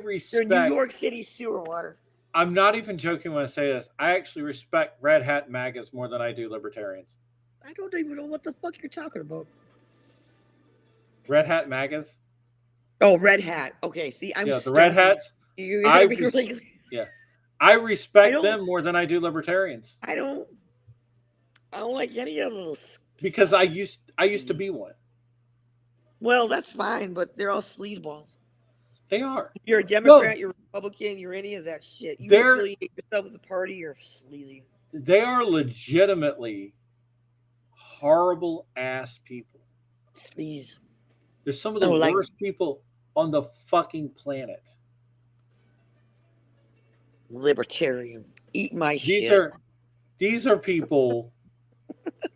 respect. They're New York City sewer water. I'm not even joking when I say this. I actually respect Red Hat MAGAs more than I do libertarians. I don't even know what the fuck you're talking about. Red Hat MAGAs? Oh, Red Hat. Okay, see, the Red Hats. I respect them more than I do libertarians. I don't like any of those. Because I used to be one. Well, that's fine, but they're all sleazeballs. They are. You're a Democrat, you're a Republican, you're any of that shit. You affiliate yourself with the party, you're sleazy. They are legitimately horrible ass people. Sleaze. They're some of the worst people on the fucking planet. Libertarian. Eat my These shit. are people,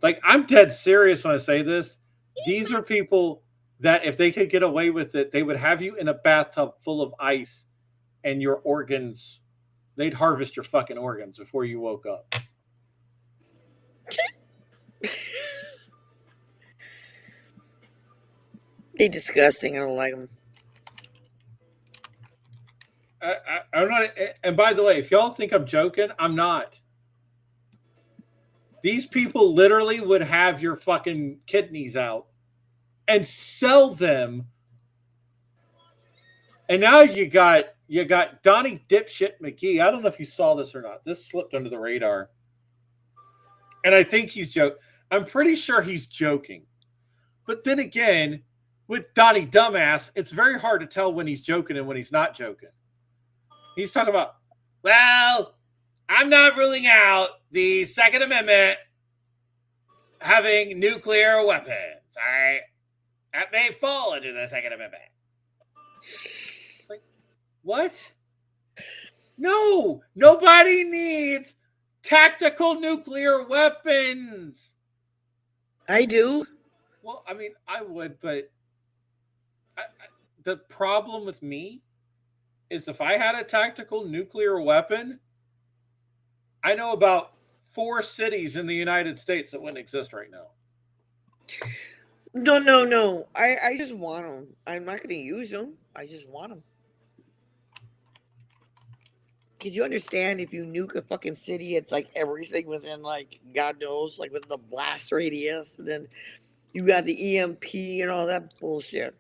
like, I'm dead serious when I say this. These are people that if they could get away with it, they would have you in a bathtub full of ice and your organs, they'd harvest your fucking organs before you woke up. They disgusting. I don't like them. I'm not. And by the way, if y'all think I'm joking, I'm not. These people literally would have your fucking kidneys out and sell them. And now you got Donnie Dipshit McGee. I don't know if you saw this or not. This slipped under the radar. And I think he's joking. I'm pretty sure he's joking. But then again, with Donnie Dumbass, it's very hard to tell when he's joking and when he's not joking. He's talking about, well, I'm not ruling out the Second Amendment having nuclear weapons. All right. That may fall under the Second Amendment. Like, what? No, nobody needs tactical nuclear weapons. I do. Well, I mean, I would, but the problem with me is if I had a tactical nuclear weapon, I know about 4 cities in the United States that wouldn't exist right now. No. I just want them. I'm not going to use them. I just want them. Because you understand, if you nuke a fucking city, it's like everything within, like, God knows, like with the blast radius. And then you got the EMP and all that bullshit.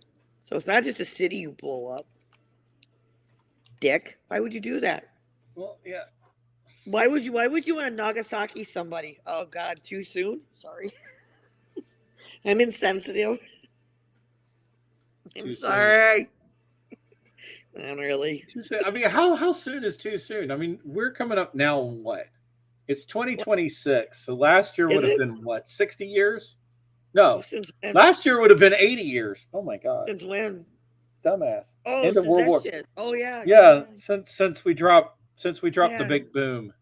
So it's not just a city you blow up. Dick, why would you do that? Well, yeah. Why would you want to Nagasaki somebody? Oh God, too soon? Sorry. I'm insensitive. I'm sorry. Not really. Too soon. I mean, how soon is too soon? I mean, we're coming up now on what? It's 2026. So last year would have been what, 60 years? No. Last year would have been 80 years. Oh my God. Since when? Dumbass. Oh, End of World War. Shit. Oh yeah. Yeah, since we dropped the big boom.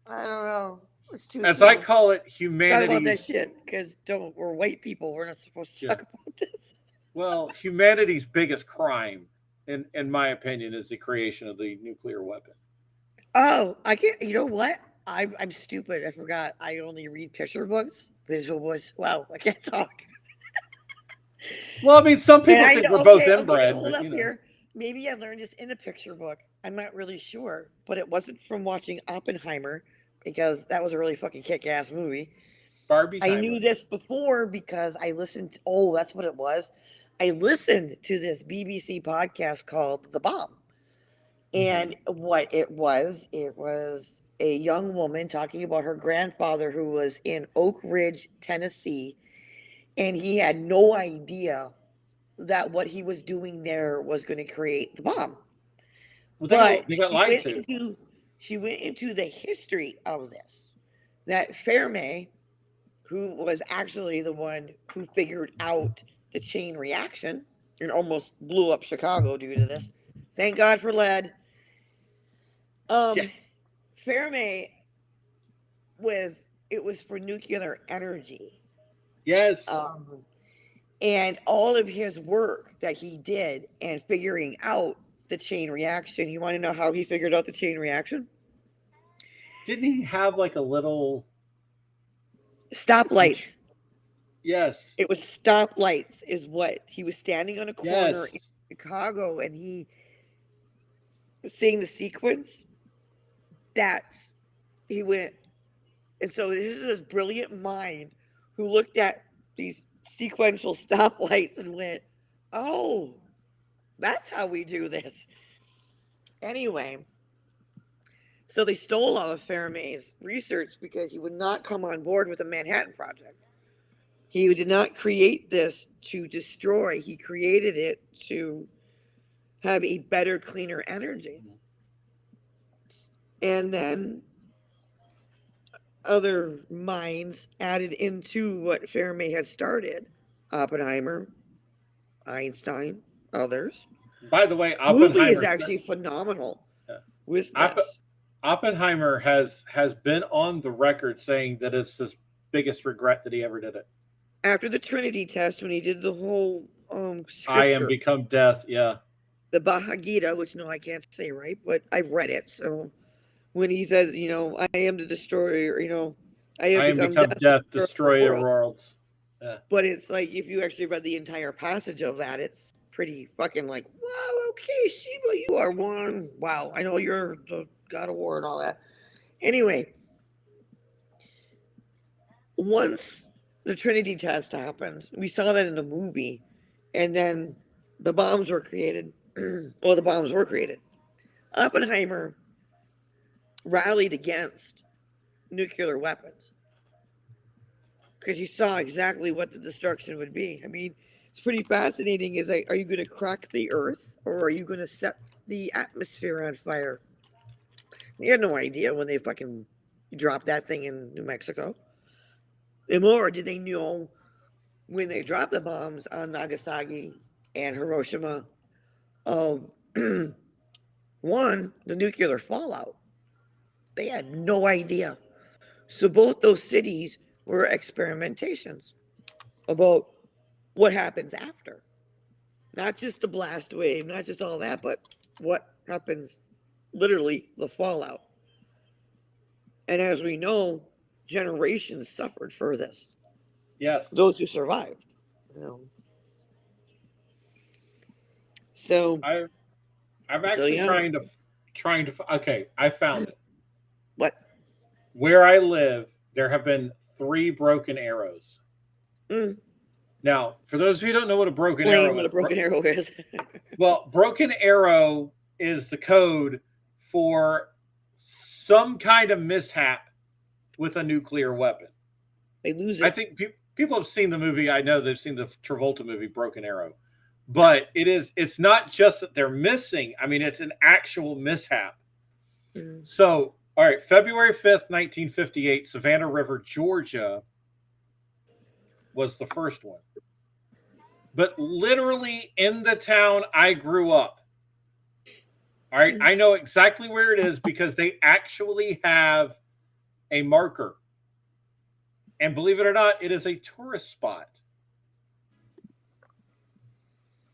I don't know. It's too As soon. I call it, humanity's. Talk about that shit, because we're white people. We're not supposed to talk about this. Well, humanity's biggest crime, in my opinion, is the creation of the nuclear weapon. Oh, I can't. You know what? I'm stupid. I forgot. I only read picture books. Visual books. Wow, I can't talk. Well, I mean, some people think we're both inbred. Hold up here. Maybe I learned this in a picture book. I'm not really sure, but it wasn't from watching Oppenheimer, because that was a really fucking kick-ass movie. Barbie. I knew this before because I listened. That's what it was. I listened to this BBC podcast called The Bomb. And what it was a young woman talking about her grandfather who was in Oak Ridge, Tennessee, and he had no idea that what he was doing there was going to create the bomb. Well, but they got lied to. She went into the history of this. That Fermi, who was actually the one who figured out the chain reaction and almost blew up Chicago due to this. Thank God for lead. Fermi was for nuclear energy. Yes. And all of his work that he did and figuring out the chain reaction. You want to know how he figured out the chain reaction? Didn't he have like a little stoplights? Yes. It was stoplights is what he was standing on a corner in Chicago, and he seeing the sequence. He went, and so this is this brilliant mind who looked at these sequential stoplights and went, "Oh, that's how we do this." Anyway, so they stole all of Fermi's research because he would not come on board with the Manhattan Project. He did not create this to destroy. He created it to have a better, cleaner energy. And then other minds added into what Fermi had started. Oppenheimer, Einstein, others. By the way, Oppenheimer movie is actually phenomenal with this. Oppenheimer has been on the record saying that it's his biggest regret that he ever did it. After the Trinity test, when he did the whole I am scripture, become death. Yeah. the Bhagavad Gita, which no, I can't say right, but I've read it. So when he says, I am the destroyer, I have I am become become death, death, destroyer of the destroyer of world. worlds. Yeah. But it's like if you actually read the entire passage of that, it's pretty fucking like, wow, okay, Sheba, you are one. Wow, I know you're the God of War and all that. Anyway, once the Trinity test happened, we saw that in the movie, and then the bombs were created. Well, the bombs were created. Oppenheimer rallied against nuclear weapons because he saw exactly what the destruction would be. I mean, it's pretty fascinating. Is like, are you going to crack the Earth or are you going to set the atmosphere on fire? They had no idea when they fucking dropped that thing in New Mexico. And more, did they know when they dropped the bombs on Nagasaki and Hiroshima of one, the nuclear fallout? They had no idea. So both those cities were experimentations about what happens after. Not just the blast wave, not just all that, but what happens literally the fallout. And as we know, generations suffered for this. Yes. Those who survived. So I'm actually yeah. trying to. Okay, I found it. What? Where I live, there have been 3 broken arrows. Now, for those of you who don't know what a broken arrow is, what a broken arrow is. well, broken arrow is the code for some kind of mishap with a nuclear weapon. They lose I it. think people have seen the movie. I know they've seen the Travolta movie Broken Arrow, but it's not just that they're missing. I mean, it's an actual mishap. So, all right, February 5th, 1958, Savannah River, Georgia was the first one. But literally in the town I grew up. All right, I know exactly where it is because they actually have a marker. And believe it or not, it is a tourist spot.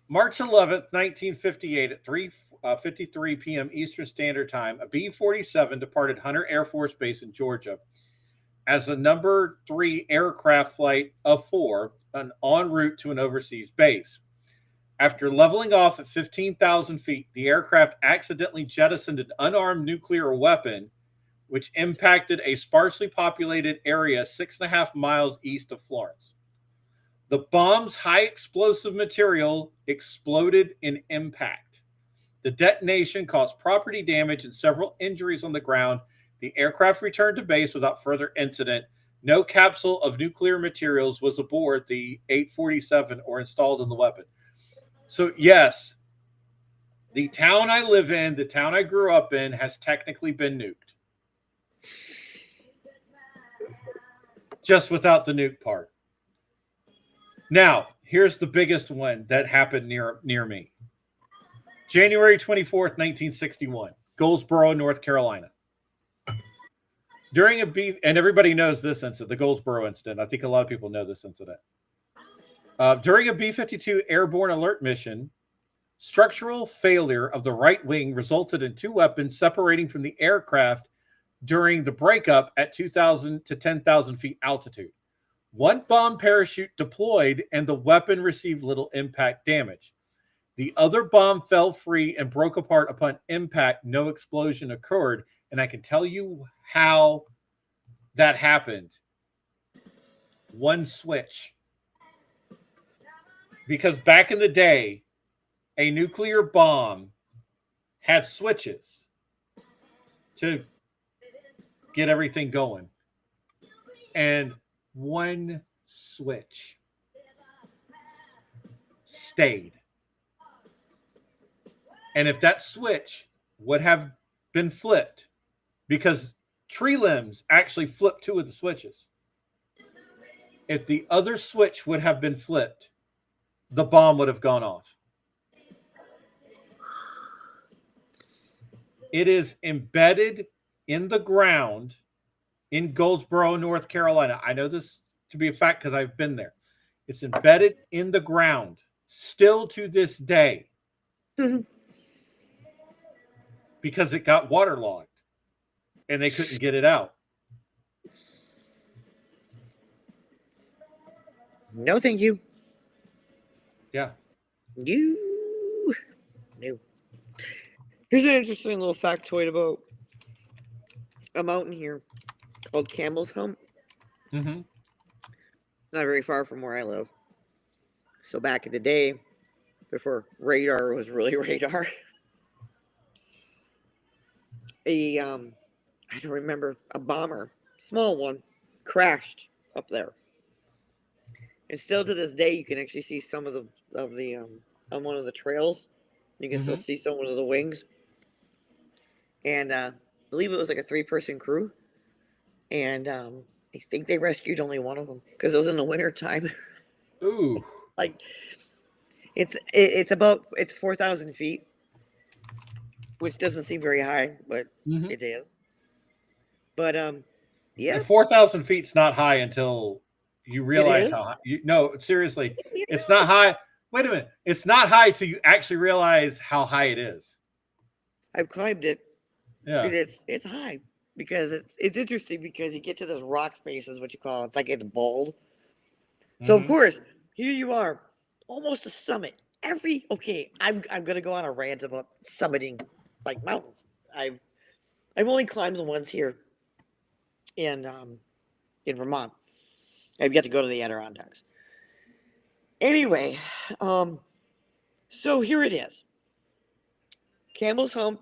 March 11th, 1958 at 3:53 p.m. Eastern Standard Time, a B-47 departed Hunter Air Force Base in Georgia as the number 3 aircraft flight of 4 en route to an overseas base. After leveling off at 15,000 feet, the aircraft accidentally jettisoned an unarmed nuclear weapon, which impacted a sparsely populated area 6.5 miles east of Florence. The bomb's high explosive material exploded in impact. The detonation caused property damage and several injuries on the ground. The aircraft returned to base without further incident. No capsule of nuclear materials was aboard the 847 or installed in the weapon. So, yes, the town I live in, the town I grew up in, has technically been nuked. Just without the nuke part. Now, here's the biggest one that happened near me. January 24th, 1961, Goldsboro, North Carolina. During and everybody knows this incident, the Goldsboro incident. I think a lot of people know this incident. During a B-52 airborne alert mission, structural failure of the right wing resulted in 2 weapons separating from the aircraft during the breakup at 2,000 to 10,000 feet altitude. 1 bomb parachute deployed and the weapon received little impact damage. The other bomb fell free and broke apart upon impact. No explosion occurred. And I can tell you how that happened. 1 switch. Because back in the day, a nuclear bomb had switches to get everything going. And 1 switch stayed. And if that switch would have been flipped, because tree limbs actually flip 2 of the switches, if the other switch would have been flipped, the bomb would have gone off. It is embedded in the ground in Goldsboro, North Carolina. I know this to be a fact because I've been there. It's embedded in the ground still to this day because it got waterlogged and they couldn't get it out. No, thank you. Yeah. No. Here's an interesting little factoid about a mountain here called Camel's Hump. Mm-hmm. Not very far from where I live. So back in the day, before radar was really radar, I don't remember, a bomber, small one, crashed up there. And still to this day, you can actually see some of the on one of the trails. You can still see some of the wings. And I believe it was like a 3-person crew. And I think they rescued only one of them because it was in the winter time. Ooh. Like it's 4,000 feet, which doesn't seem very high, but it is. But yeah, And 4,000 feet's not high until you realize how high. No, seriously, it's not high. Wait a minute, it's not high till you actually realize how high it is. I've climbed it. Yeah, it's high because it's interesting because you get to this rock face is what you call it. It's like it's bold. So of course, here you are, almost a summit. I'm gonna go on a rant about summiting like mountains. I've only climbed the ones here in Vermont. I've yet to go to the Adirondacks. Anyway, so here it is. Camel's Hump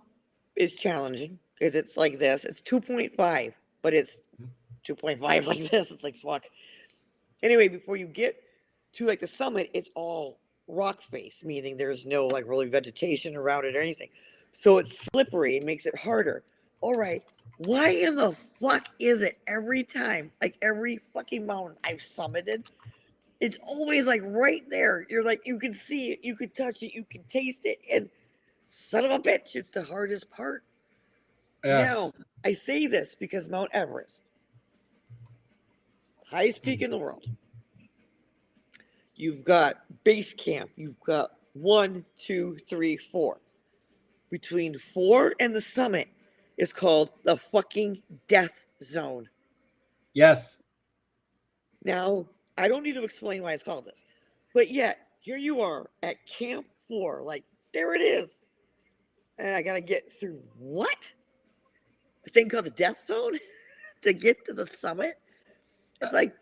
is challenging because it's like this. It's 2.5, but it's 2.5 like this. It's like fuck. Anyway, before you get to like the summit, it's all rock face, meaning there's no like really vegetation around it or anything. So it's slippery. It makes it harder. All right. Why in the fuck is it every time, like every fucking mountain I've summited, it's always like right there. You're like, you can see it, you can touch it, you can taste it, and son of a bitch, it's the hardest part. yes. Now, I say this because Mount Everest, highest peak in the world. You've got base camp. You've got 1, 2, 3, 4. Between 4 and the summit is called the fucking death zone. Yes. Now, I don't need to explain why it's called this, but yet here you are at Camp 4. Like, there it is. And I got to get through what? A thing called the death zone to get to the summit? It's like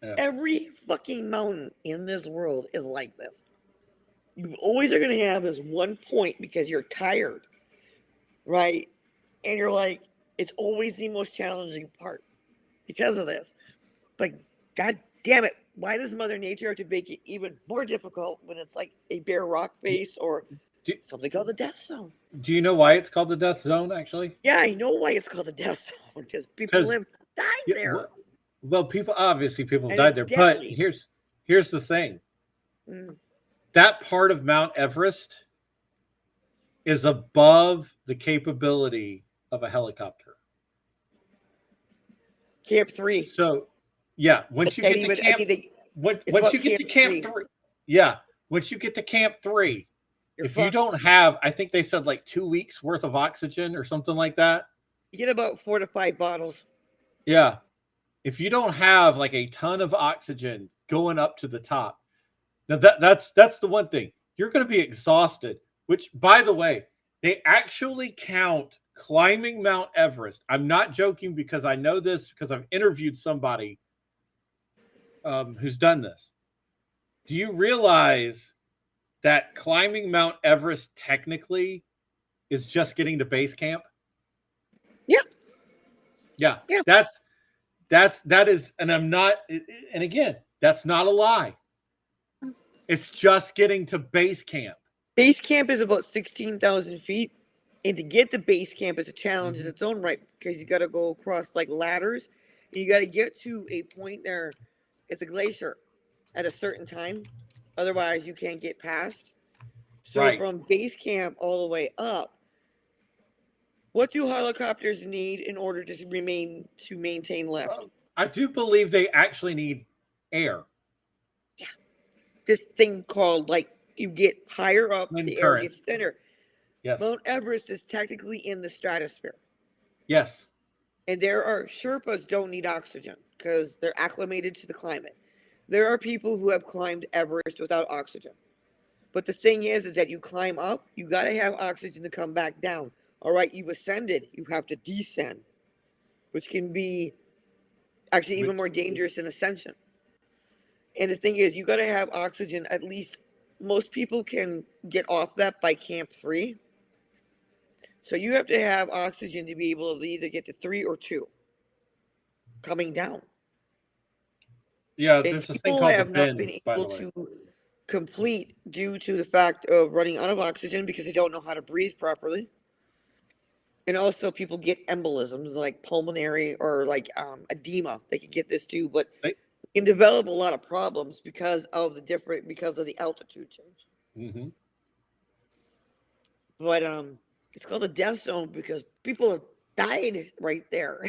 every fucking mountain in this world is like this. You always are going to have this one point because you're tired, right? And you're like, it's always the most challenging part because of this. But God damn it, why does Mother Nature have to make it even more difficult when it's like a bare rock face or something called the death zone? Do you know why it's called the death zone, actually? Yeah, I know why it's called the death zone because people died there. Well, people died there, but here's the thing. That part of Mount Everest is above the capability of a helicopter. Camp 3. So, yeah, once you get to Camp 3, once you get to Camp 3, if you don't have, I think they said like 2 weeks worth of oxygen or something like that. You get about 4 to 5 bottles. Yeah. If you don't have like a ton of oxygen going up to the top, now that's the one thing. You're going to be exhausted, which, by the way, they actually count climbing Mount Everest. I'm not joking because I know this because I've interviewed somebody who's done this. Do you realize that climbing Mount Everest technically is just getting to base camp? Yeah. That is, and I'm not, and again, that's not a lie. It's just getting to base camp. Base camp is about 16,000 feet. And to get to base camp is a challenge in its own right because you got to go across like ladders. And you got to get to a point there. It's a glacier at a certain time. Otherwise, you can't get past. So from base camp all the way up, What do helicopters need in order to maintain lift? I do believe they actually need air. Yeah. This thing called, like, you get higher up, Wind the air currents. gets thinner. Yes. Mount Everest is technically in the stratosphere. Yes. And there are Sherpas don't need oxygen because they're acclimated to the climate. There are people who have climbed Everest without oxygen. But the thing is that you climb up, you got to have oxygen to come back down. All right, you ascended, you have to descend, which can be actually even more dangerous than ascension. And the thing is, you got to have oxygen. At least most people can get off that by camp 3. So you have to have oxygen to be able to either get to 3 or 2 coming down. Yeah, And there's this thing people called the have not bend, been by the able way. to complete due to the fact of running out of oxygen because they don't know how to breathe properly. And also people get embolisms like pulmonary or like edema. They can get this too, but they can develop a lot of problems because of the altitude change. Mm-hmm. But it's called a death zone because people have died right there.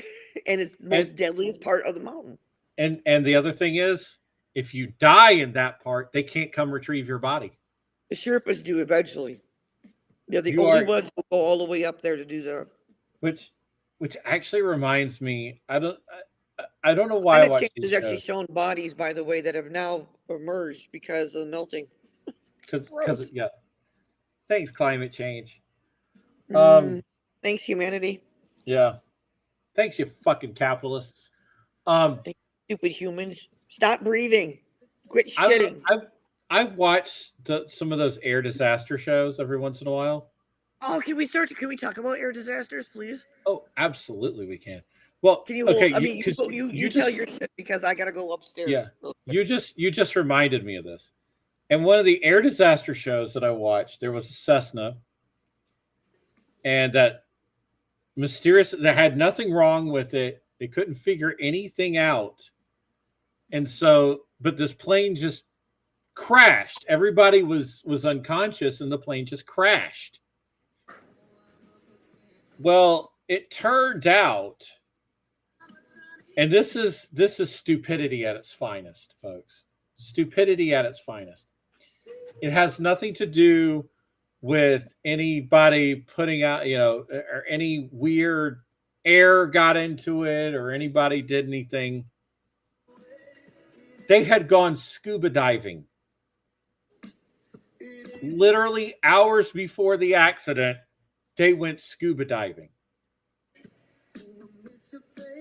And it's the most deadliest part of the mountain. And the other thing is, if you die in that part, they can't come retrieve your body. The Sherpas do eventually. They're the only ones who go all the way up there to do that. Which actually reminds me, I don't know why I watch these shows. There's actually shown bodies, by the way, that have now emerged because of the melting. Because yeah. Thanks, climate change. Thanks, humanity. Yeah. Thanks, you fucking capitalists. Stupid humans. Stop breathing. Quit shitting. I've watched some of those air disaster shows every once in a while. Oh, can we talk about air disasters, please? Oh, absolutely, we can. Well, can you? Okay, I mean, you tell your shit because I gotta go upstairs. Yeah, you just reminded me of this. And one of the air disaster shows that I watched, there was a Cessna, and that had nothing wrong with it. They couldn't figure anything out, and so, but this plane just crashed. Everybody was unconscious, and the plane just crashed. Well, it turned out, and this is stupidity at its finest, folks. Stupidity at its finest. It has nothing to do with anybody putting out, or any weird air got into it or anybody did anything. They had gone scuba diving. Literally hours before the accident, they went scuba diving.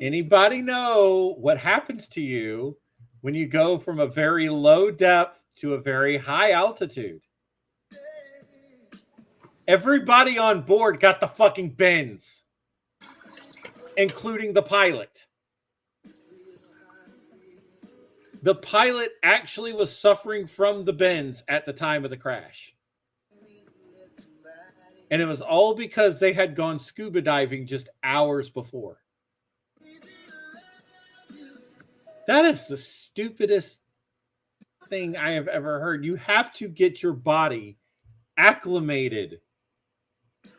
Anybody know what happens to you when you go from a very low depth to a very high altitude? Everybody on board got the fucking bends, including the pilot. The pilot actually was suffering from the bends at the time of the crash. And it was all because they had gone scuba diving just hours before. That is the stupidest thing I have ever heard. You have to get your body acclimated.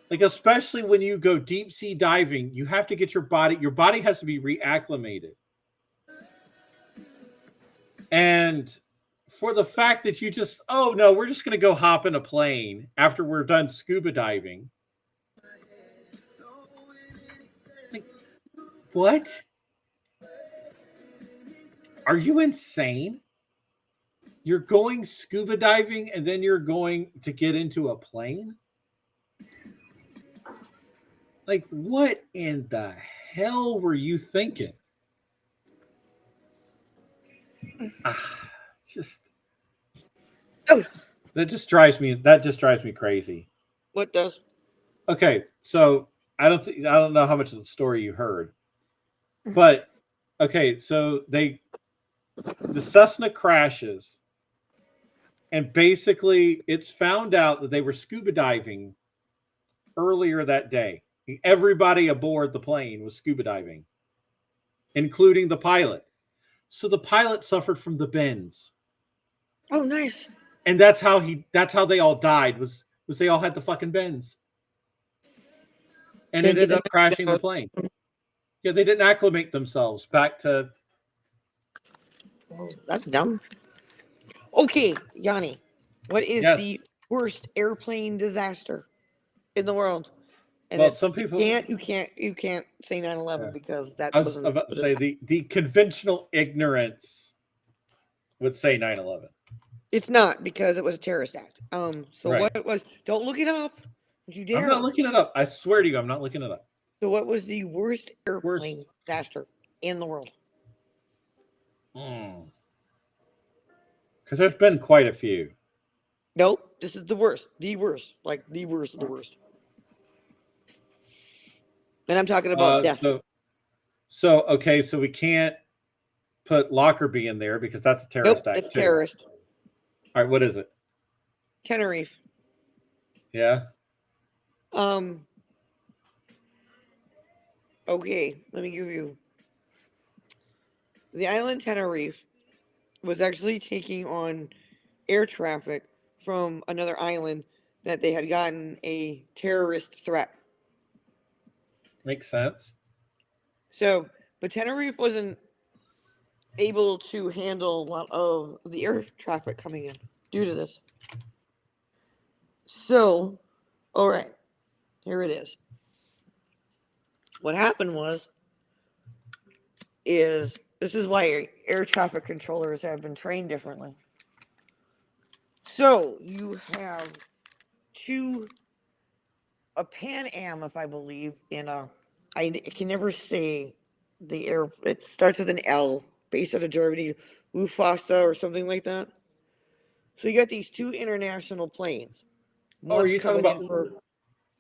Like, especially when you go deep sea diving, you have to get your body has to be reacclimated. And for the fact that you just, oh no, we're just going to go hop in a plane after we're done scuba diving. Like, what? Are you insane? You're going scuba diving and then you're going to get into a plane? Like, what in the hell were you thinking? That just drives me crazy. What does? Okay, so I don't know how much of the story you heard, but okay, so the Cessna crashes, and basically it's found out that they were scuba diving earlier that day. Everybody aboard the plane was scuba diving, including the pilot. So the pilot suffered from the bends. Oh, nice. And that's how they all died, was they all had the fucking bends. and it ended up crashing the plane. Yeah, they didn't acclimate themselves back to. Oh, that's dumb. Okay, Yanni, what is the worst airplane disaster in the world? And well, some people you can't say 9/11 because that I was wasn't about to say the conventional ignorance would say 9/11. It's not because it was a terrorist act. So Right. what it was? Don't look it up. Don't you dare. I'm not looking it up. I swear to you, I'm not looking it up. So what was the worst airplane disaster in the world? Because there's been quite a few. Nope, this is the worst. The worst. Like the worst of the worst. And I'm talking about death. So okay, so we can't put Lockerbie in there because that's a terrorist act. It's terrorist. All right, what is it? Tenerife. Yeah. Okay, let me give you. The island Tenerife was actually taking on air traffic from another island that they had gotten a terrorist threat. Makes sense. So, but Tenerife wasn't able to handle a lot of the air traffic coming in due to this. So, all right, here it is. What happened is this is why air traffic controllers have been trained differently. So you have a Pan Am, if I believe, in I can never say the air. It starts with an L, based out of Germany, Lufthansa or something like that. So you got these two international planes. Oh, are you talking about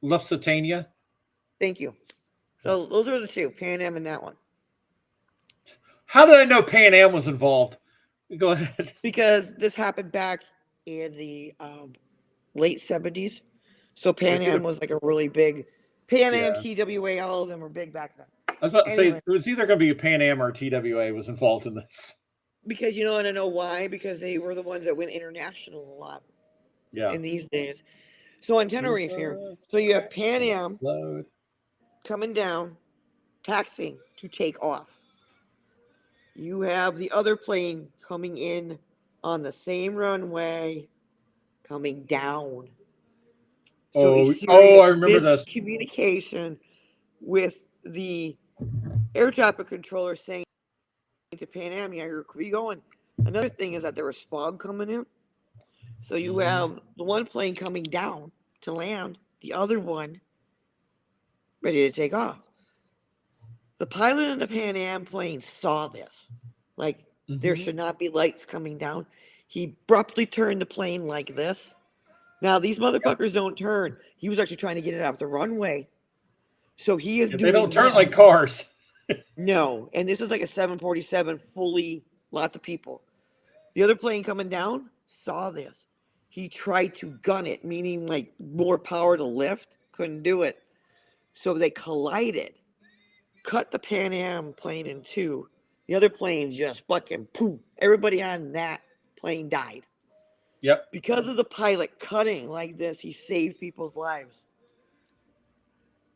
Lufthansa? Thank you. So those are the two, Pan Am and that one. How did I know Pan Am was involved? Go ahead. Because this happened back in the late 70s. So Pan Am was like a really big. Pan Am, TWA, all of them were big back then. I was about to say, it was either going to be a Pan Am or TWA was involved in this. Because you want to know why? Because they were the ones that went international a lot. Yeah. In these days. So on Tenerife here, so you have Pan Am coming down, taxiing to take off. You have the other plane coming in on the same runway, coming down. So I remember this. Communication with the air traffic controller saying to Pan Am, yeah, where are you going? Another thing is that there was fog coming in. So you have the one plane coming down to land, the other one ready to take off. The pilot in the Pan Am plane saw this. Like, there should not be lights coming down. He abruptly turned the plane like this. Now, these motherfuckers don't turn. He was actually trying to get it off the runway. So he is doing They don't turn like cars. No. And this is like a 747, fully, lots of people. The other plane coming down saw this. He tried to gun it, meaning like more power to lift. Couldn't do it. So they collided. Cut the Pan Am plane in two. The other plane just fucking poof. Everybody on that plane died. Yep. Because of the pilot cutting like this, he saved people's lives.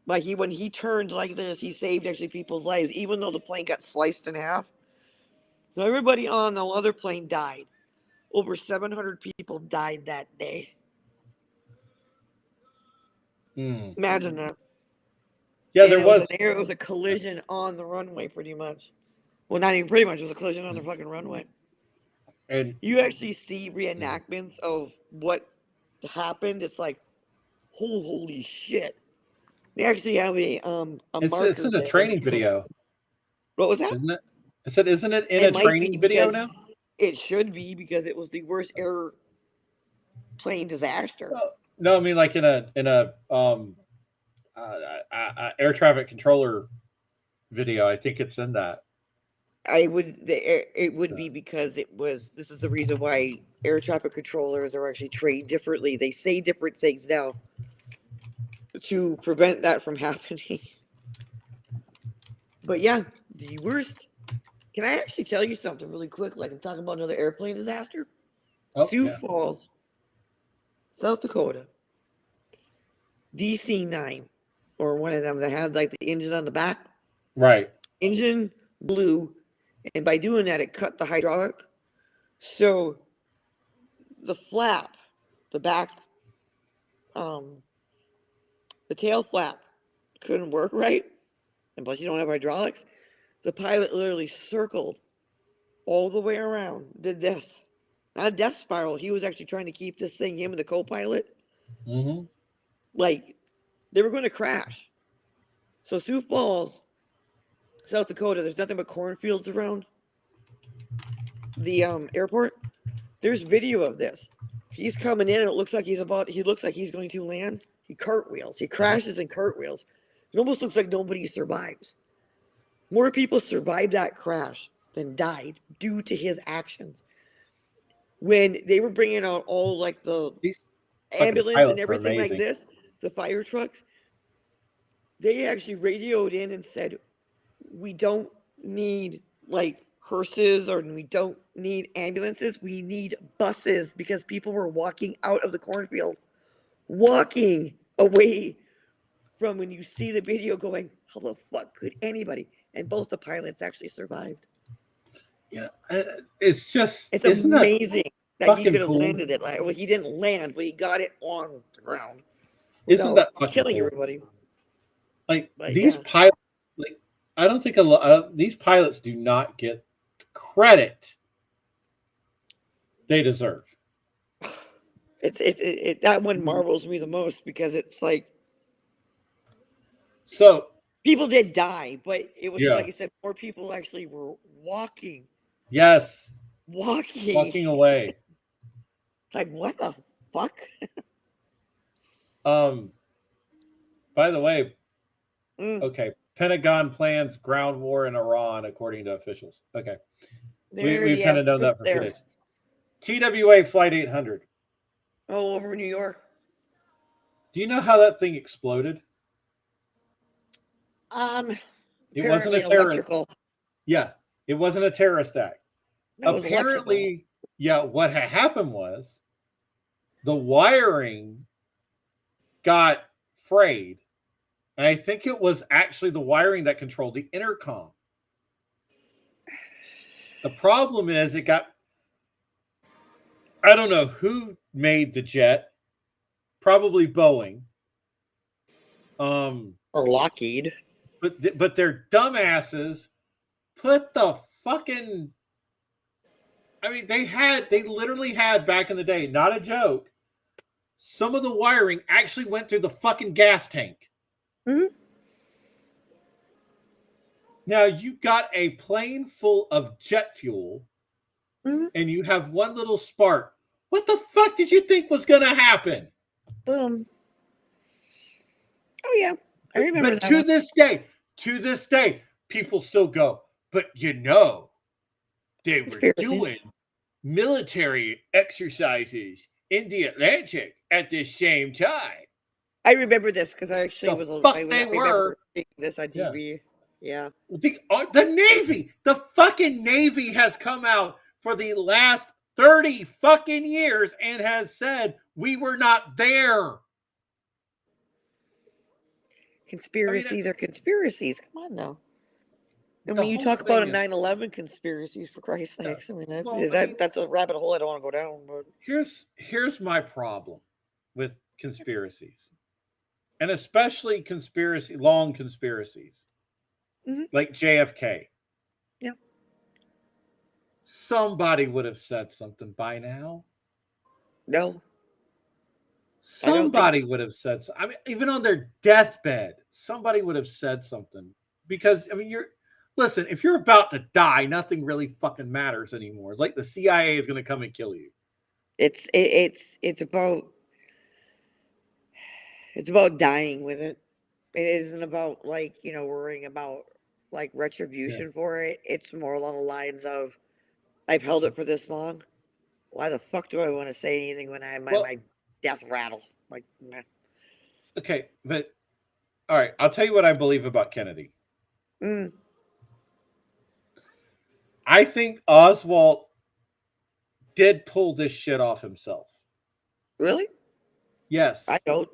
Like when he turned like this, he saved actually people's lives, even though the plane got sliced in half. So everybody on the other plane died. Over 700 people died that day. Imagine that. Yeah, and there was. It was a collision on the runway, pretty much. Well, not even pretty much. It was a collision on the fucking runway. And you actually see reenactments of what happened. It's like, holy shit. They actually have a marker. It's in a training video. What was that? Isn't it? I said, isn't it in a training video now? It should be, because it was the worst airplane disaster. No, I mean like in a air traffic controller video. I think it's in that. It would be, because this is the reason why air traffic controllers are actually trained differently. They say different things now to prevent that from happening. But yeah, the worst. Can I actually tell you something really quick? Like, I'm talking about another airplane disaster. Sioux Falls, South Dakota. DC-9. or one of them that had like the engine on the back. Right. Engine blew, and by doing that, it cut the hydraulic. So the flap, the back, the tail flap couldn't work right. And plus, you don't have hydraulics. The pilot literally circled all the way around, did this. Not a death spiral. He was actually trying to keep this thing, him and the co-pilot. Mm-hmm. Like, they were going to crash. So Sioux Falls, South Dakota, there's nothing but cornfields around the airport. There's video of this. He's coming in and it looks like he looks like he's going to land. He cartwheels. He crashes and cartwheels. It almost looks like nobody survives. More people survived that crash than died due to his actions. When they were bringing out all like the ambulance and everything like this, the fire trucks, they actually radioed in and said, we don't need like hearses or we don't need ambulances. We need buses because people were walking out of the cornfield, walking away from when you see the video going, how the fuck could anybody? And both the pilots actually survived. Yeah, it's just, it's amazing that he could have cool? landed it. Well, he didn't land, but he got it on the ground. Isn't that fucking killing cool? everybody? Like these pilots, like I don't think these pilots do not get the credit they deserve. That one marvels me the most because it's like, so people did die, but it was like you said, more people actually were walking. Yes. Walking away. Like, what the fuck? By the way, okay, Pentagon plans ground war in Iran, according to officials. Okay. We've kind of known that for footage. TWA Flight 800. Oh, over New York. Do you know how that thing exploded? It wasn't a terrorist. Yeah, it wasn't a terrorist act. Apparently, what had happened was the wiring got frayed. And I think it was actually the wiring that controlled the intercom. The problem is I don't know who made the jet, probably Boeing. Or Lockheed. But their dumbasses put the fucking, I mean, they literally had back in the day, not a joke, some of the wiring actually went through the fucking gas tank. Mm-hmm. Now you got a plane full of jet fuel, and you have one little spark. What the fuck did you think was going to happen? Boom. Oh yeah, I remember. But to this day, people still go. But they were doing military exercises in the Atlantic at the same time. I remember this because I actually they were this on TV. Yeah. The Navy, the fucking Navy has come out for the last 30 fucking years and has said we were not there. Conspiracies are conspiracies. Come on now. And when you talk about a 9/11 conspiracies, for Christ's sakes, I mean that's a rabbit hole I don't want to go down. But here's my problem with conspiracies, and especially long conspiracies. Like JFK. Yeah. Somebody would have said something by now. No. Somebody would have said something. I mean, even on their deathbed, somebody would have said something. Because, I mean, listen, if you're about to die, nothing really fucking matters anymore. It's like the CIA is going to come and kill you. It's about dying with it. It isn't about worrying about retribution for it. It's more along the lines of, I've held it for this long. Why the fuck do I want to say anything when my death rattle? Like, nah. Okay, but all right, I'll tell you what I believe about Kennedy. I think Oswald did pull this shit off himself. Really? Yes. I don't.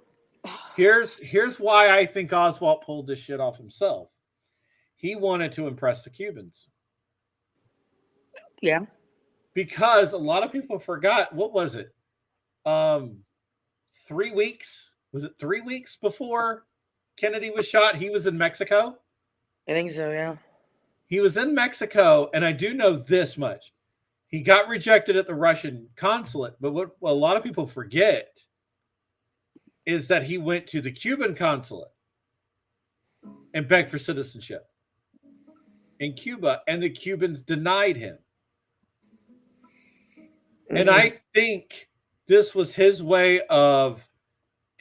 Here's why I think Oswald pulled this shit off himself. He wanted to impress the Cubans. Yeah. Because a lot of people forgot, what was it? 3 weeks? Was it 3 weeks before Kennedy was shot? He was in Mexico. I think so, yeah. He was in Mexico, and I do know this much. He got rejected at the Russian consulate, but what a lot of people forget is that he went to the Cuban consulate and begged for citizenship in Cuba, and the Cubans denied him. Mm-hmm. And I think this was his way of,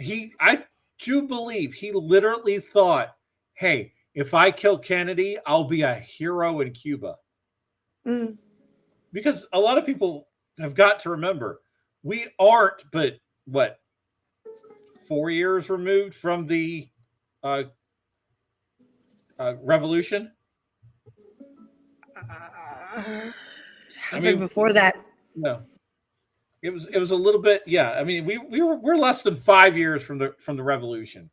I do believe he literally thought, hey, if I kill Kennedy, I'll be a hero in Cuba. Mm. Because a lot of people have got to remember, we aren't, but what, 4 years removed from the revolution? I mean, before that. No. It was a little bit, yeah. I mean, we're less than 5 years from the revolution.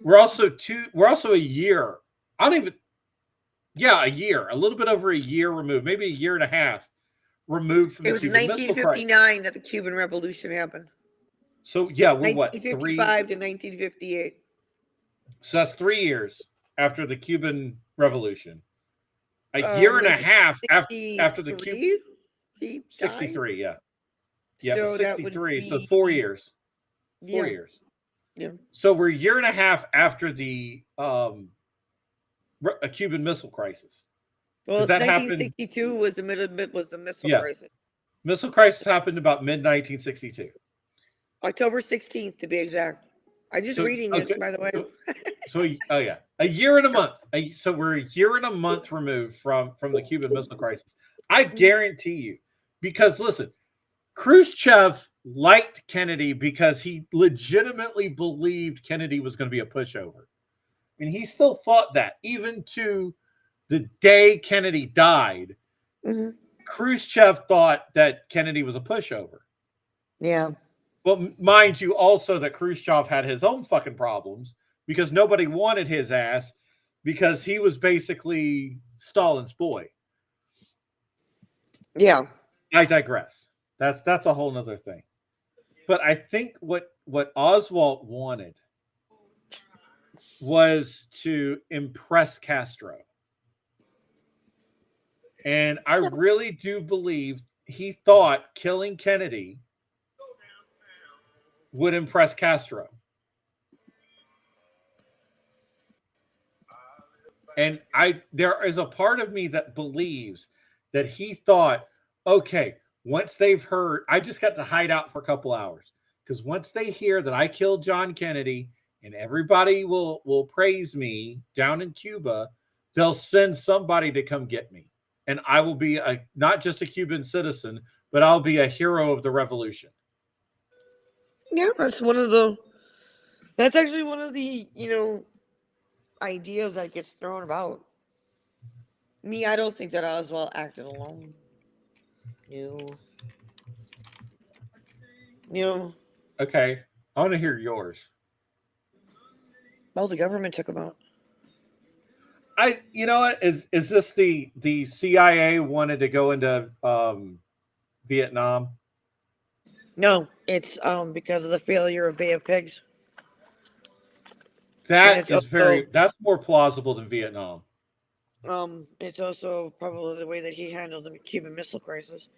We're also a year. I don't even, yeah, a year, a little bit over a year removed, maybe a year and a half removed from the Cuban Missile Crisis. It was 1959 that the Cuban Revolution happened. So yeah, we're 1955 to 1958. So that's 3 years after the Cuban Revolution. A year and a half after the Cuban. 63, yeah. Yeah, so 63. So 4 years. 4 years. Yeah. So we're a year and a half after the Cuban Missile Crisis. Well, 1962 was the missile crisis. Missile crisis happened about mid-1962. October 16th, to be exact. I'm just reading it, by the way. Oh yeah, a year and a month. So we're a year and a month removed from the Cuban Missile Crisis. I guarantee you, because listen, Khrushchev liked Kennedy because he legitimately believed Kennedy was going to be a pushover. And he still thought that, even to the day Kennedy died. Mm-hmm. Khrushchev thought that Kennedy was a pushover. Yeah. Well, mind you also that Khrushchev had his own fucking problems because nobody wanted his ass because he was basically Stalin's boy. Yeah. I digress. That's a whole nother thing. But I think what Oswald wanted was to impress Castro. And I really do believe he thought killing Kennedy would impress Castro. And there is a part of me that believes that he thought, okay, once they've heard, I just got to hide out for a couple hours. Because once they hear that I killed John Kennedy and everybody will praise me down in Cuba, they'll send somebody to come get me. And I will be not just a Cuban citizen, but I'll be a hero of the revolution. Yeah, that's actually one of the, ideas that gets thrown about. Me, I don't think that Oswald acted alone. No. Okay. I want to hear yours. Well, the government took him out. You know what? Is this the CIA wanted to go into Vietnam? No, it's because of the failure of Bay of Pigs. That's more plausible than Vietnam. It's also probably the way that he handled the Cuban Missile Crisis.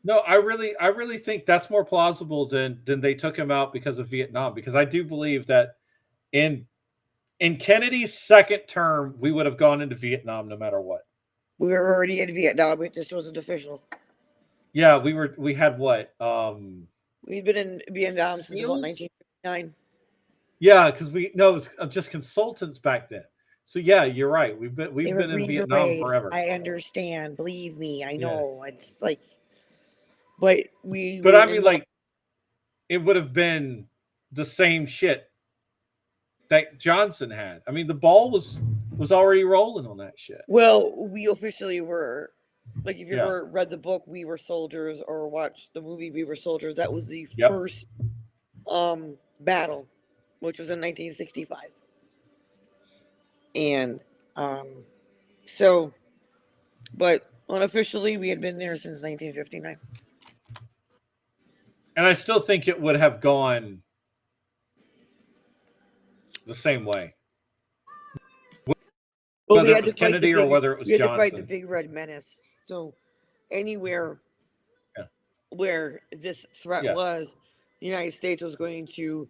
No, I really think that's more plausible than they took him out because of Vietnam. Because I do believe that in Kennedy's second term, we would have gone into Vietnam no matter what. We were already in Vietnam. It just wasn't official. Yeah, we had what? We'd been in Vietnam since about 1959. Yeah, because it was just consultants back then. So yeah, you're right. We've been in Vietnam forever. I understand. Believe me, I know. Yeah. It's like, but I mean, like, it would have been the same shit that Johnson had. I mean, the ball was already rolling on that shit. Well, we officially were. Like, if you ever read the book We Were Soldiers or watched the movie We Were Soldiers, that was the first battle which was in 1965. And so, but unofficially, we had been there since 1959. And I still think it would have gone the same way. Well, Whether it was Kennedy or whether it was Johnson. We had to fight the big red menace. So anywhere where this threat was, the United States was going to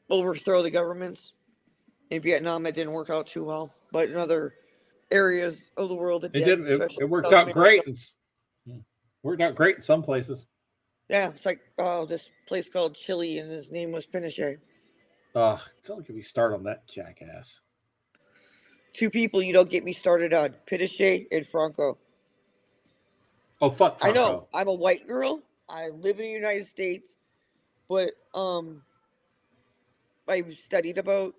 overthrow the governments. In Vietnam, it didn't work out too well, but in other areas of the world, it did. It worked out great. Worked out great in some places. Yeah, it's like this place called Chile, and his name was Pinochet. Don't get me started on that jackass. Two people you don't get me started on: Pinochet and Franco. Oh, fuck Franco. I know. I'm a white girl. I live in the United States, but I've studied about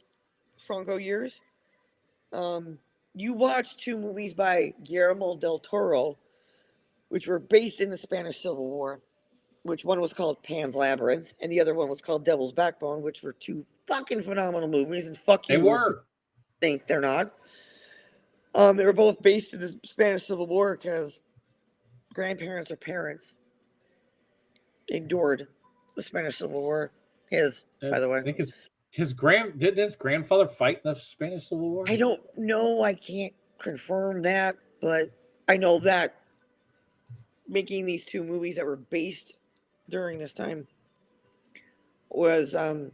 Franco years. You watch two movies by Guillermo del Toro, which were based in the Spanish Civil War, which one was called Pan's Labyrinth, and the other one was called Devil's Backbone, which were two fucking phenomenal movies, and fuck you. They were. Think they're not. They were both based in the Spanish Civil War because grandparents or parents endured the Spanish Civil War. By the way. I think didn't his grandfather fight in the Spanish Civil War? I don't know. I can't confirm that, but I know that making these two movies that were based during this time was, I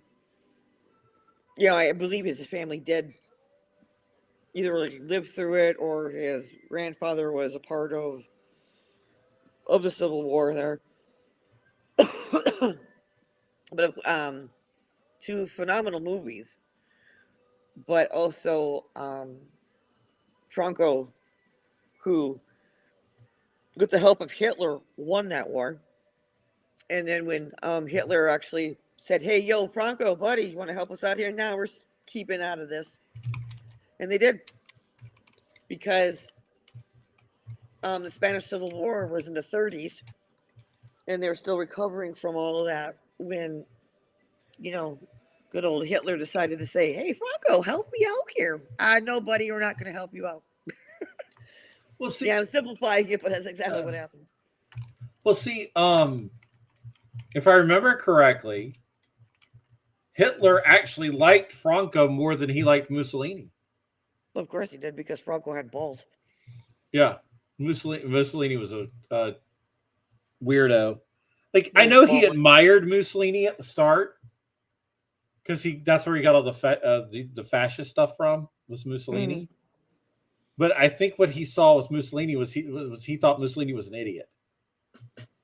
believe his family did either live through it or his grandfather was a part of the Civil War there. But two phenomenal movies, but also Franco, who, with the help of Hitler, won that war. And then when Hitler actually said, "Hey, yo, Franco, buddy, you want to help us out here? Now we're keeping out of this," and they did, because the Spanish Civil War was in the 30s, and they were still recovering from all of that when, good old Hitler decided to say, "Hey, Franco, help me out here." No, buddy, we're not going to help you out. Well, see, yeah, I'm simplifying it, but that's exactly what happened. Well, see, if I remember correctly, Hitler actually liked Franco more than he liked Mussolini. Well, of course he did, because Franco had balls. Yeah, Mussolini was a weirdo. Like, I know he admired Mussolini at the start because that's where he got all the fascist stuff from, was Mussolini. Mm-hmm. But I think what he saw with Mussolini was he thought Mussolini was an idiot.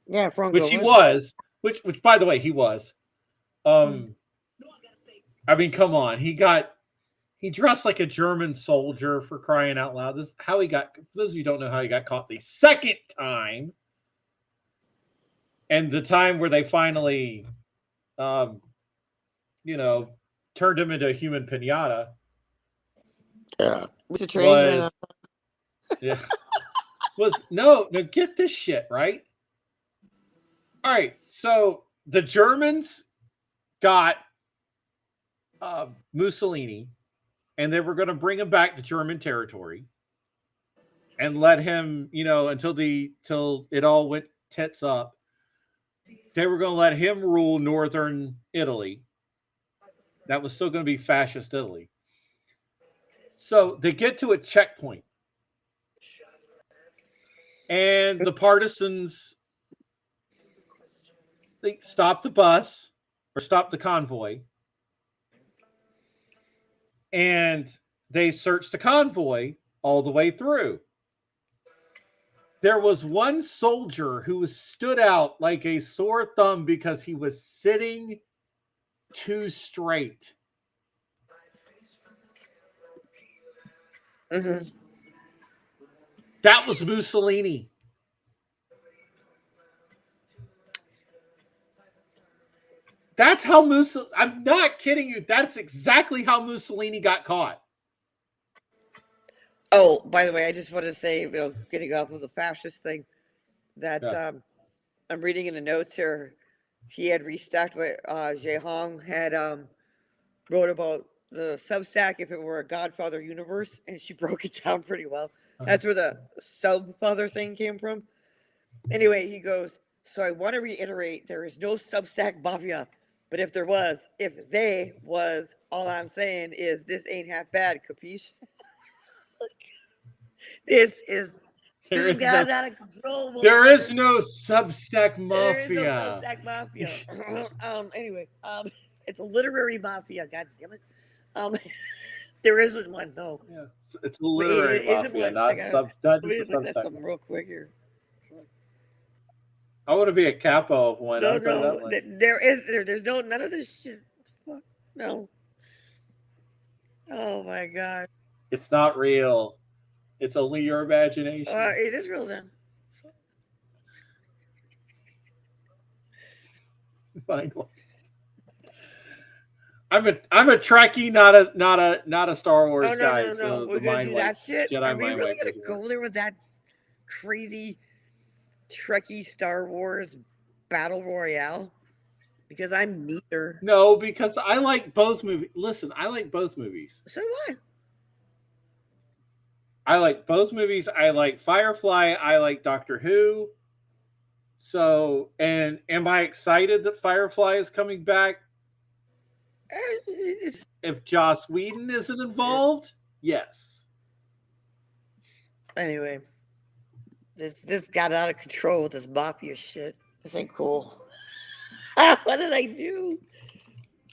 Yeah, Franco which he was. Which by the way, he was. I mean, come on. He dressed like a German soldier, for crying out loud. This is how he got, for those of you who don't know how he got caught the second time. And the time where they finally turned him into a human pinata. Yeah. No, get this shit, right? All right, so the Germans got Mussolini, and they were going to bring him back to German territory and let him, until it all went tits up. They were going to let him rule northern Italy. That was still going to be fascist Italy. So they get to a checkpoint, and the partisans, they stop the bus or stop the convoy, and they search the convoy all the way through. There was one soldier who stood out like a sore thumb because he was sitting too straight. Mm-hmm. That was Mussolini. That's how Mussolini, I'm not kidding you. That's exactly how Mussolini got caught. Oh, by the way, I just want to say, getting off of the fascist thing, that I'm reading in the notes here he had restocked what Jae Hong had wrote about the Substack if it were a Godfather universe, and she broke it down pretty well. That's where the Subfather thing came from. Anyway, he goes, so I want to reiterate, there is no Substack mafia, but if there was, if they was, all I'm saying is this ain't half bad, capiche? This is There this is got no, out of control. there is no Substack There is no mafia. Substack mafia. Anyway, it's a literary mafia. God damn it. There isn't one though. Yeah, it's a literary mafia, not Let me just just a look at Substack. something real quick here. I want to be a capo of one. No, I'll tell you that no, much. there's no none of this shit. Fuck, no. Oh my god. It's not real. It's only your imagination. It is real then. Mind blowing. I'm a Trekkie, not a Star Wars Oh no, guy. no, no. So We're the gonna mind do wipe, that shit. Jedi Are we mind really wipe gonna doesn't go work. there with that crazy Trekkie Star Wars battle royale? Because I'm neither. No, because I like both movies. Listen, I like both movies. So what? I like both movies. I like Firefly. I like Doctor Who. So, and am I excited that Firefly is coming back? It's, If Joss Whedon isn't involved, yes. anyway, this got out of control with this mafia shit. This ain't cool. What did I do?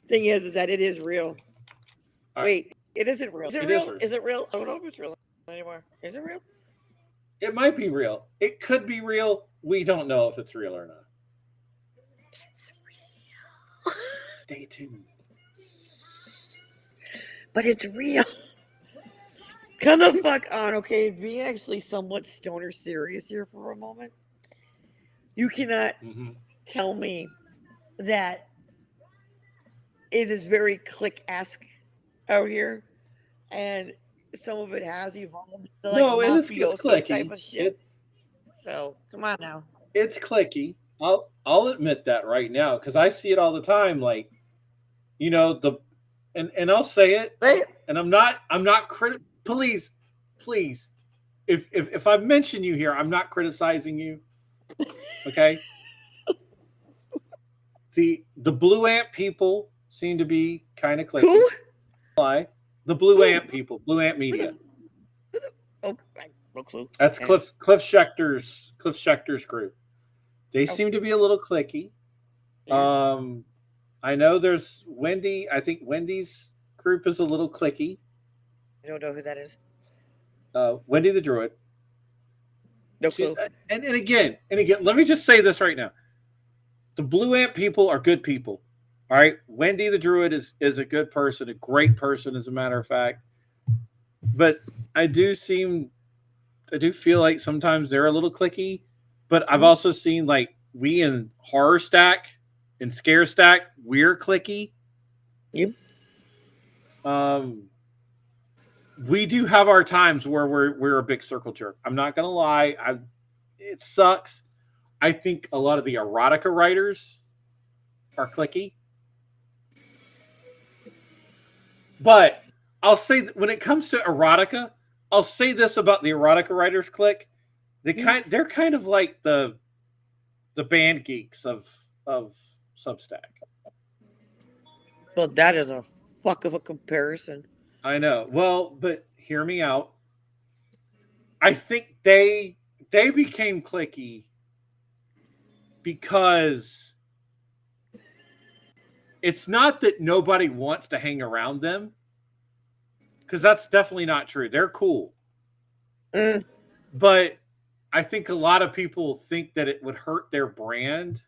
Thing is that it is real. All right. Wait, it isn't real. Is it It real? is Is it real? I don't know if it's real anymore. Is it real? It might be real. It could be real. We don't know if it's real or not. It's real. Stay tuned. But it's real. Come the fuck on, okay? Being actually somewhat stoner serious here for a moment. You cannot tell me that it is very click-esque out here, and some of it has evolved to like No, it's mafioso type clicky. of shit. So come on now. It's clicky. I'll admit that right now because I see it all the time. Like, you know, and I'll say it, and I'm not please, if I mention you here, I'm not criticizing you. Okay. The blue ant people seem to be kind of clicky. Who? The blue ant people, blue ant media. Oh, no clue. That's Cliff Schecter's group. They seem to be a little clicky. Yeah. I know there's Wendy. I think Wendy's group is a little clicky. I don't know who that is. Wendy the Druid. No clue. And again, let me just say this right now. The blue ant people are good people. All right. Wendy the Druid is a good person, a great person, as a matter of fact. But I do feel like sometimes they're a little clicky. But I've also seen like we in Horror Stack and Scare Stack, we're clicky. Yep. We do have our times where we're a big circle jerk. I'm not gonna lie. It sucks. I think a lot of the erotica writers are clicky. But I'll say that when it comes to erotica, I'll say this about the erotica writers clique. They're kind of like the band geeks of Substack. Well, that is a fuck of a comparison. I know. Well, but hear me out. I think they became clicky because it's not that nobody wants to hang around them, because that's definitely not true. They're cool. But I think a lot of people think that it would hurt their brand.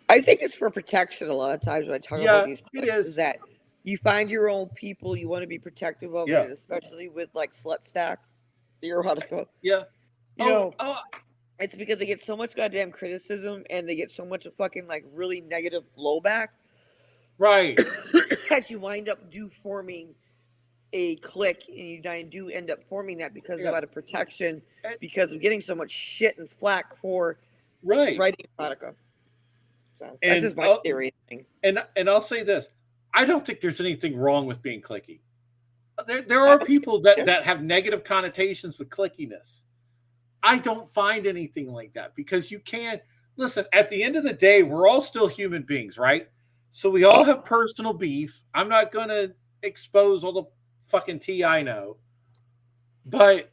I think it's for protection a lot of times when I talk about these it is that you find your own people, you want to be protective of it, especially with like Slut Stack, the erotica. Yeah. You know, it's because they get so much goddamn criticism and they get so much fucking like really negative blowback. Right. That you wind up forming a clique, and you do end up forming that because of out of protection, because of getting so much shit and flack for writing erotica. So that's And just my theory thing. and I'll say this: I don't think there's anything wrong with being clicky. There I are don't people care. that have negative connotations with clickiness. I don't find anything like that because you can't listen. At the end of the day, we're all still human beings, right? So we all have personal beef. I'm not going to expose all the fucking tea I know, but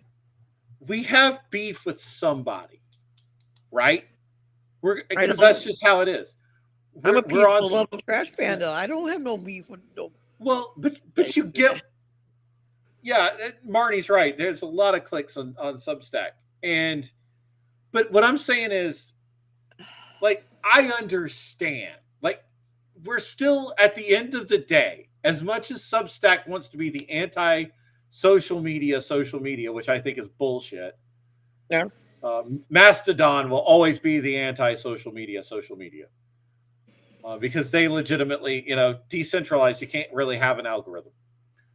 we have beef with somebody, right? We're I because that's don't. just how it is. I'm a We're on. peaceful, loving trash panda. I don't have no beef with no. Well, but you get yeah. Marnie's right. There's a lot of clicks on Substack, and but what I'm saying is, like, I understand. Like, we're still at the end of the day, as much as Substack wants to be the anti social media, which I think is bullshit. Yeah. Mastodon will always be the anti social media, because they legitimately, decentralized. You can't really have an algorithm.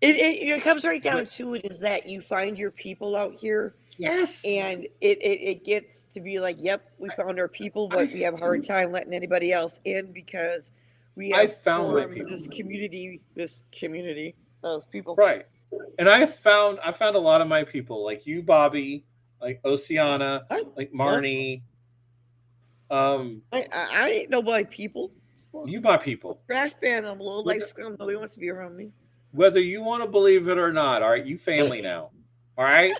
It comes right down But to it is that you find your people out here, yes, and it gets to be like, yep, we found our people, but we have a hard time letting anybody else in because we I have found my formed people. this community of people. Right. And I found a lot of my people, like you, Bobbi, like Oceana, like Marnie. I ain't nobody people. You my people. Trash pan, I'm a little like scum. Nobody wants to be around me. Whether you want to believe it or not, all right, you family now. All right?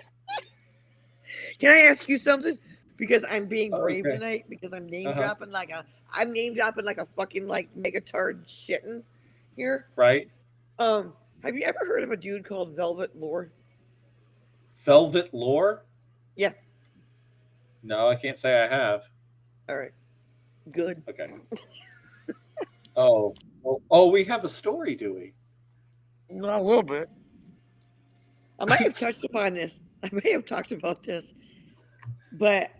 Can I ask you something? Because I'm being brave Okay. tonight. Because I'm name Uh-huh. dropping I'm name dropping like a fucking like megatard shitting here. Right? Have you ever heard of a dude called Velvet Lore? Velvet lore? Yeah. No, I can't say I have. All right. Good. Okay. Oh, we have a story, do we? Not a little bit. I might have touched upon this. I may have talked about this, but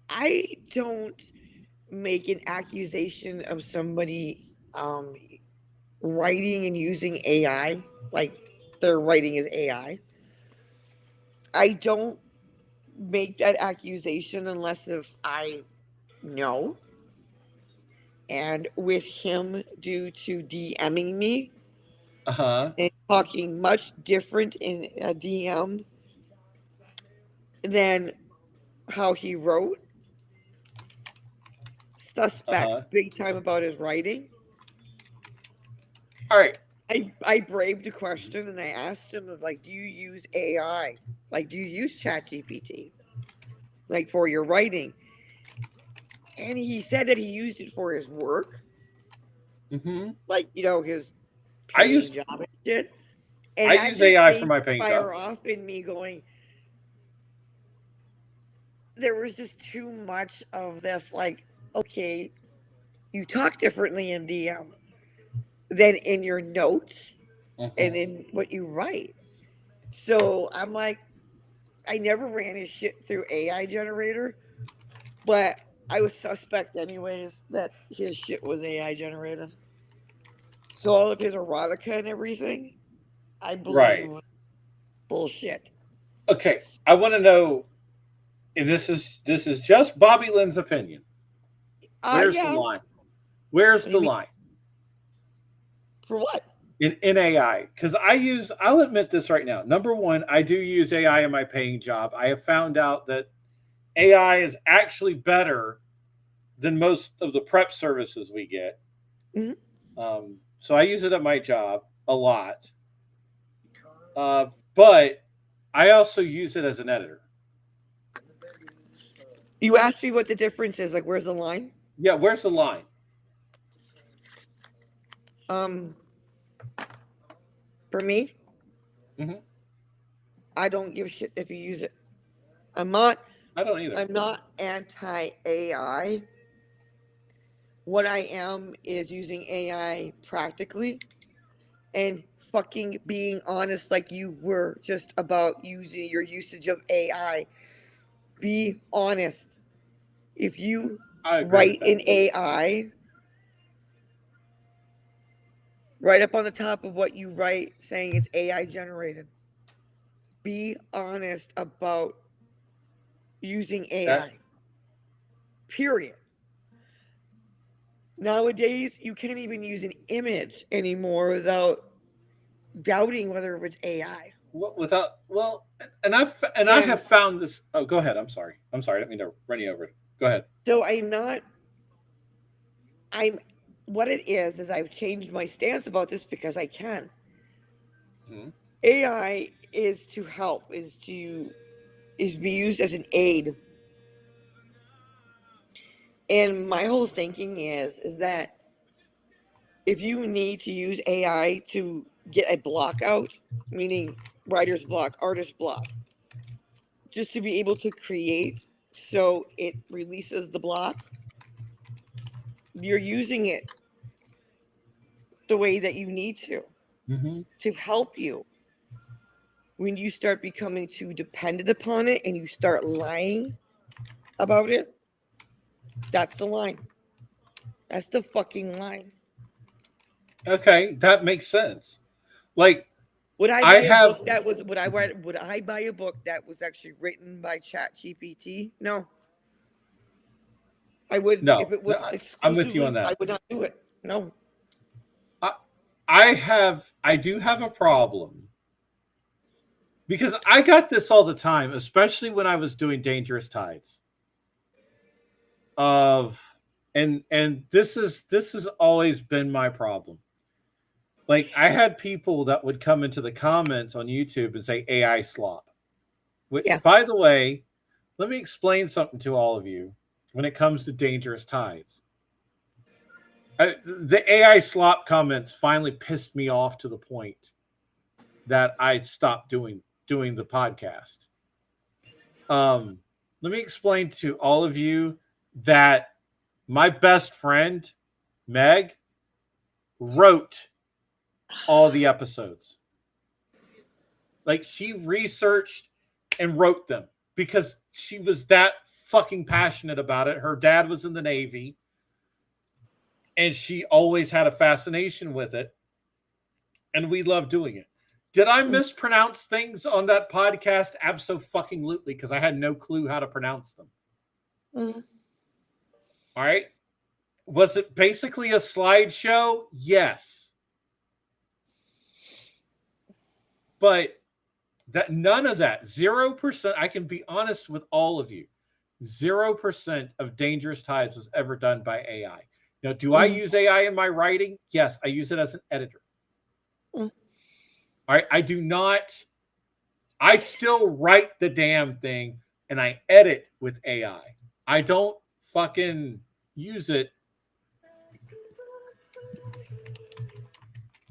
I don't make an accusation of somebody writing and using AI, like their writing is AI. I don't make that accusation unless if I know. And with him, due to DMing me Uh-huh. and talking much different in a DM than how he wrote, Uh-huh. suspect big time about his writing. All right. I braved the question and I asked him, like, do you use AI? Like, do you use ChatGPT? Like, for your writing? And he said that he used it for his work, Mm-hmm. like, his I paying use job and shit. I And that use just AI for made my paint job. fire off in me going, there was just too much of this, like, okay, you talk differently in DM than in your notes and Mm-hmm. in what you write. So I'm like, I never ran his shit through AI generator, but I was suspect anyways that his shit was AI generated. So all of his erotica and everything, I believe Right. was bullshit. Okay. I want to know, and this is just Bobby Lynn's opinion. Where's the Yeah. line? Where's What do the you mean? line? For what? In AI? Because I'll admit this right now. Number one, I do use AI in my paying job. I have found out that AI is actually better than most of the prep services we get. Mhm. So I use it at my job a lot. But I also use it as an editor. You asked me what the difference is. Like, where's the line? Yeah, where's the line? Um, for me, Mm-hmm. I don't give a shit if you use it. I'm not. I don't either. I'm not anti AI. What I am is using AI practically and fucking being honest, like you were just about using your usage of AI. Be honest. If you I agree with write that. in AI, right up on the top of what you write saying it's AI generated. Be honest about using That AI. Period. Nowadays, you can't even use an image anymore without doubting whether it's AI. Without I And have found this. Oh, go ahead. I'm sorry. I didn't mean to run you over. Go ahead. so I'm what it is I've changed my stance about this because I can. Mm-hmm. AI is to help, is be used as an aid. And my whole thinking is that if you need to use AI to get a block out, meaning writer's block, artist block, just to be able to create so it releases the block, you're using it the way that you need to help you. When you start becoming too dependent upon it and you start lying about it, that's the line. That's the fucking line. Okay, that makes sense. Like Would I I buy a have book that was would I buy a book that was actually written by Chat GPT? No. I would if no, it no, was I'm with you on exclusively I that. would not do it. No. I I do have a problem because I got this all the time, especially when I was doing Dangerous Tides. Of and this has always been my problem. Like I had people that would come into the comments on YouTube and say AI slop. Which, Yeah. by the way, let me explain something to all of you when it comes to Dangerous Tides. The AI slop comments finally pissed me off to the point that I stopped doing the podcast. Let me explain to all of you that my best friend Meg wrote all the episodes. Like she researched and wrote them because she was that fucking passionate about it. Her dad was in the Navy and she always had a fascination with it. And we love doing it. Did I mispronounce things on that podcast? Absolutely, because I had no clue how to pronounce them. Mm-hmm. All right. Was it basically a slideshow? Yes. But that none of that, 0%, I can be honest with all of you. 0% of Dangerous Tides was ever done by AI. Now, do I use AI in my writing? Yes, I use it as an editor. All right. I do not. I still write the damn thing and I edit with AI. I don't fucking use it.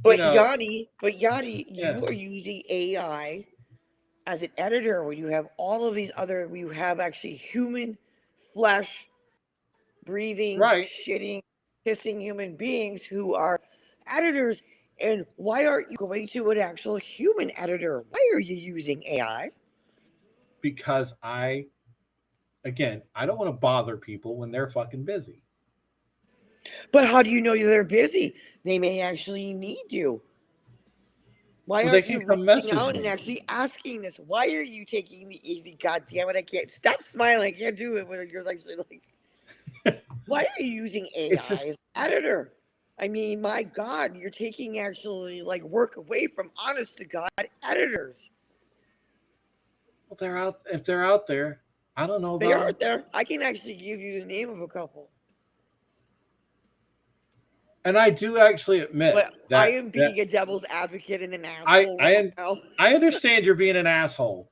But know, Yanni, yeah. you are using AI as an editor when you have all of these other you have actually human flesh breathing, Right. shitting, kissing human beings who are editors. And why aren't you going to an actual human editor? Why are you using AI? Because I don't want to bother people when they're fucking busy. But how do you know they're busy? They may actually need you. Why Well, they aren't can you come reaching message out and me. actually asking this? Why are you taking the easy? God damn it! I can't stop smiling. I can't do it when you're actually like, why are you using It's AI just as editor? I mean, my God, you're taking actually like work away from honest to God editors. well, they're out. If they're out there, I don't know They about are them. there. I can actually give you the name of a couple. And I do actually admit But I that am being a devil's advocate and an I asshole right I now. I understand you're being an asshole,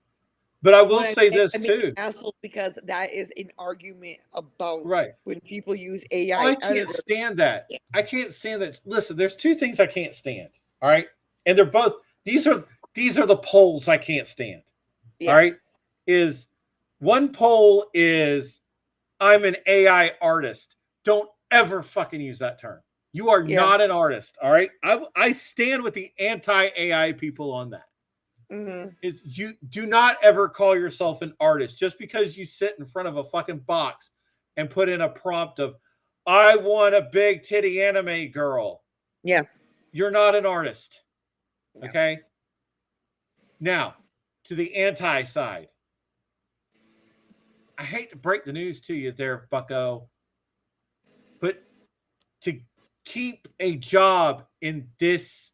but I will But say this I'm being an too. asshole because that is an argument about Right. when people use Oh, AI I can't editor. stand that. I can't stand that. Listen, there's two things I can't stand. All right, and they're both these are the poles I can't stand. All Yeah. right, is one pole is I'm an AI artist. Don't ever fucking use that term. You are Yeah. not an artist. All right, I stand with the anti AI people on that. Mm-hmm. Is you do not ever call yourself an artist just because you sit in front of a fucking box and put in a prompt of I want a big titty anime girl. Yeah. You're not an artist. Yeah. Okay? Now, to the anti side. I hate to break the news to you there, bucko, but to keep a job in this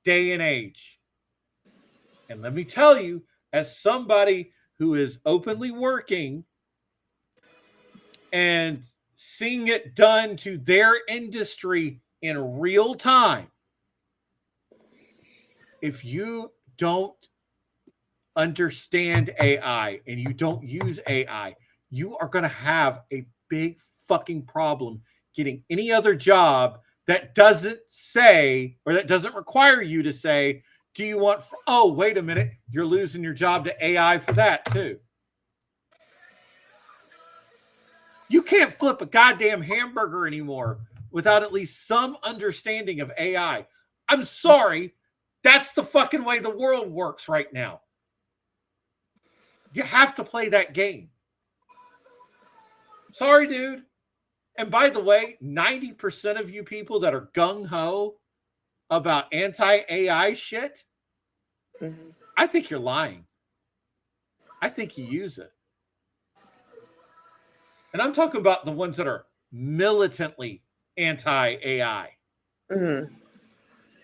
day and age. And let me tell you, as somebody who is openly working and seeing it done to their industry in real time, if you don't understand AI and you don't use AI, you are going to have a big fucking problem getting any other job that doesn't say, or that doesn't require you to say, do you want, oh, wait a minute, you're losing your job to AI for that too. You can't flip a goddamn hamburger anymore without at least some understanding of AI. I'm sorry. That's the fucking way the world works right now. You have to play that game. Sorry, dude. And by the way, 90% of you people that are gung-ho about anti-AI shit, I think you're lying. I think you use it. And I'm talking about the ones that are militantly anti-AI.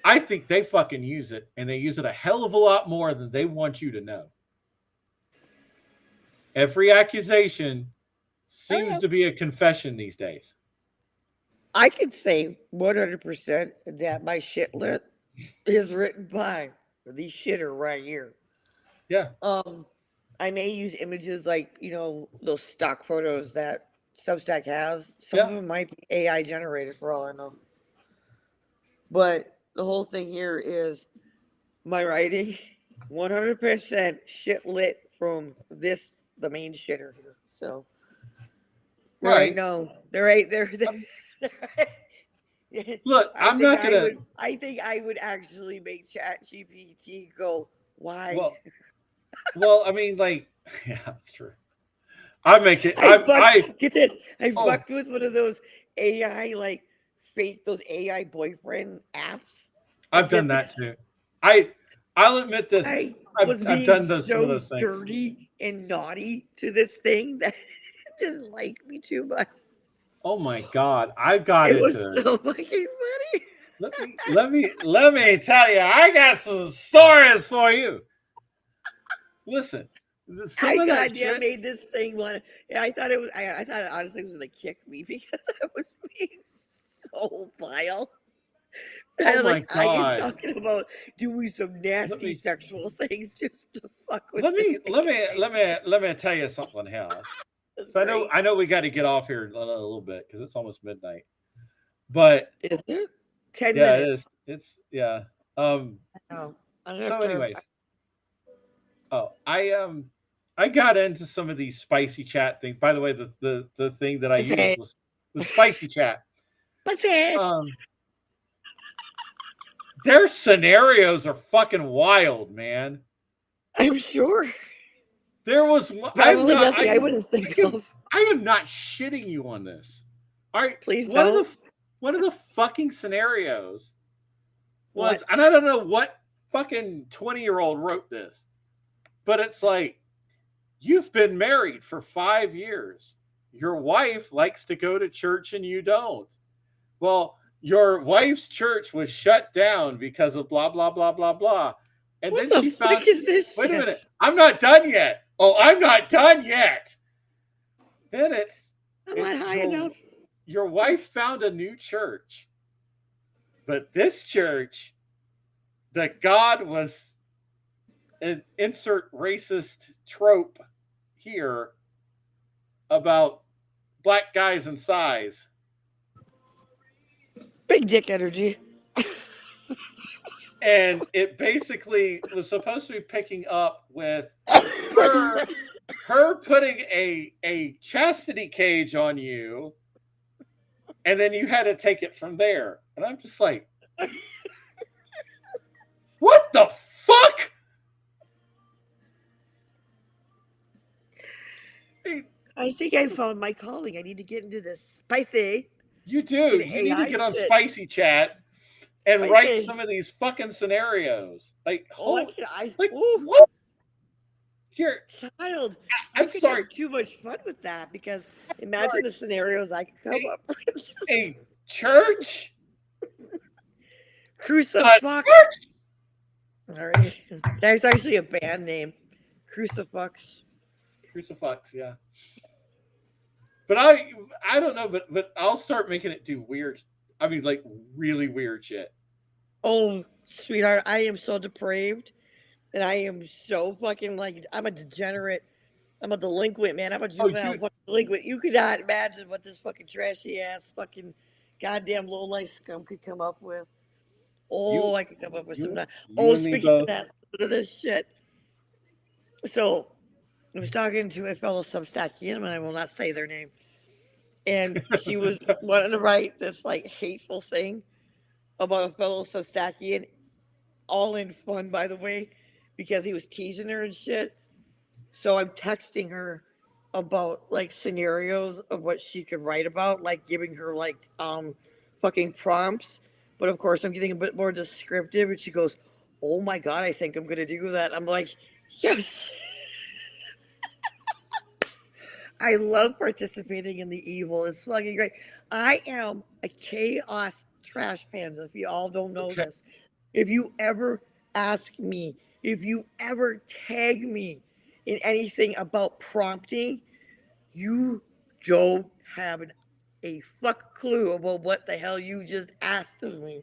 I think they fucking use it, and they use it a hell of a lot more than they want you to know. Every accusation seems to be a confession these days. I can say 100% that my shit lit is written by the shitter right here. Yeah. I may use images like, those stock photos that Substack has. Some of them might be AI generated for all I know. But the whole thing here is my writing 100% shit lit from the main shitter here. So right now, there ain't there. Look, I think I would actually make ChatGPT go, why? Well, I mean, like, yeah, that's true. I make it. Get this. I fucked with one of those AI, like, fake, those AI boyfriend apps. I've done that too. I'll admit this. I've done those, some of those things. Dirty and naughty to this thing that it doesn't like me too much. Oh my God. I got it. It was so fucking funny. Let me tell you, I got some stories for you. Listen, I made this thing one. I thought it was. I thought it honestly was gonna kick me because I was being so vile. Oh my God! I am talking about doing some nasty sexual things just to fuck with. Let me tell you something here. So I know we got to get off here in a little bit because it's almost midnight. But is it 10 minutes? It is. It's yeah. So, anyways, I got into some of these spicy chat things. By the way, the thing that I used was the spicy chat. Their scenarios are fucking wild, man. I'm sure. There was I wouldn't think of. I am not shitting you on this. All right, please don't. One of the fucking scenarios was, and I don't know what fucking 20-year-old wrote this, but it's like, you've been married for 5 years. Your wife likes to go to church and you don't. Well, your wife's church was shut down because of blah, blah, blah, blah, blah. And what then she found, wait a minute, I'm not done yet. Oh, I'm not done yet. Then I'm not high enough. Your wife found a new church. But this church, the God was an insert racist trope here about black guys and size. Big dick energy. And it basically was supposed to be picking up with her putting a chastity cage on you, and then you had to take it from there. And I'm just like, what the fuck? I think I found my calling. I need to get into this spicy. You do. You need to get on spicy chat and write some of these fucking scenarios. Like, what? Here, child. I'm sorry. Have too much fun with that because imagine the scenarios I could come up with. Hey, Church? Crucifix. All right. That's actually a band name. Crucifix. Crucifix, yeah. But I don't know, but I'll start making it do weird. I mean, like really weird shit. Oh, sweetheart, I am so depraved, and I am so fucking like I'm a degenerate. I'm a delinquent, man. I'm a juvenile fucking delinquent. You could not imagine what this fucking trashy ass fucking goddamn low life scum could come up with. Oh, I could come up with some. Oh, speaking of that, this shit. So, I was talking to a fellow Substackian, and I will not say their name. And she was wanting to write this like hateful thing about a fellow Substackian, all in fun, by the way, because he was teasing her and shit. So I'm texting her about like scenarios of what she could write about, like giving her like fucking prompts. But of course I'm getting a bit more descriptive, and she goes, "Oh my god, I think I'm gonna do that." I'm like, yes. I love participating in the evil. It's fucking great. I am a chaos trash panda. If you all don't know this, if you ever ask me, if you ever tag me in anything about prompting, you don't have a fuck clue about what the hell you just asked of me.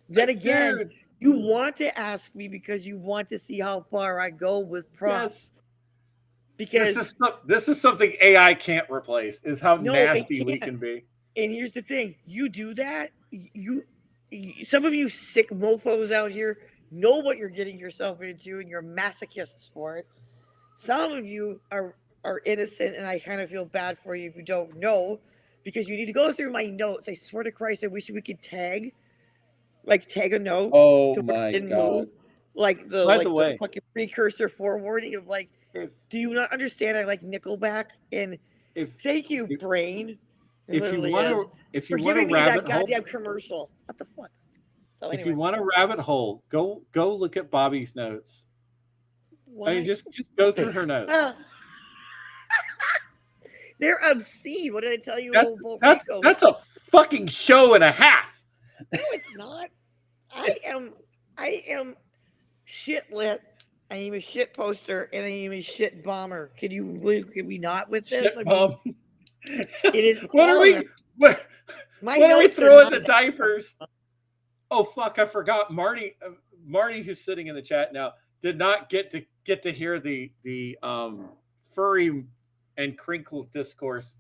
Then again, dude, you want to ask me because you want to see how far I go with prompts. Yes. Because this is something AI can't replace, is how nasty we can be. And here's the thing: you do that, some of you sick mofos out here know what you're getting yourself into, and you're masochists for it. Some of you are innocent, and I kind of feel bad for you if you don't know, because you need to go through my notes. I swear to Christ, I wish we could tag a note. Oh my god! Move. Like the fucking precursor forwarding of like. Do you not understand? I like Nickelback, and thank you, brain. If you want to rabbit that goddamn commercial, what the fuck? So anyway. If you want a rabbit hole, go look at Bobbi's notes. What? I mean, just go through her notes. They're obscene. What did I tell you? That's a fucking show and a half. No, it's not. I am shit lit. I am a shit poster, and I am a shit bomber. Can we not with this? Shit bomb. It is. When are we throwing the diapers? Oh fuck! I forgot. Marty, who's sitting in the chat now, did not get to hear the furry and crinkle discourse.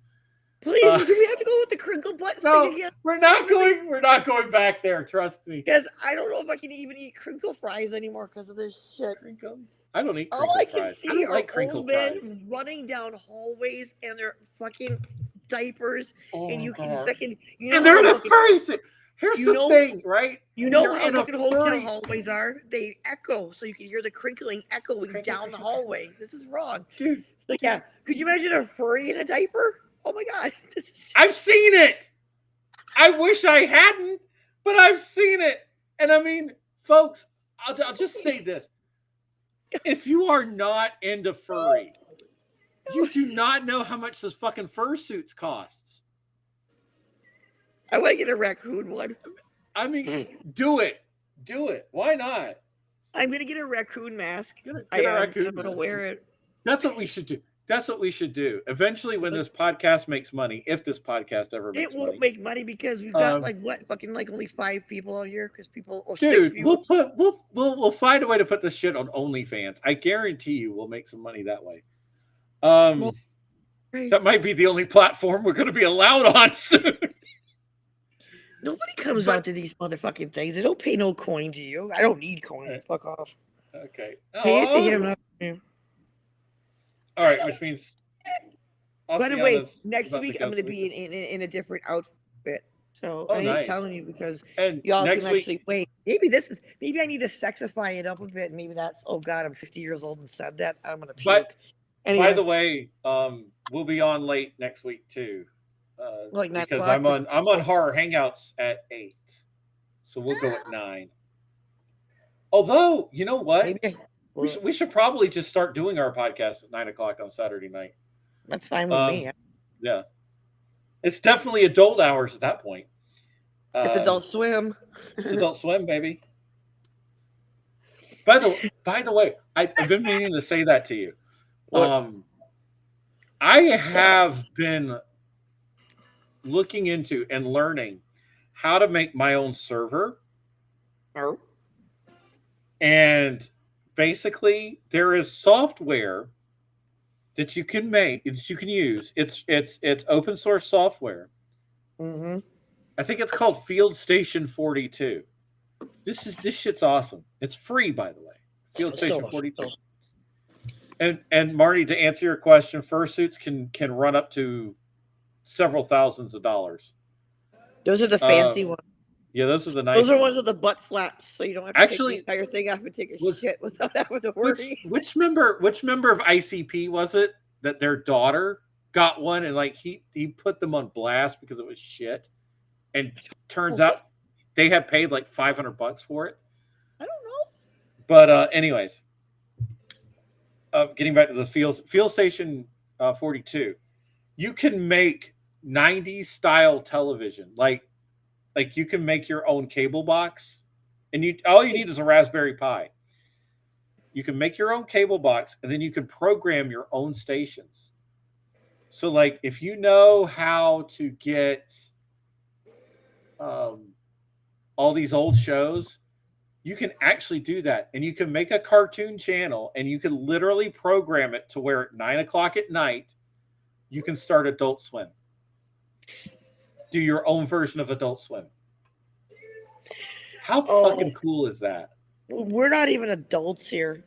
Please, do we have to go with the crinkle butt thing again? We're not going back there. Trust me. Because I don't know if I can even eat crinkle fries anymore because of this shit. I don't eat crinkle fries. All I can see are old men running down hallways and their fucking diapers, and you can second. And they're in a furry suit. Here's the thing, right? You know how fucking hotel hallways are? They echo, so you can hear the crinkling echoing down the hallway. This is wrong, dude. It's like, yeah. Could you imagine a furry in a diaper? Oh my god! I've seen it. I wish I hadn't, but I've seen it. And I mean, folks, I'll just say this: if you are not into furry, you do not know how much those fucking fursuits costs. I want to get a raccoon one. I mean, do it. Why not? I'm gonna get a raccoon mask. I'm gonna wear it. That's what we should do. Eventually, when this podcast makes money, if this podcast ever makes money. It won't make money because we've got only 5 people out here because people. Dude, we'll find a way to put this shit on OnlyFans. I guarantee you, we'll make some money that way. That might be the only platform we're going to be allowed on soon. Nobody comes out to these motherfucking things. They don't pay no coin to you. I don't need coin. Right. Fuck off. Okay. Pay it to him. All right, which means. By the way, next week I'm going to be in a different outfit. So I ain't telling you because y'all can actually wait. Maybe I need to sexify it up a bit. Maybe that's, oh God, I'm 50 years old and said that. I'm going to puke. But anyway. By the way, we'll be on late next week too. Like 9 because o'clock? I'm on Horror Hangouts at 8. So we'll go at 9. Although, you know what? We should probably just start doing our podcast at 9 o'clock on Saturday night. That's fine with me. Yeah. It's definitely adult hours at that point. It's Adult Swim. It's Adult Swim, baby. By the way, I've been meaning to say that to you. What? I have been looking into and learning how to make my own server. Oh. And basically, there is software that you can make, that you can use. It's open source software. Mm-hmm. I think it's called Field Station 42. This shit's awesome. It's free, by the way. Field Station 42. And Marty, to answer your question, fursuits can run up to several thousands of dollars. Those are the fancy ones. Yeah, those are the nice. Those are ones with the butt flaps, so you don't have to take the entire thing off and take a shit without having to worry. Which member of ICP was it that their daughter got one and like he put them on blast because it was shit, and turns out they had paid like $500 for it. I don't know. But anyways, getting back to the Field Station 42, you can make 90s style television, like you can make your own cable box, and all you need is a Raspberry Pi. You can make your own cable box, and then you can program your own stations. So, like, if you know how to get all these old shows, you can actually do that, and you can make a cartoon channel, and you can literally program it to where at 9 o'clock at night you can start Adult Swim. Do your own version of Adult Swim. How fucking cool is that? We're not even adults here.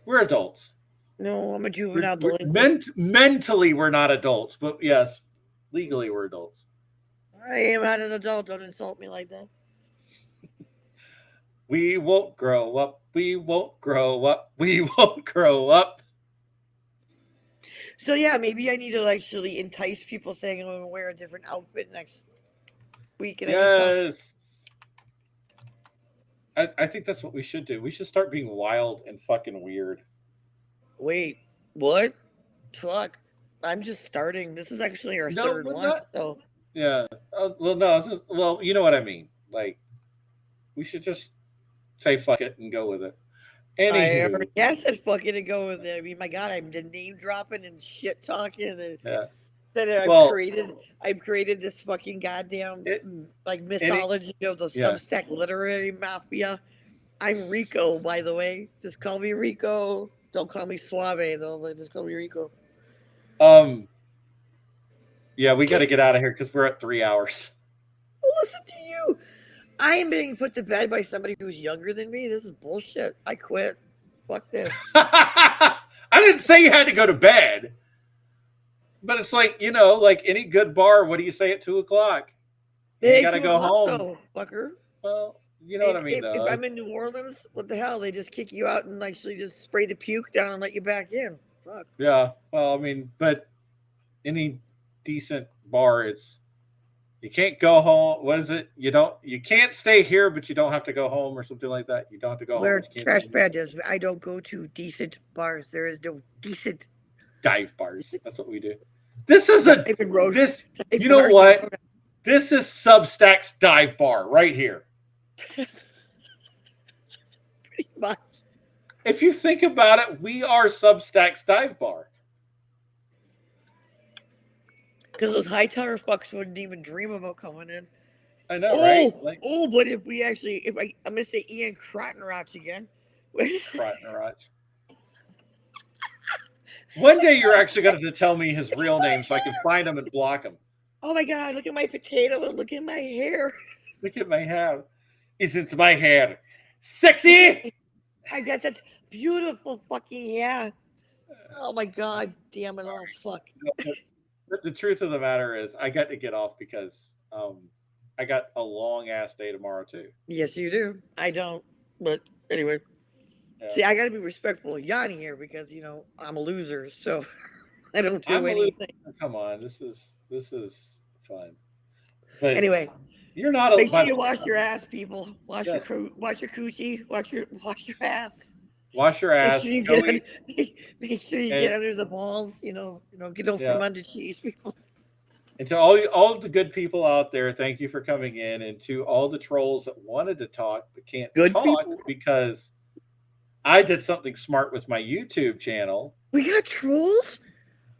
We're adults. No, I'm a juvenile delinquent. Mentally, we're not adults, but yes, legally, we're adults. I am not an adult. Don't insult me like that. We won't grow up. We won't grow up. We won't grow up. So yeah, maybe I need to actually entice people saying I'm going to wear a different outfit next week. And yes. I think that's what we should do. We should start being wild and fucking weird. Wait, what? Fuck. I'm just starting. This is actually our third one. So. Yeah. Well, you know what I mean. Like, we should just say fuck it and go with it. I already said fuck it and go with it. I mean, my God, I'm name dropping and shit talking. And then I've created this fucking goddamn mythology of the Substack literary mafia. I'm Rico, by the way. Just call me Rico. Don't call me Suave though. Just call me Rico. Yeah, we got to get out of here because we're at 3 hours. Listen to you. I am being put to bed by somebody who's younger than me. This is bullshit. I quit. Fuck this. I didn't say you had to go to bed. But it's like, like any good bar, what do you say at 2 o'clock? You got to go home. Though, fucker. Well, you know what I mean, though. If I'm in New Orleans, what the hell? They just kick you out and actually just spray the puke down and let you back in. Fuck. Yeah. Well, I mean, but any decent bar, you can't go home. What is it? You can't stay here, but you don't have to go home or something like that. You don't have to go We're home. trash badges. I don't go to decent bars. There is no decent dive bars. That's what we do. This is you know what? This is Substack's dive bar right here. Pretty much. If you think about it, we are Substack's dive bar. Because those high tower fucks wouldn't even dream about coming in. I know, right? But if we actually, I'm going to say Ian Crottenrotch again. Crottenrotch. One day you're actually going to tell me his real name so I can find him and block him. Oh my God, look at my potato and look at my hair. Look at my hair. Isn't my hair sexy? I got that beautiful fucking hair. Oh my God, damn it all, fuck. The truth of the matter is I got to get off because I got a long ass day tomorrow too. Yes, you do. I don't. But anyway. Yeah. See, I got to be respectful of Yanni here because, I'm a loser. So I don't do anything. Come on. This is fun. But anyway. You're not Make sure you wash your ass, people. Wash your coochie. Wash your ass. Wash your ass. Make sure you get under the balls. Get them from under cheese, people. And to all of the good people out there, thank you for coming in. And to all the trolls that wanted to talk but can't Good talk people? because I did something smart with my YouTube channel. We got trolls?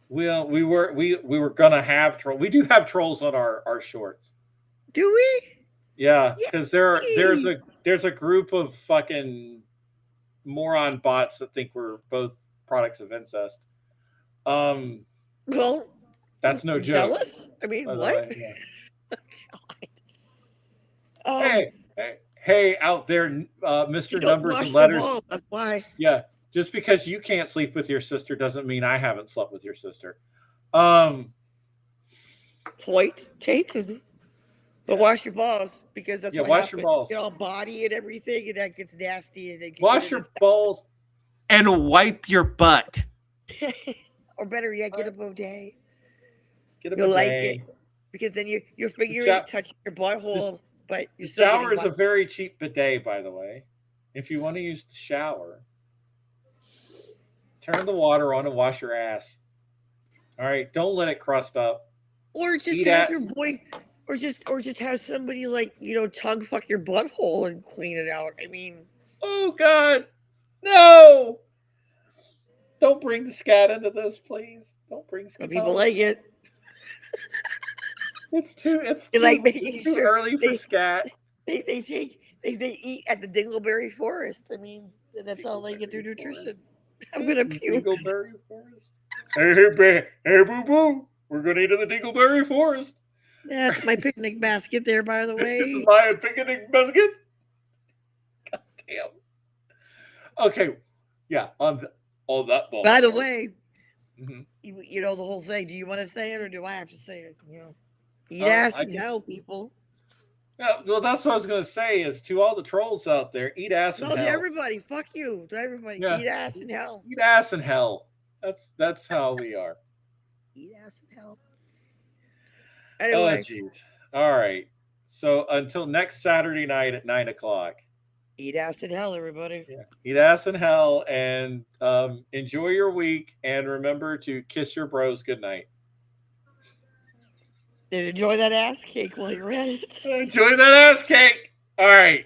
Well, we were gonna have trolls. We do have trolls on our shorts. Do we? Yeah, because there's Yay! a group of fucking moron bots that think we're both products of incest. Well, That's no joke. jealous? I mean, by the what? way, yeah. Hey, out there, Mr. You don't Numbers wash and your Letters. balls, that's why. Yeah, just because you can't sleep with your sister doesn't mean I haven't slept with your sister. Point taken. But wash your balls because that's Yeah, what wash happens. your balls. You know, body and everything, and that gets nasty. And Wash your balls and wipe your butt. Or better yet, get a bidet. Get a You'll like bidet. it because then your finger ain't touching your butthole, but The you're still shower is getting a very cheap bidet, by the way. If you want to use the shower, turn the water on and wash your ass. All right, don't let it crust up. or just Eat have at- your boy, or just have somebody like tongue fuck your butthole and clean it out. I mean, Oh God, no! Don't bring the scat into this, please. Don't bring some scat. people like it. It's too like making sure early for scat. They eat at the dingleberry forest. I mean, that's all they get their nutrition. I'm gonna puke. Dingleberry forest. Hey, boo boo. We're gonna eat in the dingleberry forest. That's my picnic basket there, by the way. This is my picnic basket. God damn. Okay, yeah. On that ball. By the way, Mhm. you know the whole thing. Do you want to say it or do I have to say it? Eat ass and hell, people. Yeah, well, that's what I was gonna say. Is to all the trolls out there, eat ass and No, to hell. everybody. Fuck you. To everybody. Yeah. Eat ass and hell. Eat ass and hell. That's how we are. Eat ass and hell. Oh, Anyway, jeez. All right. So until next Saturday night at 9:00. eat ass and hell, everybody. Yeah. Eat ass in hell and enjoy your week and remember to kiss your bros goodnight. And enjoy that ass cake while you're at it. Enjoy that ass cake. All right.